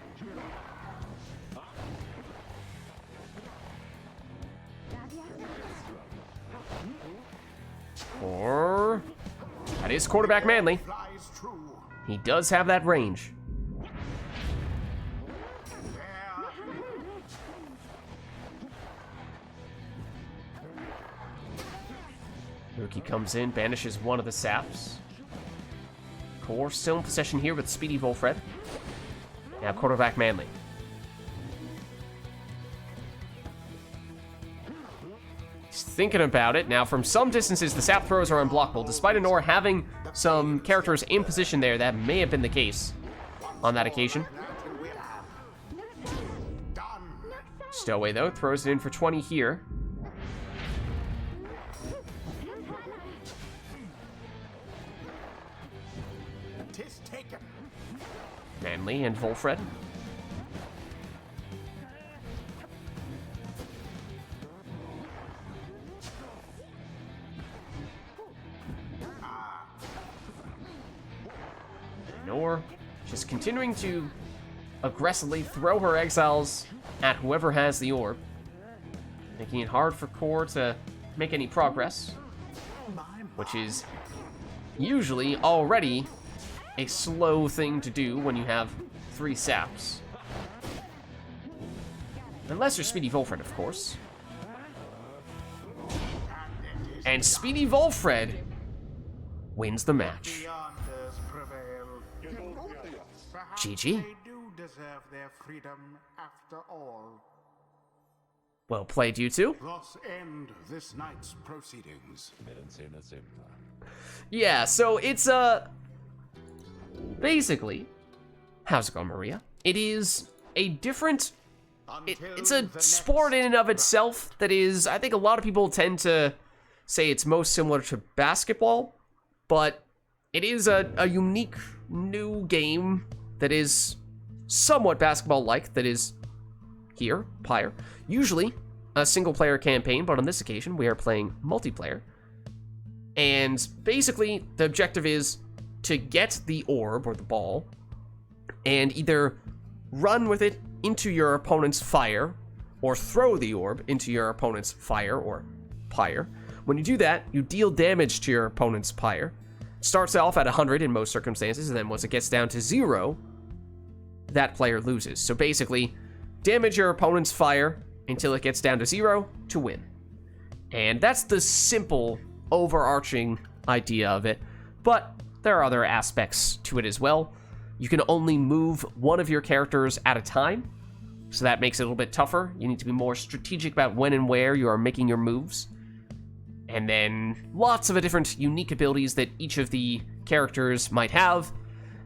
Or that is quarterback Manly. Flies true. He does have that range. Rookie comes in, banishes one of the saps. Kor still in possession here with Speedy Volfred. Now quarterback Manly. He's thinking about it. Now, from some distances, the sap throws are unblockable. Despite Anor having some characters in position there, that may have been the case on that occasion. Stowaway, though, throws it in for 20 here. Tis taken. Manly and Volfred. Nor just continuing to aggressively throw her exiles at whoever has the orb, making it hard for Kor to make any progress, which is usually already a slow thing to do when you have 3 saps. Unless you're Speedy Volfred, of course. And Speedy Volfred wins the match. Beyonders prevail. Perhaps GG. they do deserve their freedom after all. Well played, you two. Thus end this night's proceedings. Yeah, so it's basically, how's it going, Maria? It is a different, it's a sport in and of itself that is, I think a lot of people tend to say it's most similar to basketball, but it is a unique new game that is somewhat basketball-like, that is here, Pyre. Usually a single-player campaign, but on this occasion we are playing multiplayer. And basically the objective is to get the orb, or the ball, and either run with it into your opponent's fire, or throw the orb into your opponent's fire, or pyre. When you do that, you deal damage to your opponent's pyre. It starts off at 100 in most circumstances, and then once it gets down to 0, that player loses. So basically, damage your opponent's fire until it gets down to 0 to win. And that's the simple, overarching idea of it. But there are other aspects to it as well. You can only move one of your characters at a time, so that makes it a little bit tougher. You need to be more strategic about when and where you are making your moves. And then lots of different unique abilities that each of the characters might have.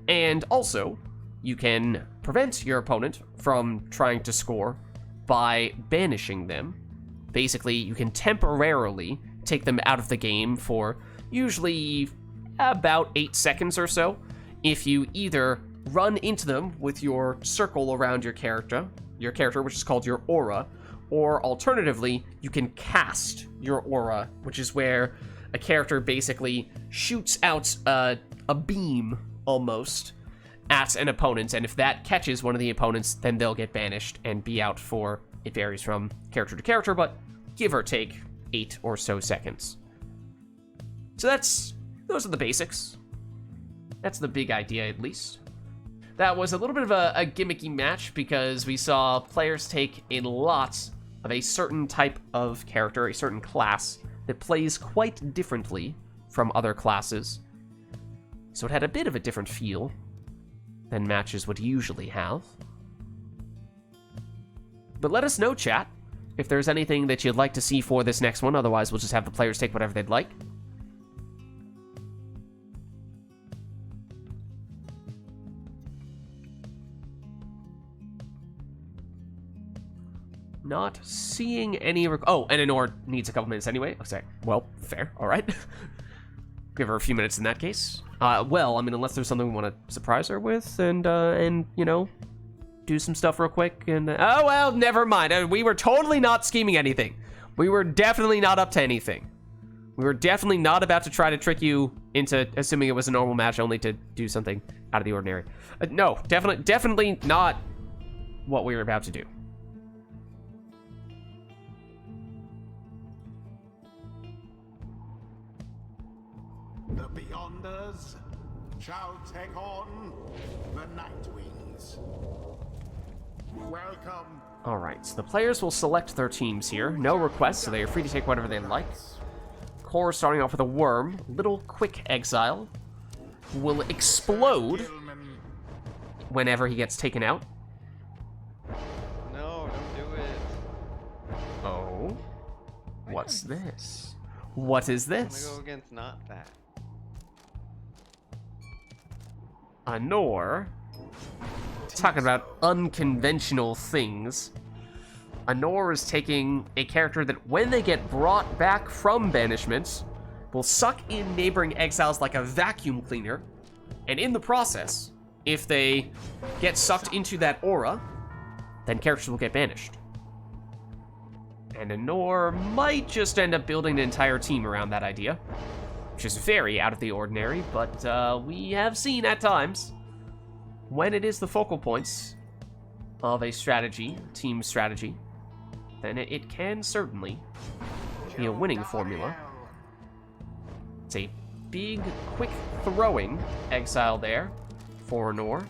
And also, you can prevent your opponent from trying to score by banishing them. Basically, you can temporarily take them out of the game for usually about 8 seconds or so. If you either run into them with your circle around your character, which is called your aura, or alternatively, you can cast your aura, which is where a character basically shoots out a beam, almost, at an opponent, and if that catches one of the opponents, then they'll get banished and be out for, it varies from character to character, but give or take 8 or so seconds. So those are the basics. That's the big idea, at least. That was a little bit of a gimmicky match because we saw players take a lot of a certain type of character, a certain class, that plays quite differently from other classes. So it had a bit of a different feel than matches would usually have. But let us know, chat, if there's anything that you'd like to see for this next one. Otherwise, we'll just have the players take whatever they'd like. Not seeing any... Oh, and Anor needs a couple minutes anyway. Okay, well, fair. All right. Give her a few minutes in that case. Well, I mean, unless there's something we want to surprise her with and you know, do some stuff real quick and... oh, well, never mind. We were totally not scheming anything. We were definitely not up to anything. We were definitely not about to try to trick you into assuming it was a normal match only to do something out of the ordinary. No, definitely not what we were about to do. The Beyonders shall take on the Nightwings. Welcome. All right, so the players will select their teams here. No requests, so they are free to take whatever they like. Core starting off with a worm, little quick exile, who will explode whenever he gets taken out. No, don't do it. Oh, what's this? What is I'm this? gonna go against not that. Anor, talking about unconventional things. Anor is taking a character that, when they get brought back from banishment, will suck in neighboring exiles like a vacuum cleaner, and in the process, if they get sucked into that aura, then characters will get banished. And Anor might just end up building an entire team around that idea, which is very out of the ordinary, but we have seen at times when it is the focal points of a strategy, team strategy, then it can certainly be a winning formula. It's a big, quick throwing exile there for Anor.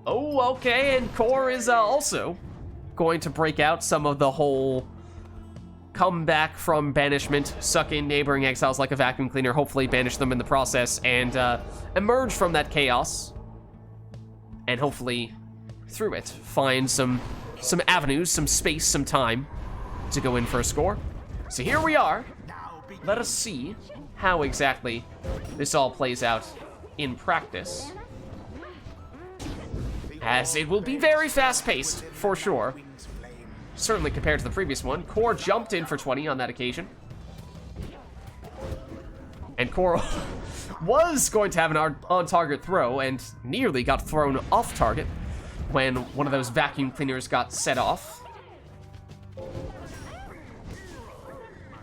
Oh, okay, and Core is also going to break out some of the whole come back from banishment, suck in neighboring exiles like a vacuum cleaner, hopefully banish them in the process, and emerge from that chaos, and hopefully, through it, find some avenues, some space, some time to go in for a score. So here we are. Let us see how exactly this all plays out in practice, as it will be very fast-paced, for sure. Certainly compared to the previous one. Core jumped in for 20 on that occasion. And Core was going to have an on-target throw and nearly got thrown off target when one of those vacuum cleaners got set off.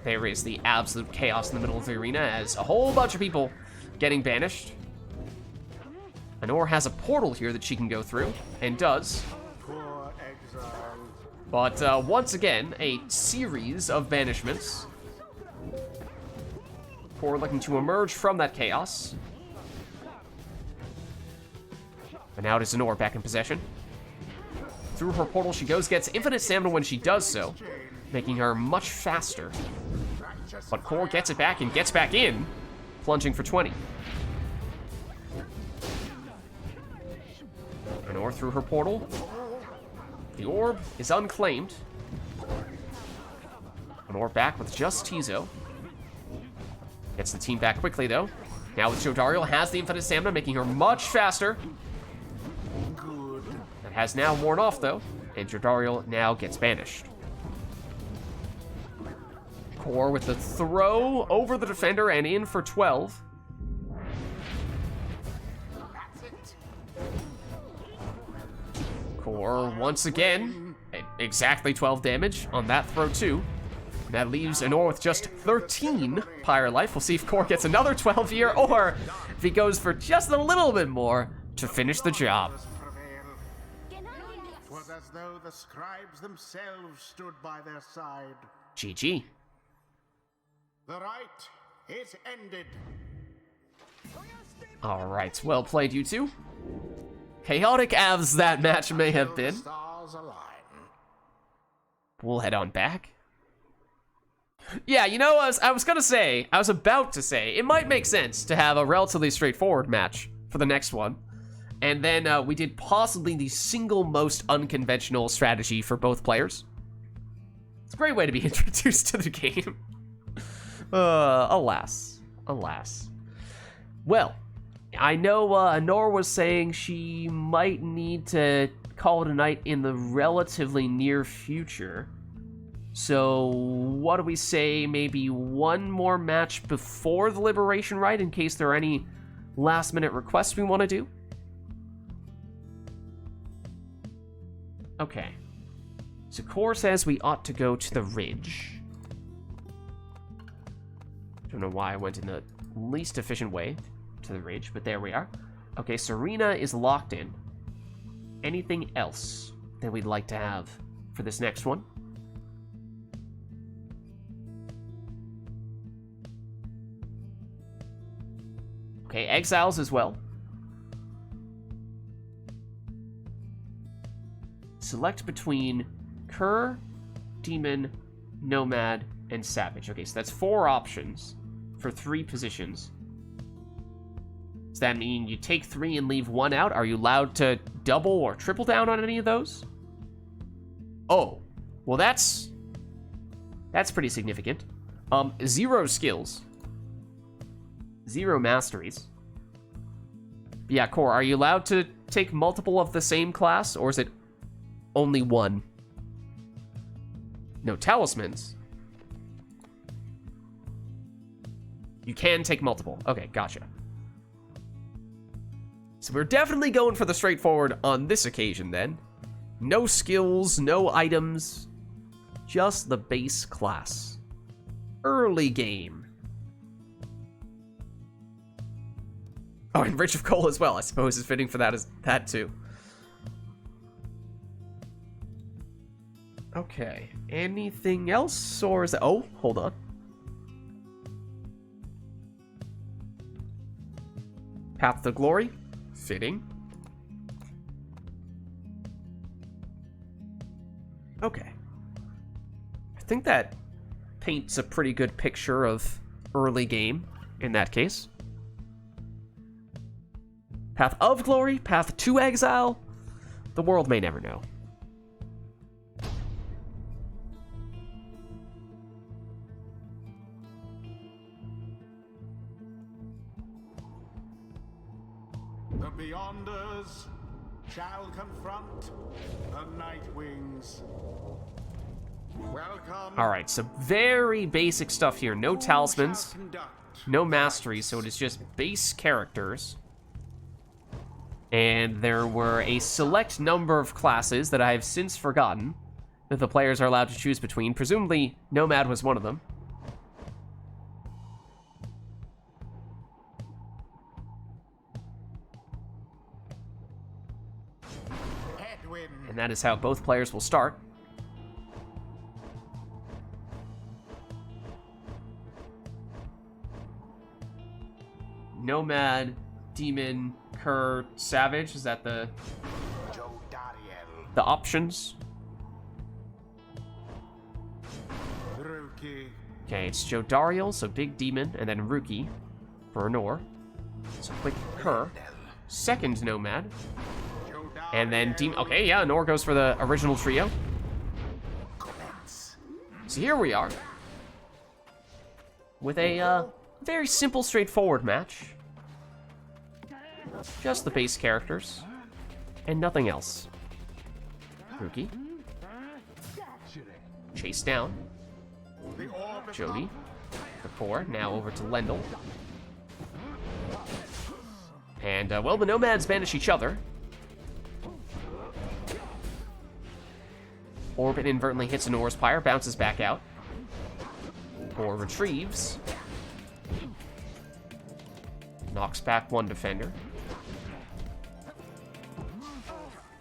There is the absolute chaos in the middle of the arena as a whole bunch of people getting banished. Anor has a portal here that she can go through, and does. Poor exile. But once again, a series of banishments. Core looking to emerge from that chaos. And now it is Anor back in possession. Through her portal she goes, gets infinite stamina when she does so, making her much faster. But Core gets it back and gets back in, plunging for 20. Anor through her portal. The orb is unclaimed. Anor back with just Tizo. Gets the team back quickly, though. Now with Jodariel, has the infinite stamina, making her much faster. That has now worn off, though, and Jodariel now gets banished. Core with the throw over the defender and in for 12. Core once again, exactly 12 damage on that throw too. That leaves Anor with just 13 Pyre life. We'll see if Core gets another 12 here, or if he goes for just a little bit more to finish the job. It was as though the scribes themselves stood by their side. GG. The rite is ended. All right, well played, you two. Chaotic as that match may have been. Stars align. We'll head on back. Yeah, you know, I was about to say, it might make sense to have a relatively straightforward match for the next one. And then we did possibly the single most unconventional strategy for both players. It's a great way to be introduced to the game. Alas. Well, I know Anor was saying she might need to call it a night in the relatively near future. So, what do we say, maybe one more match before the Liberation Rite in case there are any last-minute requests we want to do? Okay. So, Core says we ought to go to the Ridge. Don't know why I went in the least efficient way to the Ridge, but there we are. Okay, Serena is locked in. Anything else that we'd like to have for this next one? Okay, Exiles as well. Select between Cur, Demon, Nomad, and Savage. Okay, so that's 4 options for 3 positions. Does that mean you take 3 and leave 1 out? Are you allowed to double or triple down on any of those? Oh, well that's pretty significant. 0 skills. 0 masteries. But yeah, Core, are you allowed to take multiple of the same class, or is it only 1? No talismans. You can take multiple. Okay, gotcha. So we're definitely going for the straightforward on this occasion then. No skills, no items, just the base class. Early game. Oh, and Rich of Coal as well, I suppose, is fitting for that too. Okay, anything else, or is it... Oh, hold on. Path to Glory, fitting. Okay. I think that paints a pretty good picture of early game in that case. Path of Glory, Path to Exile. The world may never know. The Beyonders shall confront the Nightwings. Welcome. All right, so very basic stuff here. No talismans, no masteries, so it is just base characters. And there were a select number of classes that I have since forgotten that the players are allowed to choose between. Presumably, Nomad was one of them. Edwin. And that is how both players will start. Nomad, Demon, Cur, Savage. Is that the options? Ruki. Okay, it's Jodariel, so big demon, and then Ruki for Anor. So quick Cur. Second Nomad. And then Demon. Okay, yeah, Anor goes for the original trio. So here we are. With a very simple, straightforward match. Just the base characters. And nothing else. Ruki. Chase down. The orb is Jody. The core, now over to Lendl. And, well, the Nomads banish each other. Orb inadvertently hits Anor's Pyre, bounces back out. Core retrieves. Knocks back one defender.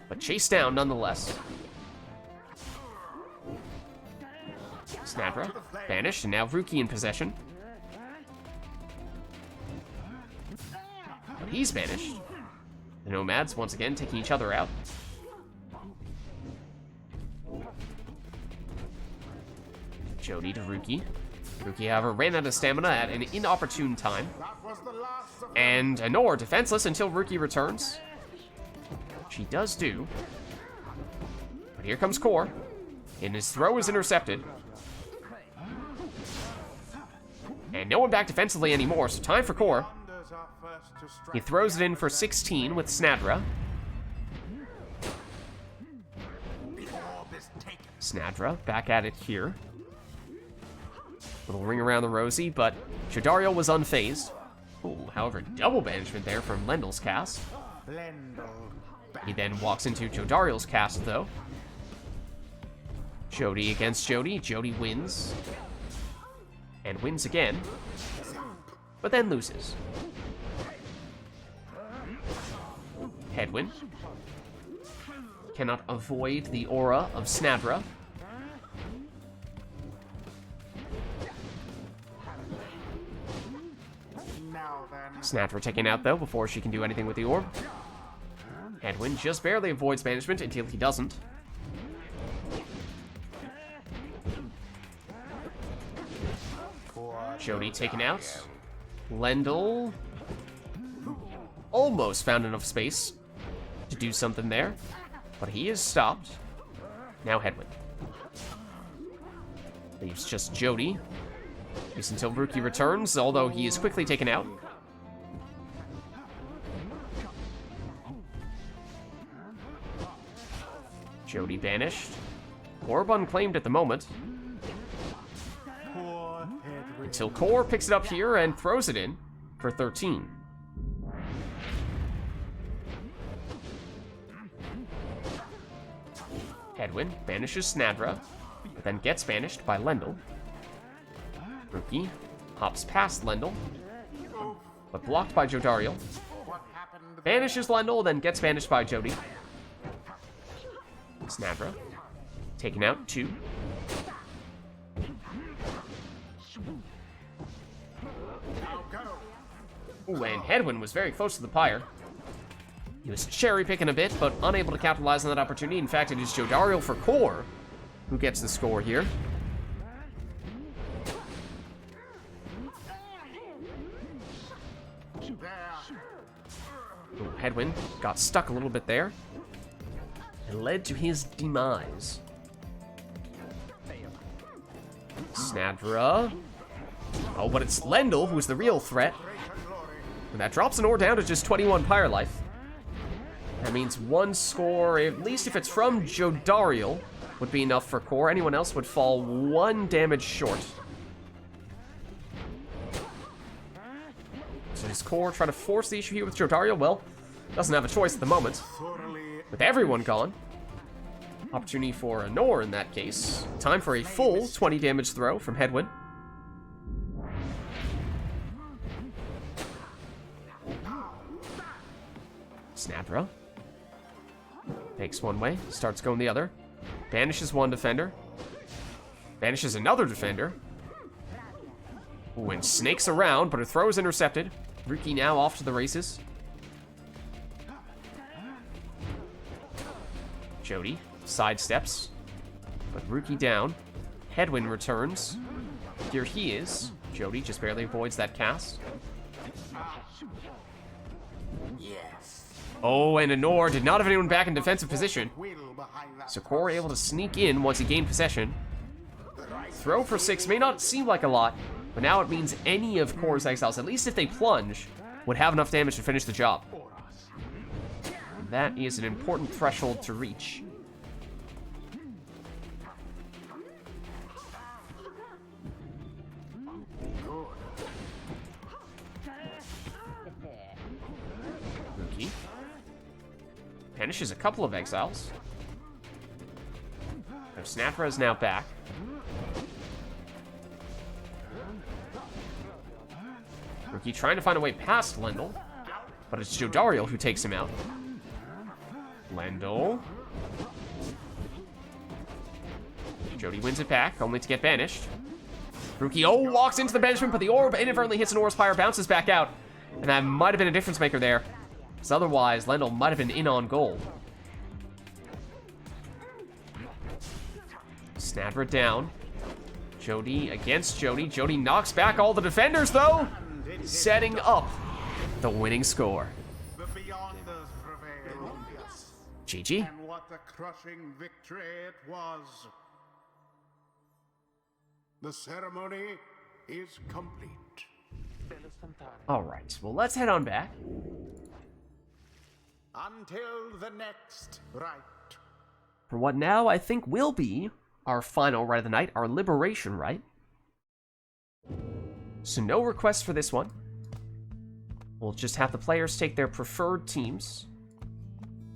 But chased down nonetheless. Snadra, banished, and now Ruki in possession. But he's banished. The Nomads, once again, taking each other out. Jody to Ruki. Ruki, however, ran out of stamina at an inopportune time. That was the last of And Anor defenseless until Ruki returns. She does do. But here comes Core. And his throw is intercepted. And no one back defensively anymore, so time for Core. wonders are first to strike. He throws it in for 16 with Snadra. The orb is taken. Snadra back at it here. Little ring around the rosy, but Jodariel was unfazed. Ooh, however, double banishment there from Lendl's cast. Lendl back. He then walks into Jodariel's cast, though. Jody against Jody. Jody wins. And wins again. But then loses. Headwind. Cannot avoid the aura of Snadra. Now then. Snadra taken out, though, before she can do anything with the orb. Headwind just barely avoids banishment until he doesn't. Jody taken out. Lendl almost found enough space to do something there, but he is stopped. Now Headwind. Leaves just Jody. At least until Ruki returns, although he is quickly taken out. Jody banished. Orb unclaimed at the moment. Poor Hedwig. Until Core picks it up here and throws it in for 13. Headwind banishes Snadra, but then gets banished by Lendl. Ruki hops past Lendl, but blocked by Jodariel. What happened? Banishes Lendl, then gets banished by Jody. Snadra taken out 2. Now go. Ooh, and Headwind was very close to the Pyre. He was cherry picking a bit, but unable to capitalize on that opportunity. In fact, it is Jodariel for Core who gets the score here. There. Ooh, Headwind got stuck a little bit there and led to his demise. Snadra. Oh, but it's Lendl who's the real threat. And that drops an ore down to just 21 Pyre life. That means one score, at least if it's from Jodariel, would be enough for Core. Anyone else would fall 1 damage short. So does Core try to force the issue here with Jodariel? Well, doesn't have a choice at the moment. Thoroughly. With everyone gone. Opportunity for Anor in that case. Time for a full 20 damage throw from Headwind. Snadra. Takes one way, starts going the other. Banishes one defender. Banishes another defender. Ooh, and snakes around, but her throw is intercepted. Ruki now off to the races. Jody sidesteps, but Ruki down. Headwind returns. Here he is. Jody just barely avoids that cast. Yes. Oh, and Anor did not have anyone back in defensive position. Will behind that. So Core able to sneak in once he gained possession. Throw for 6 may not seem like a lot, but now it means any of Core's exiles, at least if they plunge, would have enough damage to finish the job. And that is an important threshold to reach. banishes a couple of exiles. So Snapper is now back. Rookie trying to find a way past Lendl, but it's Jodariel who takes him out. Lendl. Jody wins it back, only to get banished. Rookie, walks into the banishment, but the orb inadvertently hits an Aura's Pyre, bounces back out. And that might have been a difference maker there. Because otherwise, Lendl might have been in on goal. Snapper down. Jody against Jody. Jody knocks back all the defenders, though. Setting up the winning score. The Beyonders prevailed. GG. And what a crushing victory it was. The ceremony is complete. All right, well, let's head on back. Until the next rite. For what now I think will be our final rite of the night, our liberation rite. So no requests for this one. We'll just have the players take their preferred teams,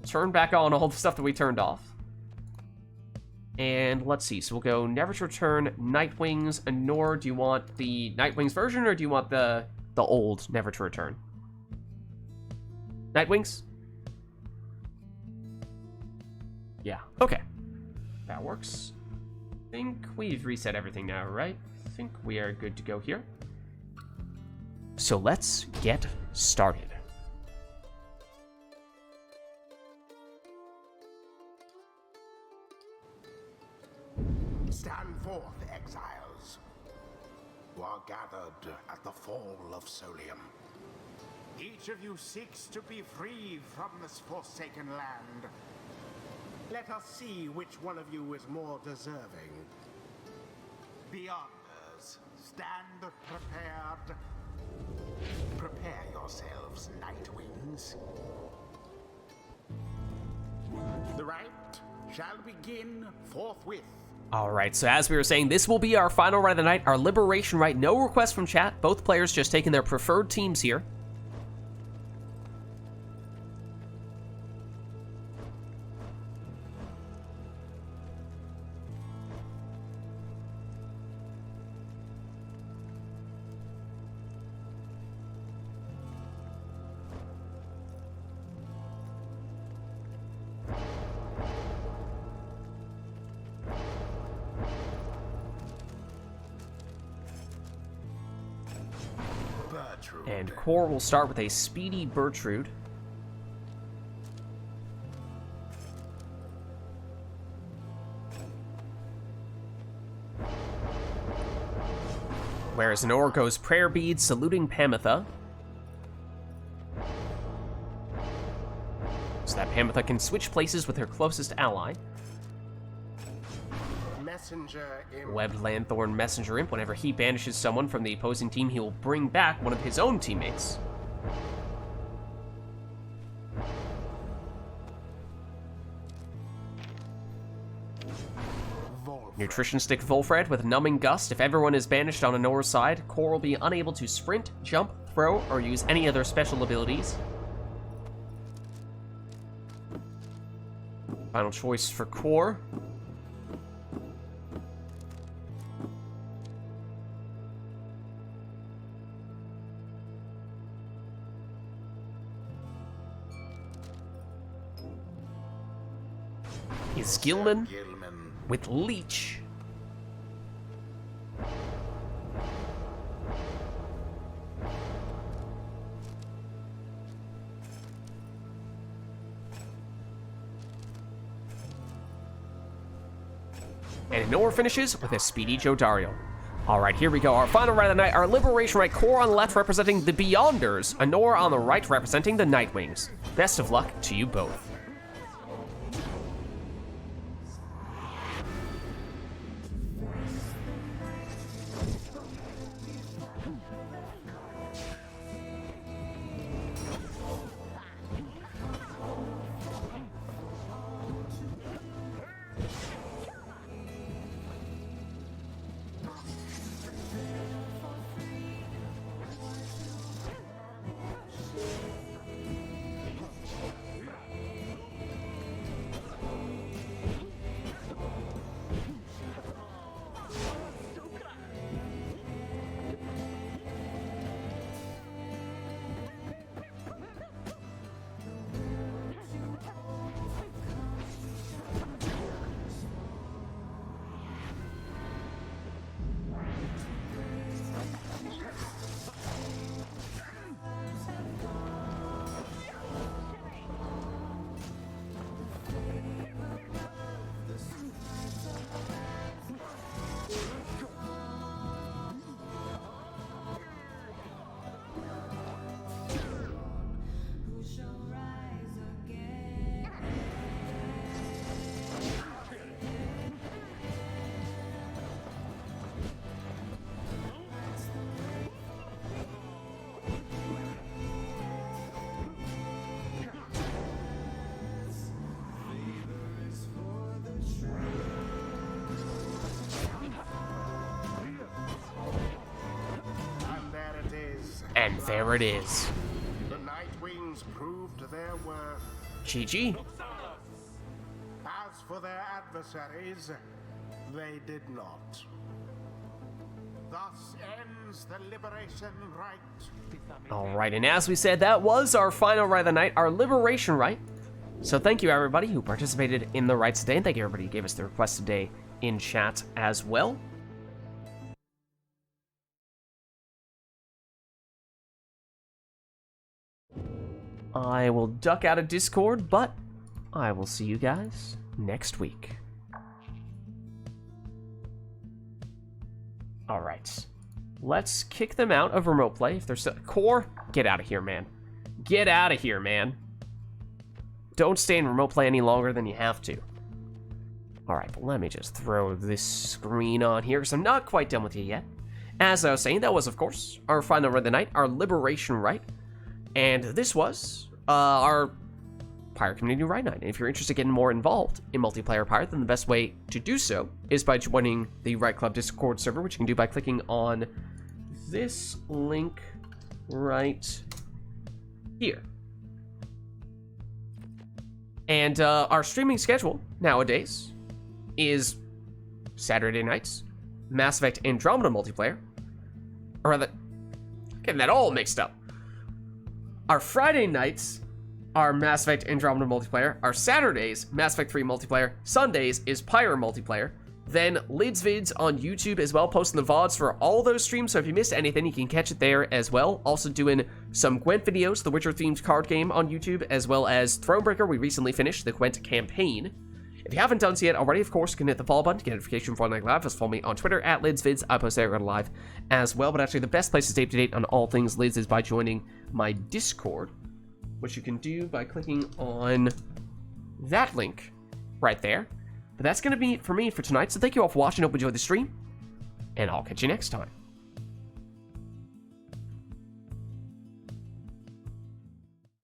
turn back on all the stuff that we turned off. And let's see, so we'll go Never to Return, Nightwings, and Nor. Do you want the Nightwings version, or do you want the old Never to Return? Nightwings? Yeah, okay. That works. I think we've reset everything now, right? I think we are good to go here. So let's get started. Stand forth, exiles, who are gathered at the fall of Solium. Each of you seeks to be free from this forsaken land. Let us see which one of you is more deserving. Beyonders, stand prepared. Prepare yourselves, Nightwings. The rite shall begin forthwith. All right, so as we were saying, this will be our final rite of the night, our liberation rite. No requests from chat. Both players just taking their preferred teams here. And Core will start with a speedy Bertrude. Whereas Nor goes Prayer Bead, saluting Pamitha. So that Pamitha can switch places with her closest ally. Webbed Lanthorn Messenger Imp. Whenever he banishes someone from the opposing team, he will bring back one of his own teammates. Nutrition Stick Volfred with Numbing Gust. If everyone is banished on Anora's side, Core will be unable to sprint, jump, throw, or use any other special abilities. Final choice for Core. Is Gilman with Leech. And Nor finishes with a speedy Jodariel. Alright, here we go. Our final rite of the night, our liberation rite. Core on the left representing the Beyonders, Anor on the right representing the Nightwings. Best of luck to you both. And there it is. The Nightwings proved their worth. GG. As for their adversaries, they did not. Thus ends the Liberation Rite. Alright, and as we said, that was our final rite of the night, our Liberation Rite. So thank you everybody who participated in the rites today, and thank you everybody who gave us the request today in chat as well. I will duck out of Discord, but I will see you guys next week. Alright. Let's kick them out of remote play. If they're still... Core, get out of here, man. Get out of here, man. Don't stay in remote play any longer than you have to. Alright, but let me just throw this screen on here, because I'm not quite done with you yet. As I was saying, that was, of course, our final rite of the night, our Liberation Rite. And this was our Pyre Community Rite Night. And if you're interested in getting more involved in multiplayer Pyre, then the best way to do so is by joining the Rite Club Discord server, which you can do by clicking on this link right here. And our streaming schedule nowadays is Saturday nights, Mass Effect Andromeda multiplayer, or rather, getting that all mixed up. Our Friday nights are Mass Effect Andromeda multiplayer. Our Saturdays, Mass Effect 3 multiplayer. Sundays is Pyre multiplayer. Then Lids Vids on YouTube as well, posting the VODs for all those streams, so if you missed anything, you can catch it there as well. Also doing some Gwent videos, the Witcher-themed card game on YouTube, as well as Thronebreaker. We recently finished the Gwent campaign. If you haven't done so yet already, of course, you can hit the follow button to get notification for when I live. Just follow me on Twitter at LidsVids. I post there live as well. But actually, the best place to stay up to date on all things Lids is by joining my Discord, which you can do by clicking on that link right there. But that's going to be it for me for tonight. So thank you all for watching. Hope you enjoyed the stream, and I'll catch you next time.